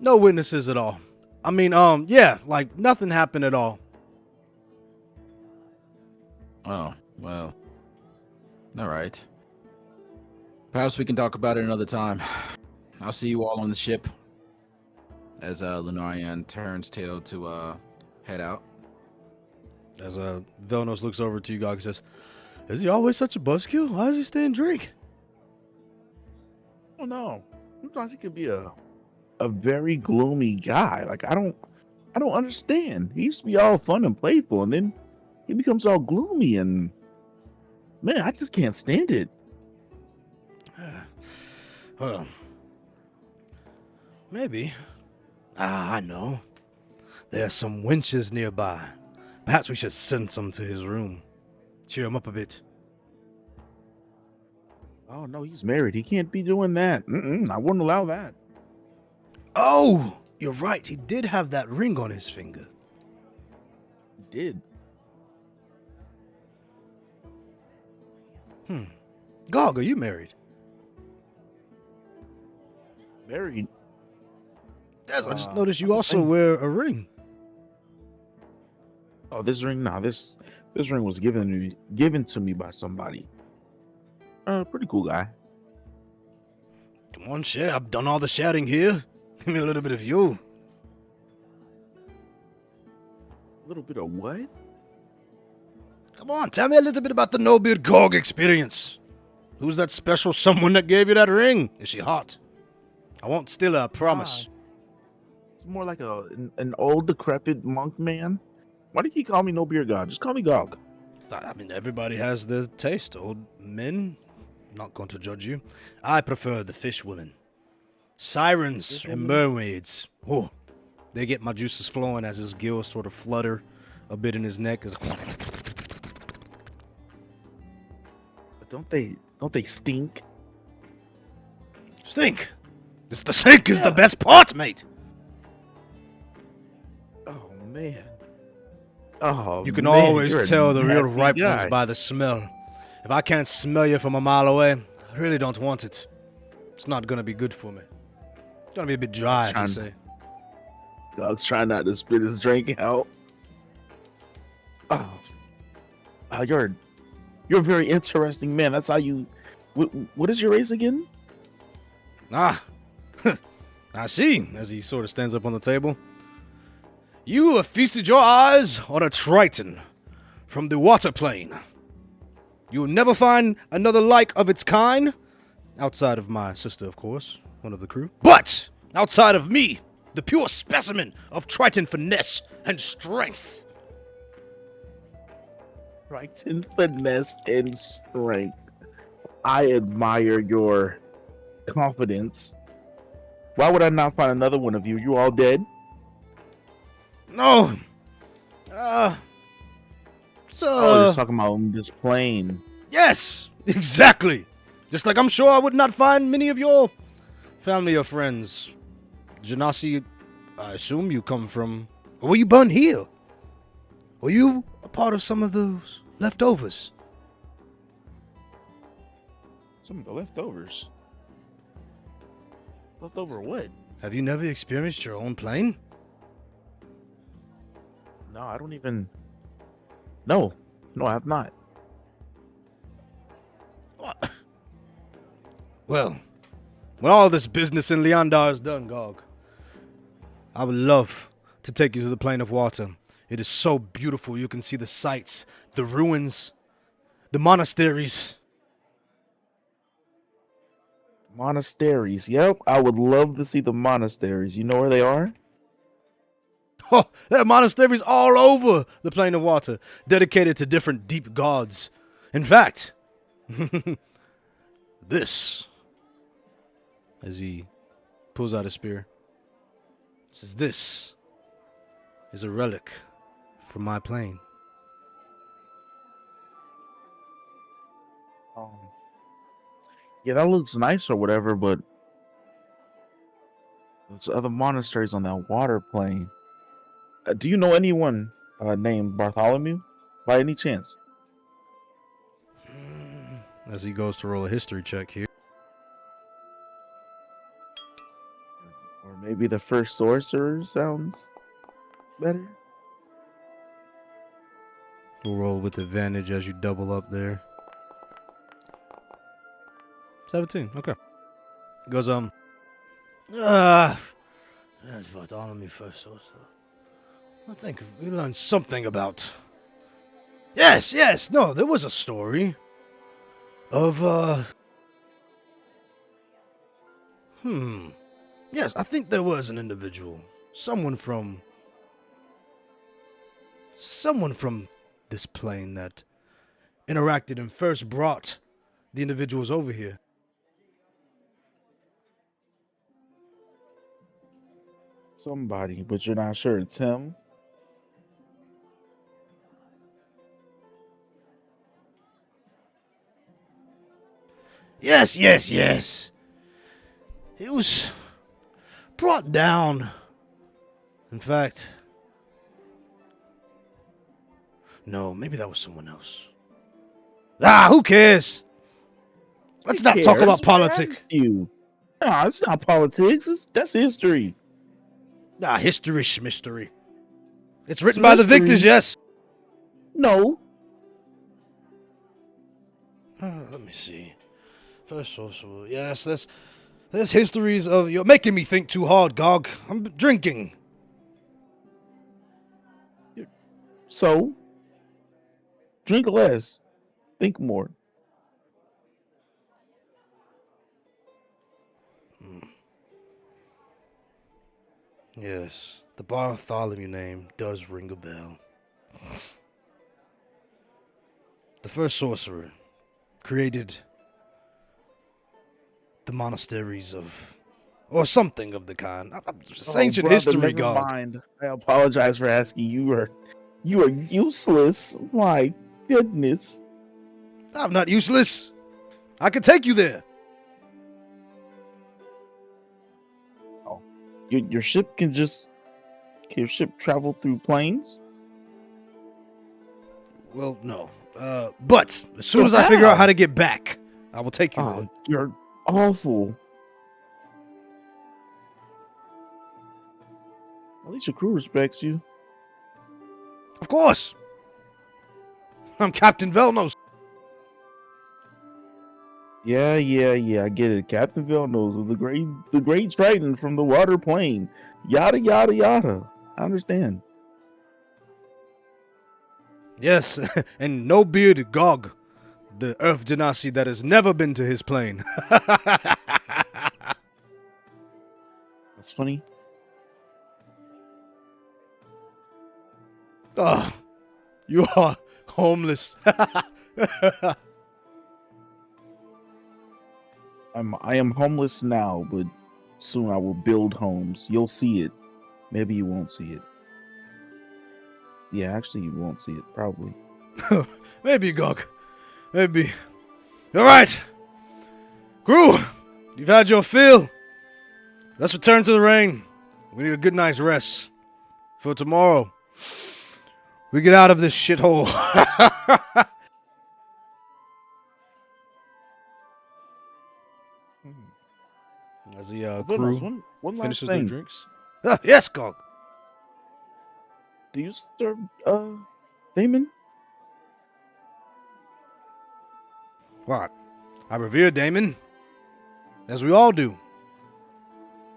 Speaker 1: No witnesses at all. I mean, yeah, like nothing happened at all.
Speaker 2: Oh, well. All right. Perhaps we can talk about it another time. I'll see you all on the ship. As Lunarion turns tail to head out.
Speaker 1: As Velnos looks over to you, Gog, and says, "Is he always such a buzzkill? Why does he stay and drink?"
Speaker 3: Oh no. Sometimes he can be a very gloomy guy. Like I don't understand. He used to be all fun and playful, and then he becomes all gloomy, and man, I just can't stand it.
Speaker 1: Well, maybe. I know. There are some wenches nearby. Perhaps we should send some to his room. Cheer him up a bit.
Speaker 3: Oh no, he's married. He can't be doing that. I wouldn't allow that.
Speaker 1: Oh, you're right. He did have that ring on his finger.
Speaker 3: He did.
Speaker 1: Gog, are you married?
Speaker 3: Married.
Speaker 1: Yes, I just noticed you also wear a ring.
Speaker 3: Oh, this ring. Nah, this ring was given to me by somebody. Pretty cool guy.
Speaker 1: Come on, share. I've done all the shouting here. Give me a little bit of you.
Speaker 3: A little bit of what?
Speaker 1: Come on, tell me a little bit about the No-Beard Gog experience. Who's that special someone that gave you that ring? Is she hot? I won't steal her, I promise.
Speaker 3: It's more like an old decrepit monk man. Why do you keep calling me No Beard God? Just call me Gog.
Speaker 1: I mean, everybody has their taste. Old men, not going to judge you. I prefer the fish women. Sirens and mermaids. Oh, they get my juices flowing as his gills sort of flutter a bit in his neck.
Speaker 3: But don't they stink?
Speaker 1: Stink! The stink is the best part, mate!
Speaker 3: Oh man. Oh,
Speaker 1: You can
Speaker 3: man,
Speaker 1: always
Speaker 3: you're a
Speaker 1: tell the real
Speaker 3: nasty
Speaker 1: ripe
Speaker 3: guy.
Speaker 1: ones by the smell. If I can't smell you from a mile away, I really don't want it. It's not gonna be good for me. It's gonna be a bit dry, if you say.
Speaker 3: Dog's trying not to spit his drink out. Oh, you're a very interesting man. That's how you. What is your race again?
Speaker 1: Ah, I see, as he sort of stands up on the table. You have feasted your eyes on a Triton from the water plane. You will never find another like of its kind, outside of my sister, of course, one of the crew. But outside of me, the pure specimen of Triton finesse and strength.
Speaker 3: Triton finesse and strength. I admire your confidence. Why would I not find another one of you? You all dead?
Speaker 1: No. Uh,
Speaker 3: Oh, you're
Speaker 1: so,
Speaker 3: talking about this plane.
Speaker 1: yes, exactly. Just like I'm sure I would not find many of your family or friends. Genasi, I assume you come from. Or were you born here? Were you a part of some of those leftovers?
Speaker 3: Some of the leftovers. Leftover what?
Speaker 1: Have you never experienced your own plane?
Speaker 3: No, I don't even. No, I have not.
Speaker 1: Well, when all this business in Leondar is done, Gog, I would love to take you to the plane of water. It is so beautiful. You can see the sights, the ruins, the monasteries.
Speaker 3: Monasteries. Yep, I would love to see the monasteries. You know where they are?
Speaker 1: Oh, there are monasteries all over the plane of water, dedicated to different deep gods. In fact, this, as he pulls out a spear, says, "This is a relic from my plane."
Speaker 3: Yeah, that looks nice or whatever, but there's other monasteries on that water plane. Do you know anyone named Bartholomew by any chance?
Speaker 1: As he goes to roll a history check here.
Speaker 3: Or maybe the first sorcerer sounds better?
Speaker 1: We'll roll with advantage as you double up there. 17, okay. Goes, that's Bartholomew first also. I think we learned something about. Yes, no, there was a story of, Yes, I think there was an individual. Someone from this plane that interacted and first brought the individuals over here.
Speaker 3: Somebody, but you're not sure it's him?
Speaker 1: Yes. It was brought down. In fact, no, maybe that was someone else. Who cares? Let's
Speaker 3: Who
Speaker 1: not talk
Speaker 3: cares?
Speaker 1: about
Speaker 3: I
Speaker 1: politics.
Speaker 3: asked you. No, it's not politics. That's history.
Speaker 1: History schmistery. It's
Speaker 3: It's
Speaker 1: written by the
Speaker 3: mystery.
Speaker 1: victors, yes.
Speaker 3: No.
Speaker 1: Let me see. First sorcerer. Yes, there's histories of. You're making me think too hard, Gog. I'm drinking.
Speaker 3: So, drink less. Think more.
Speaker 1: Yes, the Bartholomew name does ring a bell. The first sorcerer created the monasteries of, or something of the kind. It's ancient
Speaker 3: brother,
Speaker 1: history,
Speaker 3: never
Speaker 1: Gog.
Speaker 3: mind. I apologize for asking. You are useless. My goodness.
Speaker 1: I'm not useless. I can take you there.
Speaker 3: Your ship can your ship travel through planes?
Speaker 1: Well, no. But as soon as I figure out how to get back, I will take you there.
Speaker 3: Oh, you're awful. At least your crew respects you.
Speaker 1: Of course. I'm Captain Velnos.
Speaker 3: Yeah, I get it. Captain Villeneuve, the great Triton from the water plane. Yada yada yada. I understand.
Speaker 1: Yes, and no bearded Gog, the Earth Genasi that has never been to his plane.
Speaker 3: That's funny.
Speaker 1: Oh, you are homeless.
Speaker 3: I am homeless now, but soon I will build homes. You'll see it. Maybe you won't see it. Yeah, actually, you won't see it probably.
Speaker 1: Maybe, Gog. Maybe. All right. Crew, you've had your fill. Let's return to the rain. We need a good night's rest. For tomorrow, we get out of this shithole. As the
Speaker 3: Vilnos,
Speaker 1: crew
Speaker 3: one last
Speaker 1: finishes their
Speaker 3: thing.
Speaker 1: drinks. Yes, Gog.
Speaker 3: Do you serve Damon?
Speaker 1: What? I revere Damon, as we all do.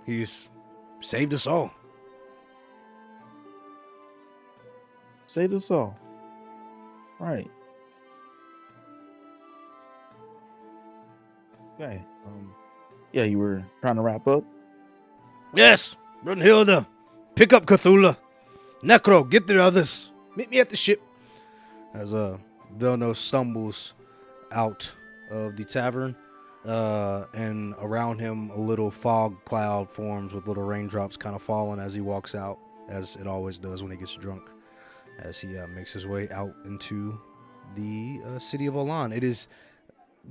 Speaker 1: He's saved us all.
Speaker 3: Say this all. Right. Okay. Yeah, you were trying to wrap up.
Speaker 1: Yes, Brunhilde, pick up Cthulhu. Necro, get the others. Meet me at the ship. As Vilno stumbles out of the tavern, and around him a little fog cloud forms with little raindrops kind of falling as he walks out, as it always does when he gets drunk, as he makes his way out into the city of Olan. It is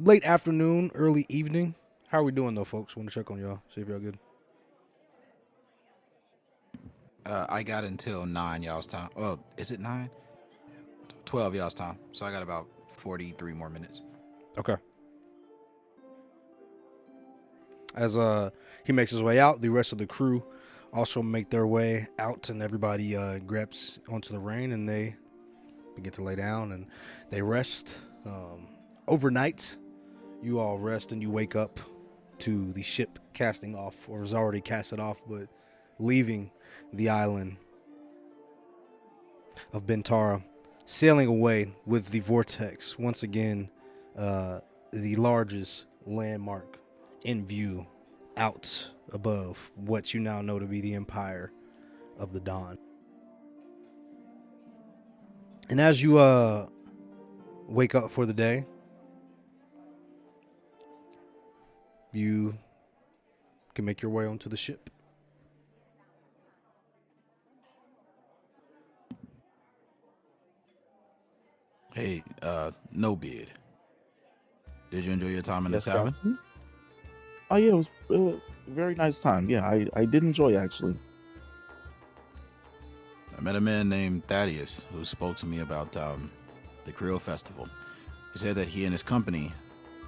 Speaker 1: late afternoon, early evening. How are we doing though, folks? Want to check on y'all, see if y'all good.
Speaker 2: I got until 9 y'all's time. Well, is it 9? 12 y'all's time. So I got about 43 more minutes.
Speaker 1: Okay. As he makes his way out, the rest of the crew also make their way out, and everybody grabs onto the rain, and they begin to lay down and they rest. Overnight, you all rest and you wake up to the ship casting off, or is already casted off, but leaving the island of Bentara, sailing away with the vortex. Once again, the largest landmark in view out above what you now know to be the Empire of the Dawn. And as you wake up for the day, you can make your way onto the ship.
Speaker 2: Hey, no beard. Did you enjoy your time in
Speaker 3: Yes,
Speaker 2: the tavern?
Speaker 3: Captain? Oh yeah, it was a very nice time. Yeah, I did enjoy it, actually.
Speaker 2: I met a man named Thaddeus who spoke to me about the Creole Festival. He said that he and his company,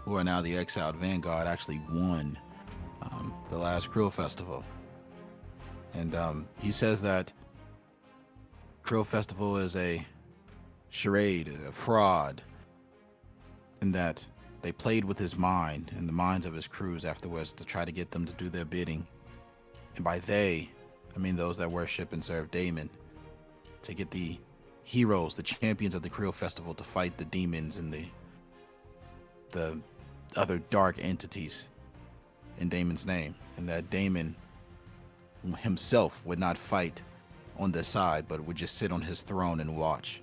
Speaker 2: who are now the Exiled Vanguard, actually won the last Creole Festival. And he says that Creole Festival is a charade, a fraud, and that they played with his mind and the minds of his crews afterwards to try to get them to do their bidding. And by they, I mean those that worship and serve Damon, to get the heroes, the champions of the Creole Festival, to fight the demons and the other dark entities in Damon's name, and that Damon himself would not fight on their side, but would just sit on his throne and watch.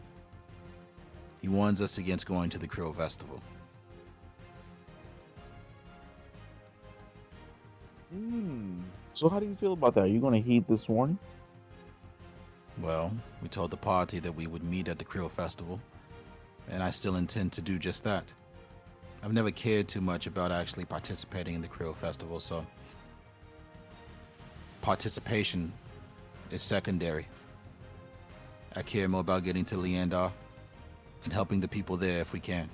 Speaker 2: He warns us against going to the Creole Festival.
Speaker 3: So how do you feel about that? Are you going to heed this warning?
Speaker 2: Well, we told the party that we would meet at the Creole Festival, and I still intend to do just that. I've never cared too much about actually participating in the Creole Festival, so participation is secondary. I care more about getting to Leandar and helping the people there if we can.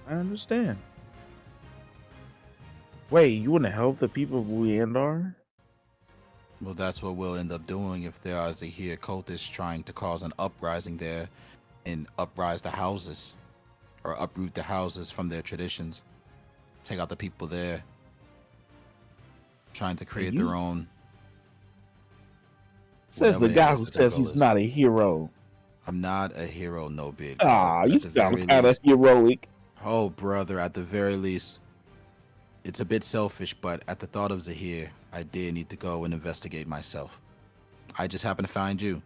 Speaker 3: I understand. Wait, you want to help the people of Leandar?
Speaker 2: Well, that's what we'll end up doing if there are Zahir cultists trying to cause an uprising there and uprise the houses, or uproot the houses from their traditions. Take out the people there, trying to create their own.
Speaker 3: Says the
Speaker 2: whatever it
Speaker 3: guy
Speaker 2: is
Speaker 3: who
Speaker 2: that their
Speaker 3: says
Speaker 2: goal
Speaker 3: he's
Speaker 2: is.
Speaker 3: not a hero.
Speaker 2: I'm not a hero, no bid.
Speaker 3: Ah,
Speaker 2: but
Speaker 3: you
Speaker 2: at the
Speaker 3: sound
Speaker 2: very
Speaker 3: kind of
Speaker 2: least,
Speaker 3: heroic.
Speaker 2: oh brother, at the very least, it's a bit selfish, but at the thought of Zahir, I did need to go and investigate myself. I just happened to find you.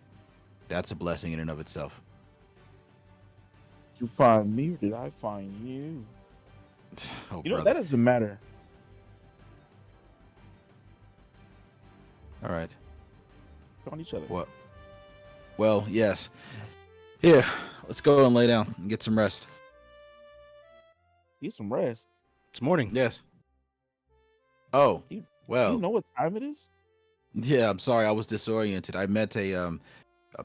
Speaker 2: That's a blessing in and of itself.
Speaker 3: Did you find me or did I find you?
Speaker 2: Oh,
Speaker 3: You know,
Speaker 2: brother.
Speaker 3: that doesn't matter.
Speaker 2: All right.
Speaker 3: on each other.
Speaker 2: What? Well, yes. Here, let's go and lay down and get some rest.
Speaker 3: Get some rest.
Speaker 1: It's morning.
Speaker 2: Yes. Oh,
Speaker 3: Do you
Speaker 2: well.
Speaker 3: know what time it is?
Speaker 2: Yeah, I'm sorry, I was disoriented. I met a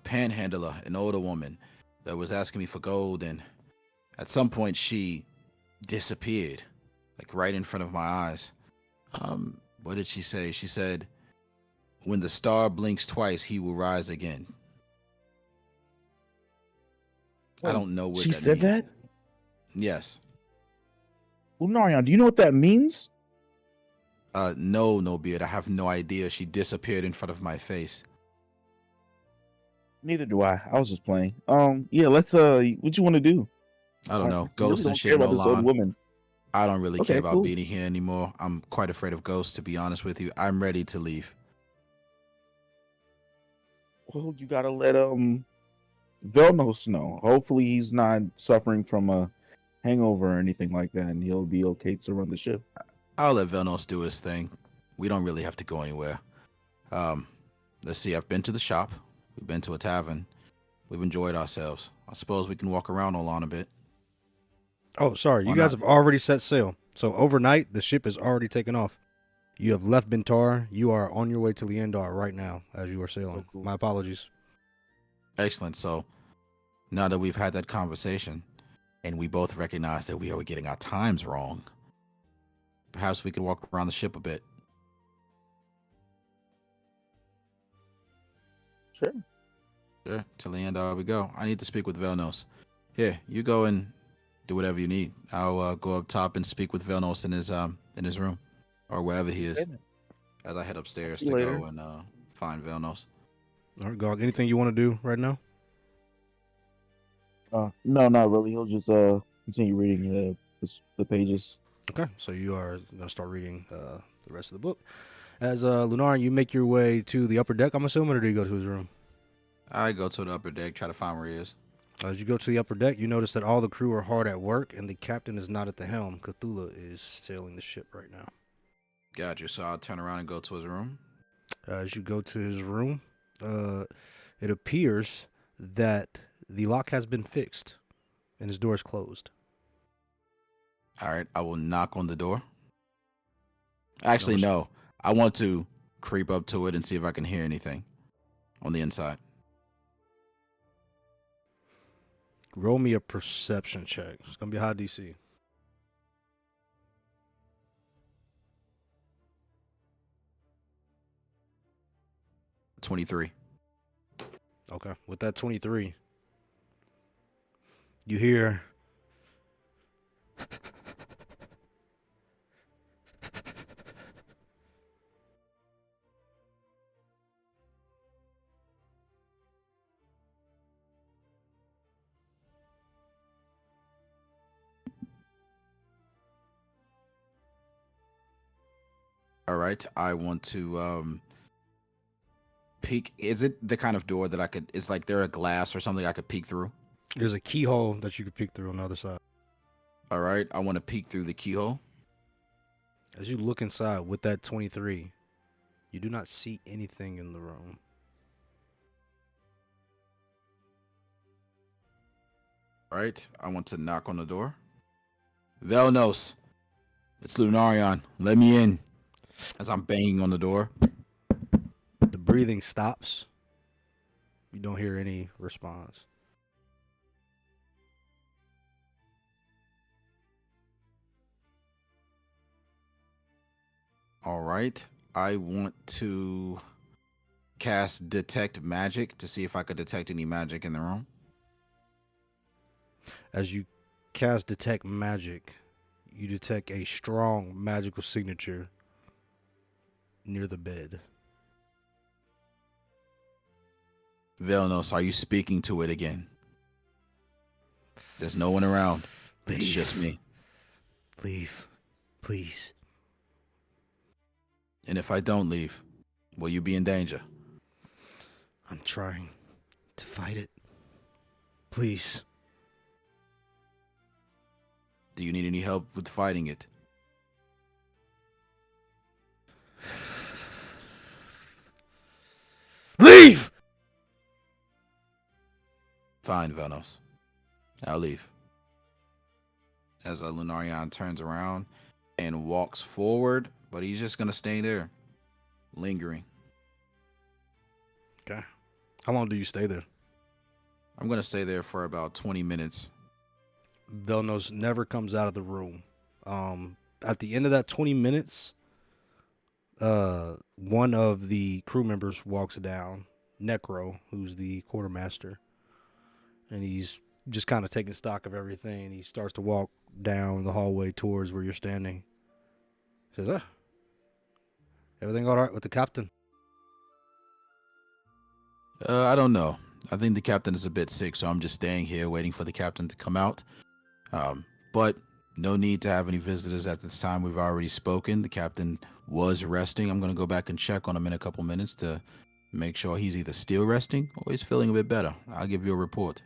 Speaker 2: panhandler, an older woman, that was asking me for gold, and at some point she disappeared, like right in front of my eyes. What did she say? She said, "When the star blinks twice, he will rise again." I don't know what
Speaker 3: She
Speaker 2: that
Speaker 3: said
Speaker 2: means.
Speaker 3: that?
Speaker 2: Yes.
Speaker 3: Lunarion, do you know what that means?
Speaker 2: No, beard. I have no idea. She disappeared in front of my face.
Speaker 3: Neither do I. I was just playing. Yeah, let's what you want to do?
Speaker 2: I don't know.
Speaker 3: I
Speaker 2: Ghosts
Speaker 3: really
Speaker 2: and
Speaker 3: don't care
Speaker 2: shit
Speaker 3: about
Speaker 2: no
Speaker 3: this old
Speaker 2: long.
Speaker 3: woman.
Speaker 2: I don't really care
Speaker 3: Okay,
Speaker 2: about
Speaker 3: cool.
Speaker 2: being here anymore. I'm quite afraid of ghosts, to be honest with you. I'm ready to leave.
Speaker 3: Well, you gotta let Velnos know. Hopefully he's not suffering from a hangover or anything like that, and he'll be okay to run the ship.
Speaker 2: I'll let Velnos do his thing. We don't really have to go anywhere. Let's see. I've been to the shop. We've been to a tavern. We've enjoyed ourselves. I suppose we can walk around a bit.
Speaker 1: Oh, sorry.
Speaker 2: Why
Speaker 1: You guys
Speaker 2: not?
Speaker 1: have already set sail. So overnight, the ship is already taken off. You have left Bentar. You are on your way to Leandar right now as you are sailing.
Speaker 3: cool.
Speaker 1: My apologies.
Speaker 2: Excellent. So now that we've had that conversation and we both recognize that we are getting our times wrong, perhaps we could walk around the ship a bit.
Speaker 3: Sure.
Speaker 2: Sure. Till the end, we go. I need to speak with Velnos. Here, you go and do whatever you need. I'll go up top and speak with Velnos in his room or wherever he is.
Speaker 3: Okay, then.
Speaker 2: As I head upstairs
Speaker 3: See
Speaker 2: to
Speaker 3: you later.
Speaker 2: go and find Velnos.
Speaker 1: All right, Gog. Anything you want to do right now?
Speaker 3: No, not really. He'll just continue reading the pages.
Speaker 1: Okay, so you are going to start reading the rest of the book. As Lunar, you make your way to the upper deck, I'm assuming, or do you go to his room?
Speaker 2: I go to the upper deck, try to find where he is.
Speaker 1: As you go to the upper deck, you notice that all the crew are hard at work, and the captain is not at the helm. Cthulhu is sailing the ship right now.
Speaker 2: Got you. So I'll turn around and go to his room.
Speaker 1: As you go to his room, it appears that the lock has been fixed, and his door is closed.
Speaker 2: All right, I will knock on the door. Actually, no. I want to creep up to it and see if I can hear anything on the inside.
Speaker 1: Roll me a perception check. It's going to be a high DC.
Speaker 2: $23.
Speaker 1: Okay. With that 23, you hear...
Speaker 2: All right, I want to peek. Is it the kind of door that I could? Is like there a glass or something I could peek through?
Speaker 1: There's a keyhole that you could peek through on the other side.
Speaker 2: All right, I want to peek through the keyhole.
Speaker 1: As you look inside with that 23, you do not see anything in the room.
Speaker 2: All right, I want to knock on the door. Velnos, it's Lunarion. Let me in. As I'm banging on the door.
Speaker 1: The breathing stops. You don't hear any response.
Speaker 2: All right, I want to cast Detect Magic to see if I could detect any magic in the room.
Speaker 1: As you cast Detect Magic, you detect a strong magical signature near the bed.
Speaker 2: Velnos, are you speaking to it again? There's no one around. It's
Speaker 1: Leave.
Speaker 2: just me.
Speaker 1: Leave, please.
Speaker 2: And if I don't leave, will you be in danger?
Speaker 1: I'm trying to fight it. Please.
Speaker 2: Do you need any help with fighting it?
Speaker 1: Leave!
Speaker 2: Fine, Velnos. I'll leave. As Lunarion turns around and walks forward, but he's just gonna stay there, lingering.
Speaker 1: Okay. How long do you stay there?
Speaker 2: I'm gonna stay there for about 20 minutes.
Speaker 1: Velnos never comes out of the room. At the end of that 20 minutes, one of the crew members walks down, Necro, who's the quartermaster, and he's just kind of taking stock of everything. He starts to walk down the hallway towards where you're standing. He says, everything all right with the captain?
Speaker 2: I don't know. I think the captain is a bit sick, so I'm just staying here waiting for the captain to come out. But no need to have any visitors at this time. We've already spoken. The captain was resting. I'm going to go back and check on him in a couple minutes to make sure he's either still resting or he's feeling a bit better. I'll give you a report.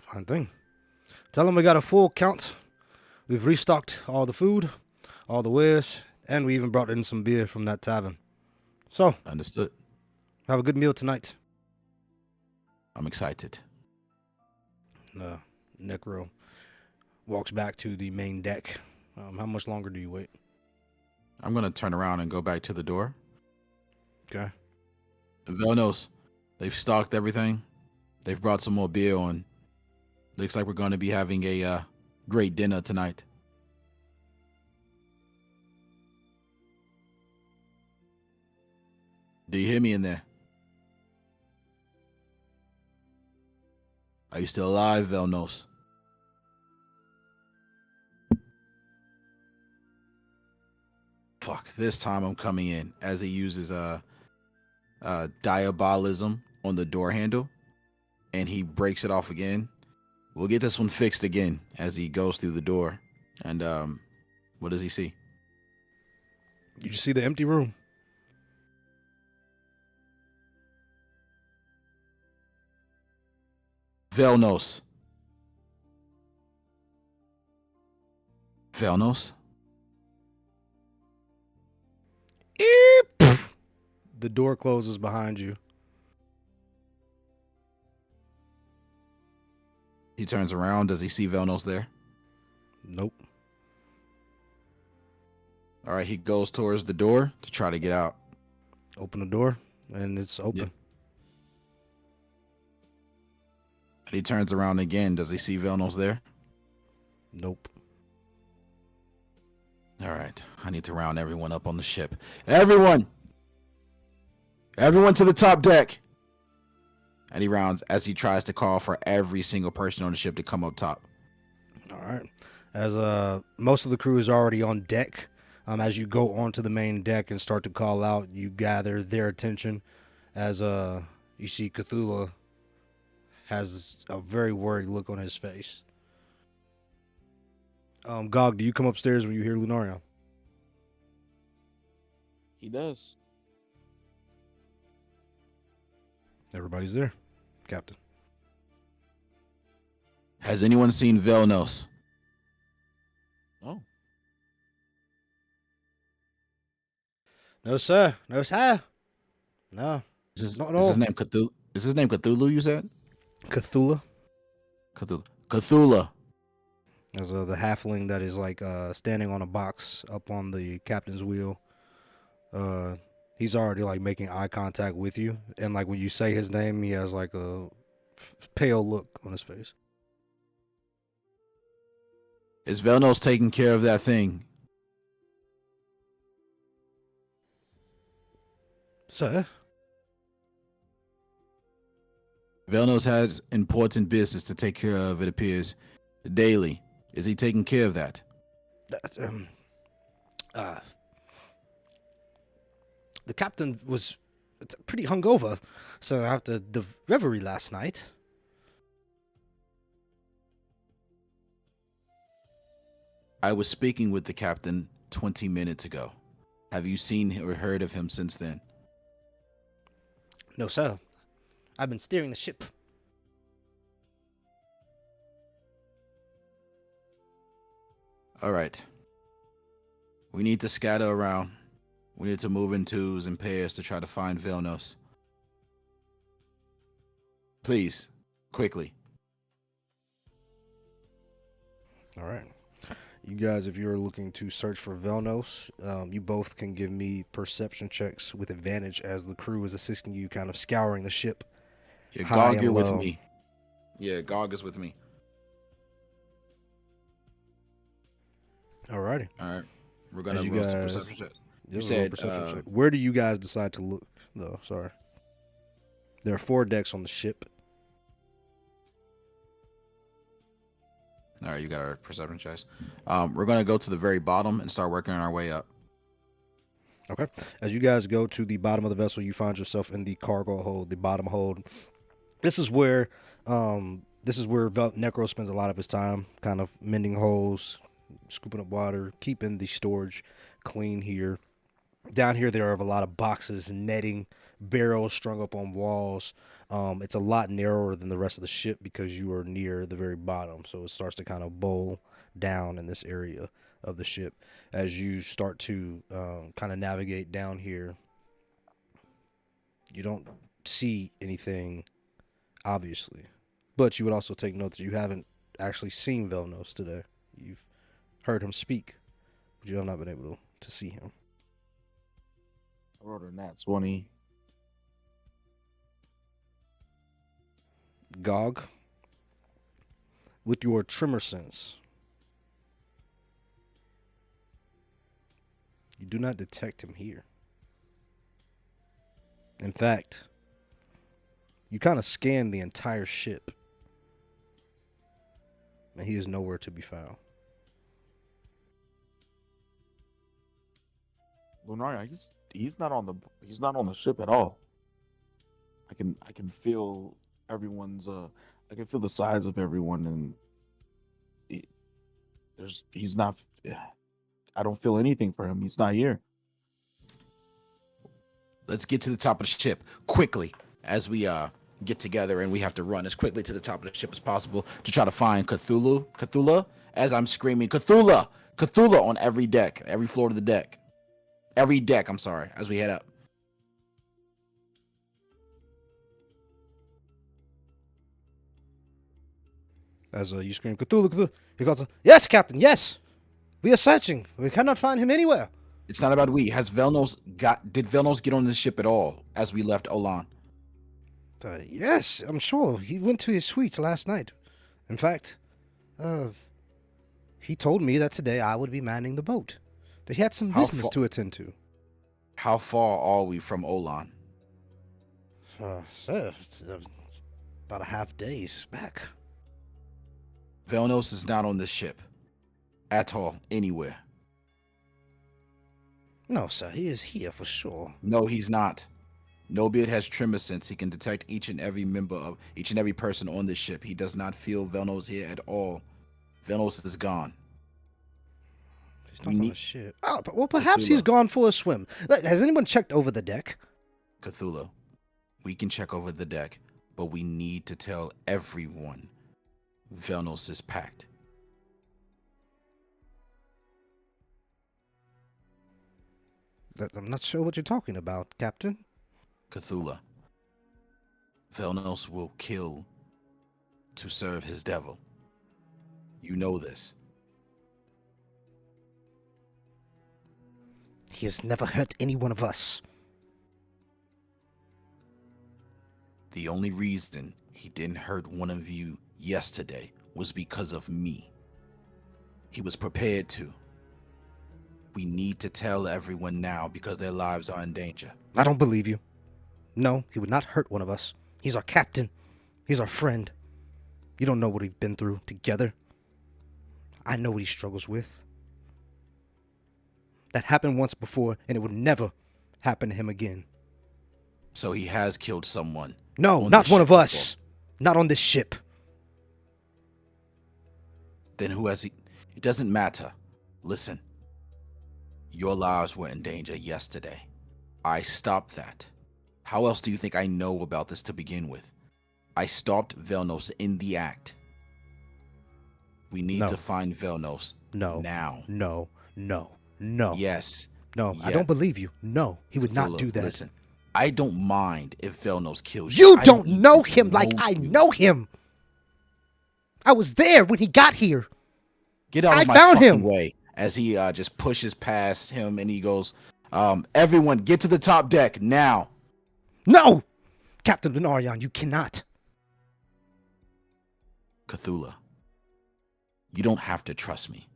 Speaker 1: Fine thing. Tell him we got a full count. We've restocked all the food, all the wares, and we even brought in some beer from that tavern. So,
Speaker 2: Understood.
Speaker 1: have a good meal tonight.
Speaker 2: I'm excited.
Speaker 1: Necro walks back to the main deck. How much longer do you wait?
Speaker 2: I'm going to turn around and go back to the door.
Speaker 1: Okay.
Speaker 2: Velnos, they've stocked everything. They've brought some more beer on. Looks like we're going to be having a great dinner tonight. Do you hear me in there? Are you still alive, Velnos? Fuck, this time I'm coming in as he uses diabolism on the door handle and he breaks it off again. We'll get this one fixed again as he goes through the door. And what does he see?
Speaker 1: You just see the empty room.
Speaker 2: Velnos. Velnos?
Speaker 1: The door closes behind you.
Speaker 2: He turns around. Does he see Velnos there?
Speaker 1: Nope.
Speaker 2: All right, he goes towards the door to try to get out.
Speaker 1: Open the door, and it's open.
Speaker 2: Yep. And he turns around again. Does he see Velnos there?
Speaker 1: Nope.
Speaker 2: All right, I need to round everyone up on the ship. Everyone to the top deck. And he rounds as he tries to call for every single person on the ship to come up top.
Speaker 1: All right. As most of the crew is already on deck, as you go onto the main deck and start to call out, you gather their attention. As you see Cthulhu has a very worried look on his face. Gog, do you come upstairs when you hear Lunarion?
Speaker 3: He does.
Speaker 1: Everybody's there, Captain.
Speaker 2: Has anyone seen Velnos?
Speaker 3: Oh.
Speaker 1: No, sir. No, sir. No.
Speaker 2: Is
Speaker 1: Not at
Speaker 2: his
Speaker 1: all.
Speaker 2: name Cthulhu? Is his name Cthulhu, you said?
Speaker 1: Cthulhu.
Speaker 2: Cthulhu.
Speaker 1: As the halfling that is like standing on a box up on the captain's wheel. He's already like making eye contact with you, and like when you say his name, he has like a pale look on his face.
Speaker 2: Is Velnos taking care of that thing?
Speaker 1: Sir?
Speaker 2: Velnos has important business to take care of, it appears, daily. Is he taking care of that?
Speaker 1: The captain was pretty hungover, so after the revelry last night.
Speaker 2: I was speaking with the captain 20 minutes ago. Have you seen or heard of him since then?
Speaker 1: No, sir. I've been steering the ship.
Speaker 2: All right. We need to scatter around. We need to move in twos and pairs to try to find Velnos. Please, quickly.
Speaker 1: All right. You guys, if you're looking to search for Velnos, you both can give me perception checks with advantage as the crew is assisting you, kind of scouring the ship.
Speaker 2: Yeah,
Speaker 1: High
Speaker 2: Gog,
Speaker 1: and
Speaker 2: you're with
Speaker 1: low.
Speaker 2: me. Yeah, Gog is with me.
Speaker 1: Alrighty.
Speaker 2: All right. We're gonna
Speaker 1: As you
Speaker 2: roll some
Speaker 1: guys-
Speaker 2: perception checks.
Speaker 1: You
Speaker 2: said,
Speaker 1: perception check. Where do you guys decide to look, though? Sorry. There are 4 decks on the ship.
Speaker 2: All right, you got our perception checks. We're gonna go to the very bottom and start working our way up.
Speaker 1: Okay. As you guys go to the bottom of the vessel, you find yourself in the cargo hold, the bottom hold. This is where Necro spends a lot of his time, kind of mending holes, scooping up water, keeping the storage clean here. Down here, there are a lot of boxes, netting, barrels strung up on walls. It's a lot narrower than the rest of the ship because you are near the very bottom. So it starts to kind of bowl down in this area of the ship. As you start to kind of navigate down here, you don't see anything, obviously. But you would also take note that you haven't actually seen Velnos today. You've heard him speak, but you have not been able to see him.
Speaker 3: I wrote a nat 20.
Speaker 1: Gog, with your tremor sense, you do not detect him here. In fact, you kind of scan the entire ship, and he is nowhere to be found.
Speaker 3: Lunaria, he's not on the ship at all. I can feel everyone's I can feel the size of everyone, and he's not. I don't feel anything for him. He's not here.
Speaker 2: Let's get to the top of the ship quickly as we get together, and we have to run as quickly to the top of the ship as possible to try to find Cthulhu, as I'm screaming Cthulhu on every deck, every floor of the deck. Every deck, I'm sorry, as we head up.
Speaker 1: As you scream, Cthulhu, Cthulhu, he goes, "Yes, Captain, yes! We are searching. We cannot find him anywhere."
Speaker 2: It's not about we. Did Velnos get on the ship at all as we left Olan?
Speaker 1: Yes, I'm sure. He went to his suite last night. In fact, he told me that today I would be manning the boat. That he had some business to attend to.
Speaker 2: How far are we from Olan?
Speaker 1: Sir, it's, about a half day's back.
Speaker 2: Velnos is not on this ship. At all, anywhere.
Speaker 1: No, sir, he is here for sure.
Speaker 2: No, he's not. Nobeard has tremor sense. He can detect each and every person on this ship. He does not feel Velnos here at all. Velnos is gone.
Speaker 1: He's not on the ship. Oh, well, perhaps he's gone for a swim. Has anyone checked over the deck?
Speaker 2: Cthulhu, we can check over the deck, but we need to tell everyone Velnos is packed.
Speaker 1: I'm not sure what you're talking about, Captain.
Speaker 2: Cthulhu, Velnos will kill to serve his devil. You know this.
Speaker 1: He has never hurt any one of us.
Speaker 2: The only reason he didn't hurt one of you yesterday was because of me. He was prepared to. We need to tell everyone now because their lives are in danger.
Speaker 1: I don't believe you. No, he would not hurt one of us. He's our captain. He's our friend. You don't know what we've been through together. I know what he struggles with. That happened once before, and it would never happen to him again.
Speaker 2: So he has killed someone.
Speaker 1: No, not one of us. Not on this ship.
Speaker 2: Then who has he? It doesn't matter. Listen. Your lives were in danger yesterday. I stopped that. How else do you think I know about this to begin with? I stopped Velnos in the act. We need to find Velnos. Now.
Speaker 1: No.
Speaker 2: Yes.
Speaker 1: No, I don't believe you. No, he would not do that.
Speaker 2: Listen. I don't mind if Velnos kills you.
Speaker 4: You
Speaker 2: I
Speaker 4: don't
Speaker 2: need
Speaker 4: know
Speaker 2: to
Speaker 4: him like I
Speaker 2: you.
Speaker 4: know him. I was there when he got here.
Speaker 2: Get out
Speaker 4: I
Speaker 2: of my
Speaker 4: found
Speaker 2: fucking
Speaker 4: him.
Speaker 2: way. As he just pushes past him and he goes, everyone get to the top deck now.
Speaker 4: No! Captain Denarion, you cannot.
Speaker 2: Cthulhu, you don't have to trust me.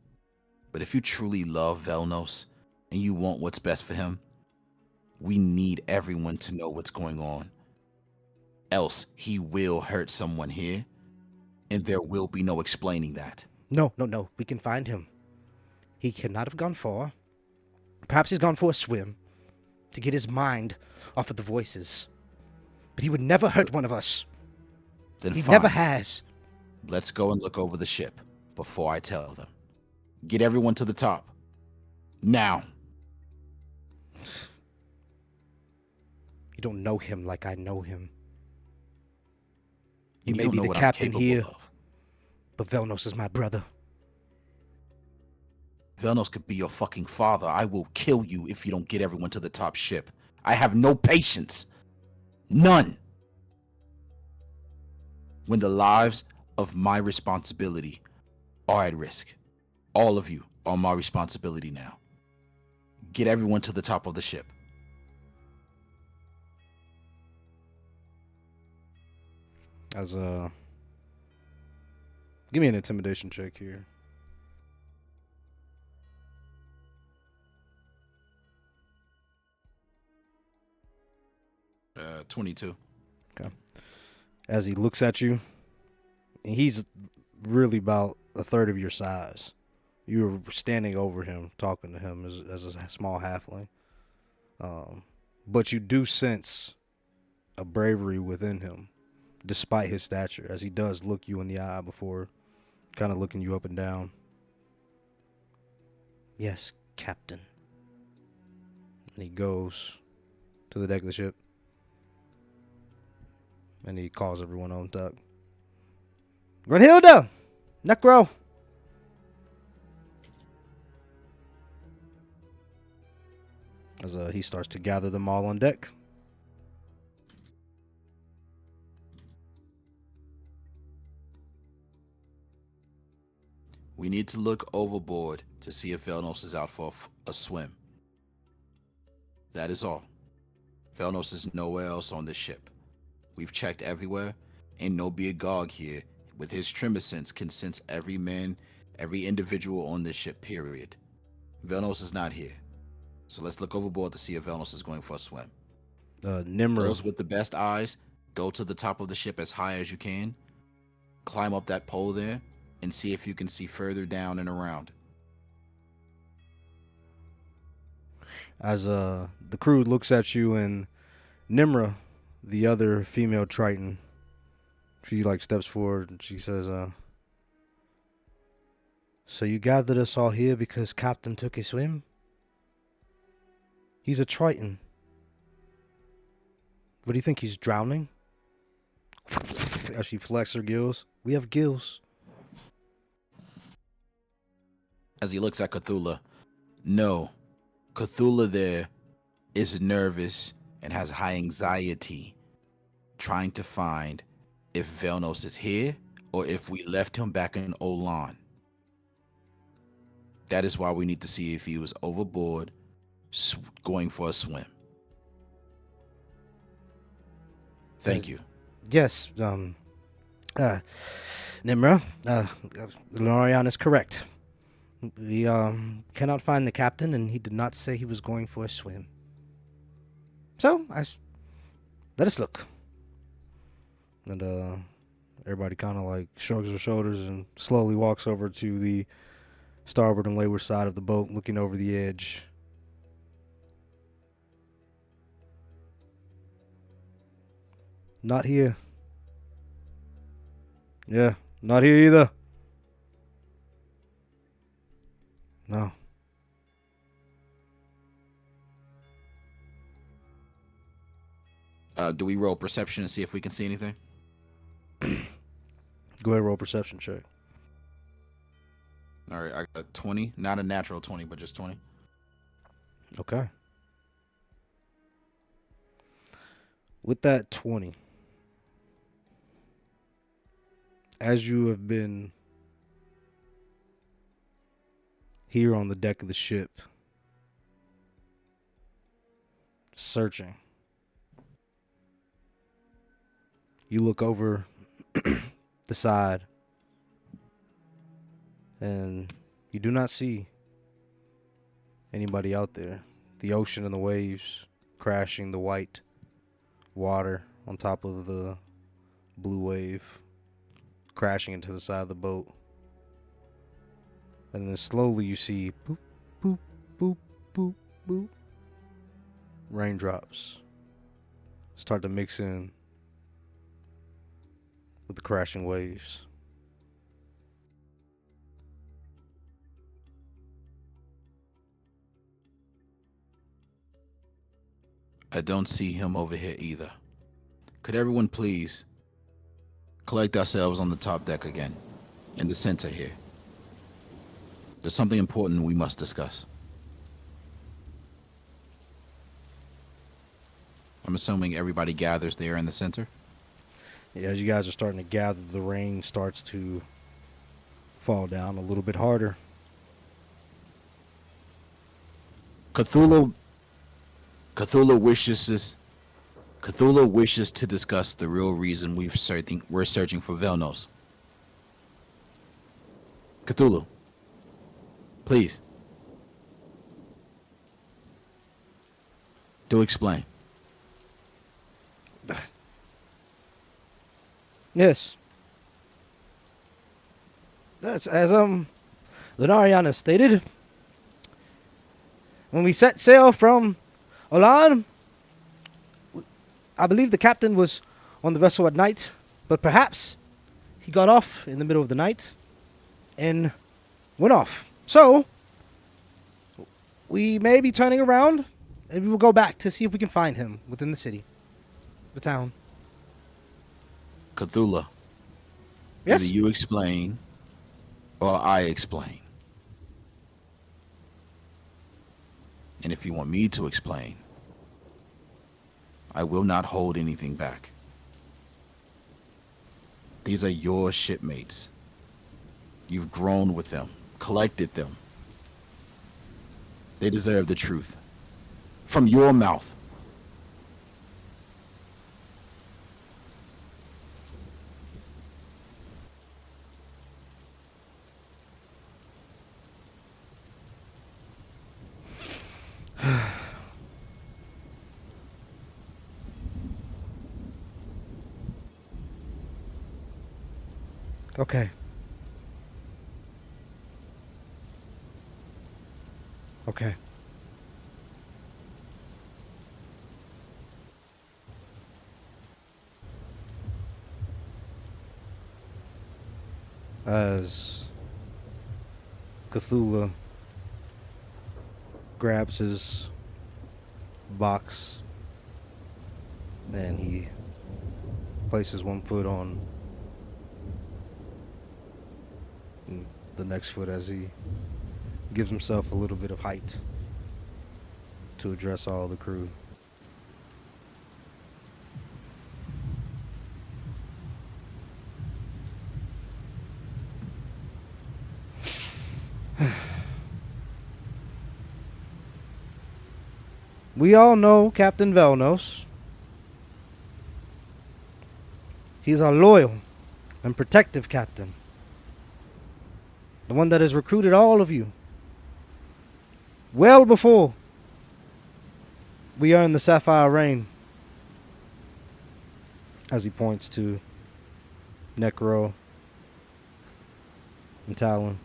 Speaker 2: But if you truly love Velnos and you want what's best for him, we need everyone to know what's going on. Else he will hurt someone here, and there will be no explaining that.
Speaker 4: No. We can find him. He cannot have gone far. Perhaps he's gone for a swim to get his mind off of the voices. But he would never hurt one of us.
Speaker 2: Then
Speaker 4: He
Speaker 2: fine.
Speaker 4: never has.
Speaker 2: Let's go and look over the ship before I tell them. Get everyone to the top. Now.
Speaker 4: You don't know him like I know him.
Speaker 2: You
Speaker 4: may
Speaker 2: don't
Speaker 4: be
Speaker 2: know
Speaker 4: the
Speaker 2: what I'm
Speaker 4: captain
Speaker 2: capable
Speaker 4: here.
Speaker 2: of.
Speaker 4: But Velnos is my brother.
Speaker 2: Velnos could be your fucking father. I will kill you if you don't get everyone to the top ship. I have no patience. None. When the lives of my responsibility are at risk. All of you are my responsibility now. Get everyone to the top of the ship.
Speaker 1: As give me an intimidation check here.
Speaker 2: Uh, 22.
Speaker 1: As he looks at you, and he's really about a third of your size. You were standing over him, talking to him as a small halfling. But you do sense a bravery within him, despite his stature, as he does look you in the eye before kind of looking you up and down. Yes, Captain. And he goes to the deck of the ship. And he calls everyone on deck. Grunhilda! Necro! As he starts to gather them all on deck.
Speaker 2: We need to look overboard to see if Velnos is out for a swim. That is all. Velnos is nowhere else on this ship. We've checked everywhere. Ain't no big gog here. With his tremor sense can sense every man, every individual on this ship, period. Velnos is not here. So let's look overboard to see if Velnos is going for a swim.
Speaker 1: Nimrod.
Speaker 2: Those with the best eyes, go to the top of the ship as high as you can. Climb up that pole there and see if you can see further down and around.
Speaker 1: As the crew looks at you, and Nimra, the other female Triton, she steps forward and she says, so you gathered us all here because Captain took a swim? He's a Triton. What do you think, he's drowning? As she flexes her gills. We have gills.
Speaker 2: As he looks at Cthulhu, no, Cthulhu there is nervous and has high anxiety, trying to find if Velnos is here or if we left him back in Olan. That is why we need to see if he was overboard, going for a swim. Thank you.
Speaker 4: Yes, Nimra, Lorian is correct. We cannot find the captain, and he did not say he was going for a swim. So, let us look. And everybody kind of shrugs their shoulders and slowly walks over to the starboard and leeward side of the boat, looking over the edge. Not here. Yeah, not here either. No.
Speaker 2: Do we roll perception and see if we can see anything?
Speaker 1: Go ahead, roll perception check.
Speaker 2: All right, I got 20. Not a natural 20, but just 20.
Speaker 1: Okay. With that 20, as you have been here on the deck of the ship, searching, you look over the side and you do not see anybody out there. The ocean and the waves crashing, the white water on top of the blue wave crashing into the side of the boat. And then slowly you see boop, boop, boop, boop, boop. Raindrops start to mix in with the crashing waves.
Speaker 2: I don't see him over here either. Could everyone please collect ourselves on the top deck again, in the center here? There's something important we must discuss. I'm assuming everybody gathers there in the center.
Speaker 1: Yeah, as you guys are starting to gather, the rain starts to fall down a little bit harder.
Speaker 2: Cthulhu wishes to discuss the real reason we're searching for Velnos. Cthulhu, please. Do explain.
Speaker 1: Yes. That's as Lunariana stated. When we set sail from Olan, I believe the captain was on the vessel at night, but perhaps he got off in the middle of the night and went off. So we may be turning around and we will go back to see if we can find him within the city, the town.
Speaker 2: Cthulhu,
Speaker 1: Yes.
Speaker 2: either you explain or I explain. And if you want me to explain, I will not hold anything back. These are your shipmates. You've grown with them, collected them. They deserve the truth. From your mouth.
Speaker 1: Okay. Okay. As Cthulhu grabs his box and he places one foot on the next foot as he gives himself a little bit of height to address all the crew. We all know Captain Velnos. He's our loyal and protective captain. The one that has recruited all of you well before we earned the Sapphire Reign. As he points to Necro and Talon.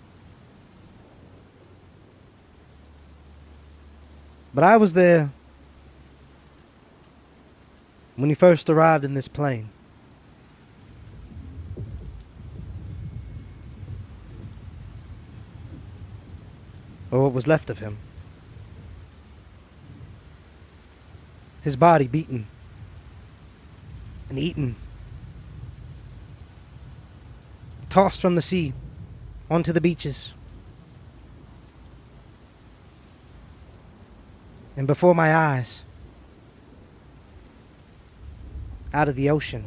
Speaker 1: But I was there when he first arrived in this plane. Or what was left of him. His body beaten and eaten. Tossed from the sea onto the beaches. And before my eyes,
Speaker 4: out of the ocean.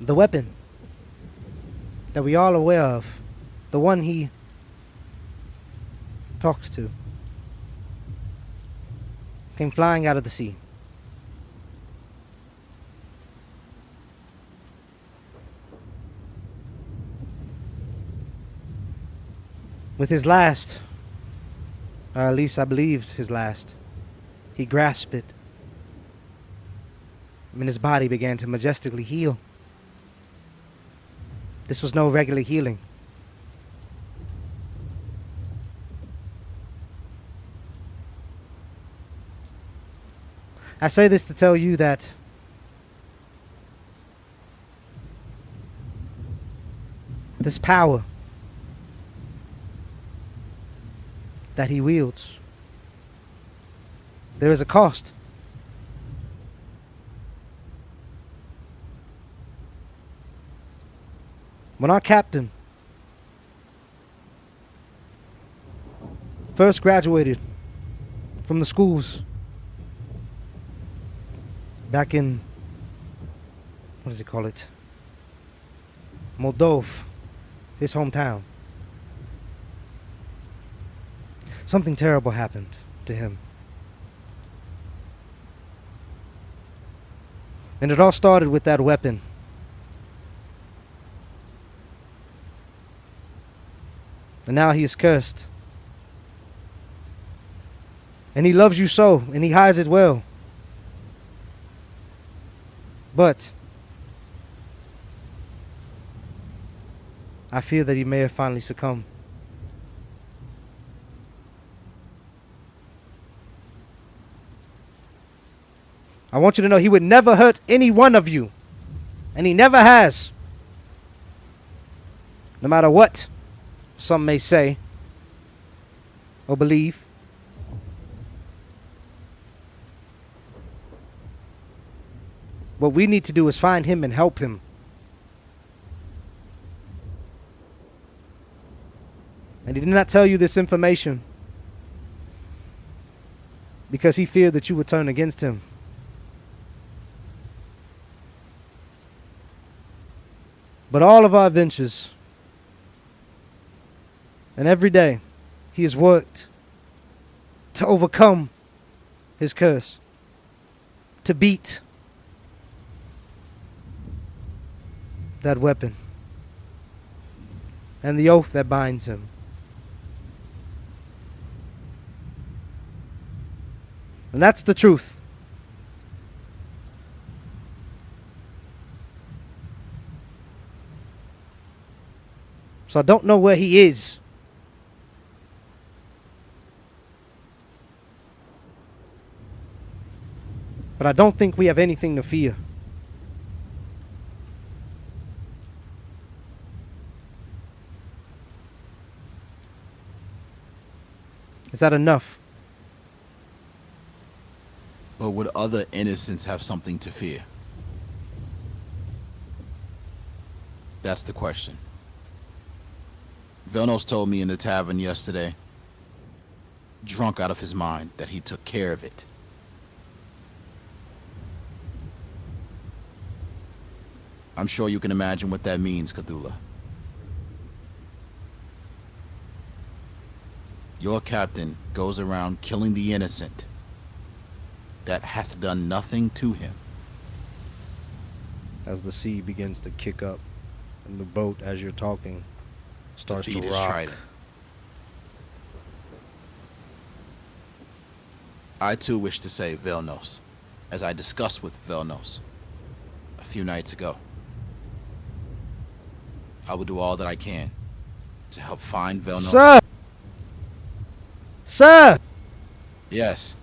Speaker 4: The weapon that we all are aware of, the one he talks to, came flying out of the sea. With his last, or at least I believed his last, he grasped it, and his body began to majestically heal. This was no regular healing. I say this to tell you that this power that he wields, there is a cost. When our captain first graduated from the schools back in, what does he call it? Moldova, his hometown. Something terrible happened to him. And it all started with that weapon. And now he is cursed. And he loves you so, and he hides it well. But I fear that he may have finally succumbed. I want you to know he would never hurt any one of you. And he never has. No matter what some may say or believe. What we need to do is find him and help him. And he did not tell you this information because he feared that you would turn against him. But all of our adventures, and every day, he has worked to overcome his curse, to beat that weapon and the oath that binds him. And that's the truth. So I don't know where he is. But I don't think we have anything to fear. Is that enough?
Speaker 2: But would other innocents have something to fear? That's the question. Vilnos told me in the tavern yesterday, drunk out of his mind, that he took care of it. I'm sure you can imagine what that means, Cthulhu. Your captain goes around killing the innocent that hath done nothing to him.
Speaker 1: As the sea begins to kick up and the boat, as you're talking, starts to
Speaker 2: feed his
Speaker 1: rock.
Speaker 2: trident. I too wish to save Vilnos, as I discussed with Vilnos a few nights ago. I will do all that I can to help find Vilnos.
Speaker 4: Sir! Sir!
Speaker 2: Yes.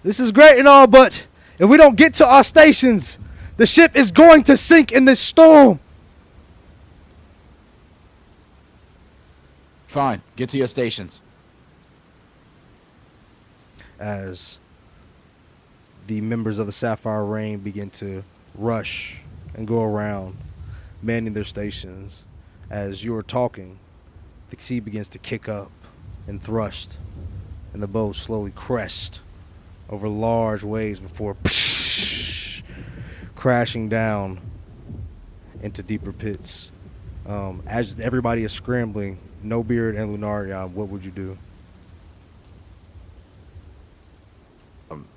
Speaker 4: This is great and all, but if we don't get to our stations, the ship is going to sink in this storm.
Speaker 2: Fine. Get to your stations.
Speaker 1: As the members of the Sapphire Reign begin to rush and go around, manning their stations, as you're talking, the sea begins to kick up and thrust, and the boat slowly crests over large waves before crashing down into deeper pits. As everybody is scrambling, No Beard and Lunarion, what would you do?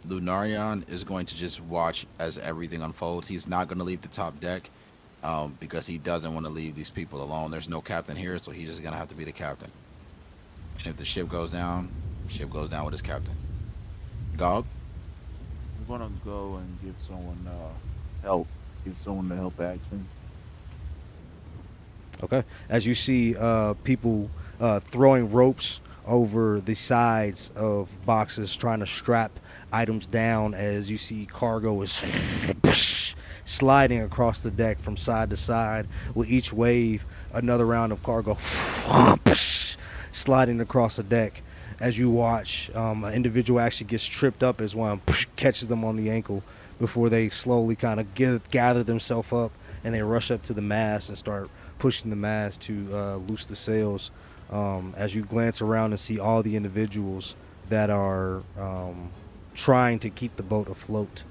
Speaker 2: Lunarion is going to just watch as everything unfolds. He's not going to leave the top deck because he doesn't want to leave these people alone. There's no captain here, so he's just going to have to be the captain. And if the ship goes down with his captain. Gog?
Speaker 3: I'm gonna go and give someone help. Give someone the help action.
Speaker 1: Okay. As you see people throwing ropes over the sides of boxes, trying to strap items down, as you see cargo is sliding across the deck from side to side. With each wave, another round of cargo sliding across the deck. As you watch, an individual actually gets tripped up as one catches them on the ankle before they slowly kind of gather themselves up, and they rush up to the mast and start pushing the mast to loose the sails. As you glance around and see all the individuals that are trying to keep the boat afloat,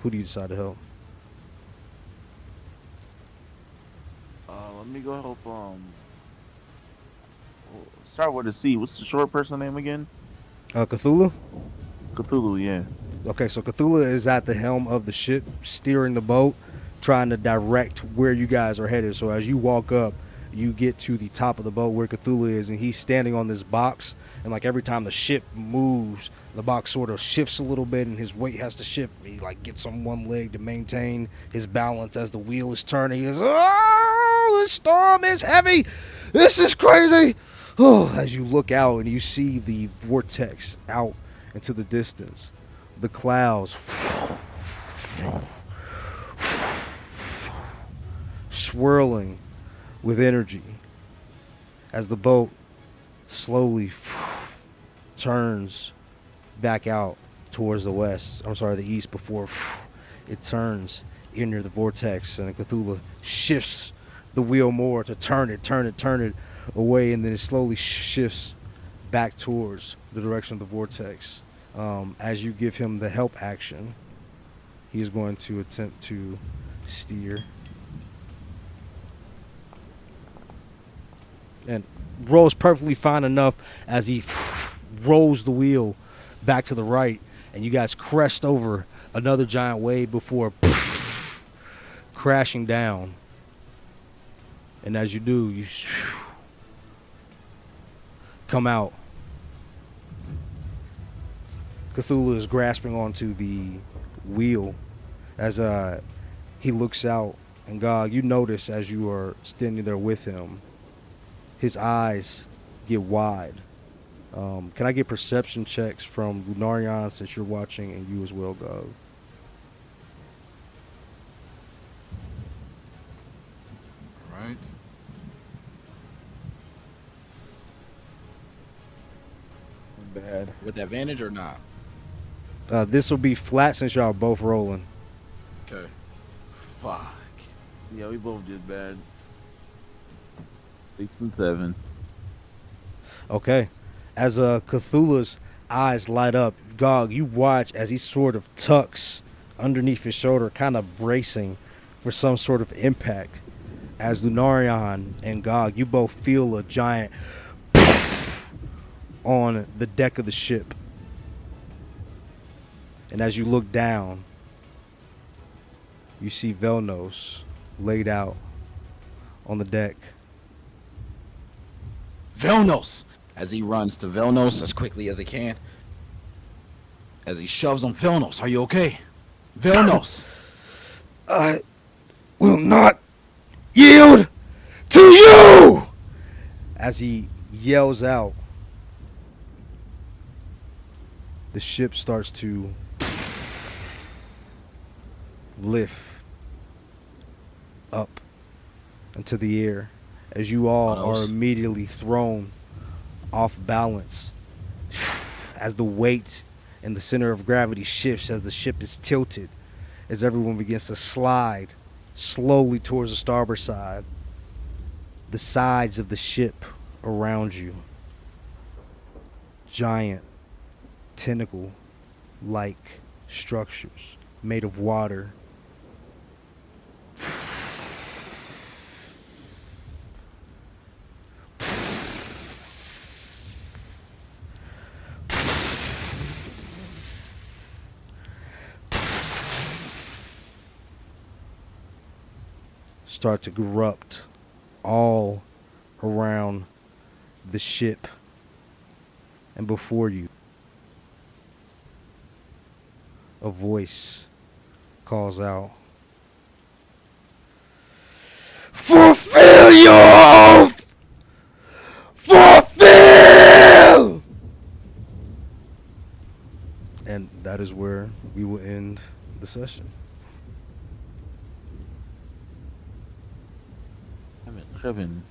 Speaker 1: who do you decide to help?
Speaker 3: Let me go help. Start with a C. What's the short person name again?
Speaker 1: Cthulhu?
Speaker 3: Cthulhu, yeah.
Speaker 1: Okay, so Cthulhu is at the helm of the ship, steering the boat, trying to direct where you guys are headed. So as you walk up, you get to the top of the boat where Cthulhu is, and he's standing on this box. And like every time the ship moves, the box sort of shifts a little bit, and his weight has to shift. He like gets on one leg to maintain his balance as the wheel is turning. He goes, "Oh, the storm is heavy. This is crazy." Oh, as you look out and you see the vortex out into the distance, the clouds swirling with energy as the boat slowly turns back out towards the west. I'm sorry, the east, before it turns into the vortex, and Cthulhu shifts the wheel more to turn it away, and then it slowly shifts back towards the direction of the vortex. As you give him the help action, he's going to attempt to steer. And rolls perfectly fine enough as he rolls the wheel back to the right, and you guys crest over another giant wave before crashing down. And as you do, you come out. Cthulhu is grasping onto the wheel as he looks out. And God, you notice as you are standing there with him, his eyes get wide. Can I get perception checks from Lunarion, since you're watching, and you as well, God?
Speaker 2: Right.
Speaker 3: Bad.
Speaker 2: With advantage or not?
Speaker 1: This will be flat since y'all are both rolling.
Speaker 2: Okay. Fuck.
Speaker 3: Yeah, we both did bad. 6 and 7.
Speaker 1: Okay. As Cthulhu's eyes light up, Gog, you watch as he sort of tucks underneath his shoulder, kind of bracing for some sort of impact. As Lunarion and Gog, you both feel a giant on the deck of the ship. And as you look down, you see Velnos laid out on the deck.
Speaker 2: Velnos! As he runs to Velnos as quickly as he can. As he shoves him. Velnos, are you okay? Velnos!
Speaker 4: I will not yield to you!
Speaker 1: As he yells out, the ship starts to lift up into the air as you all are immediately thrown off balance as the weight and the center of gravity shifts, as the ship is tilted, as everyone begins to slide slowly towards the starboard side. The sides of the ship around you, giant tentacle like structures made of water start to erupt all around the ship and before you. A voice calls out, "Fulfill your oath! Fulfill!" And that is where we will end the session.
Speaker 3: Damn it, Trevin.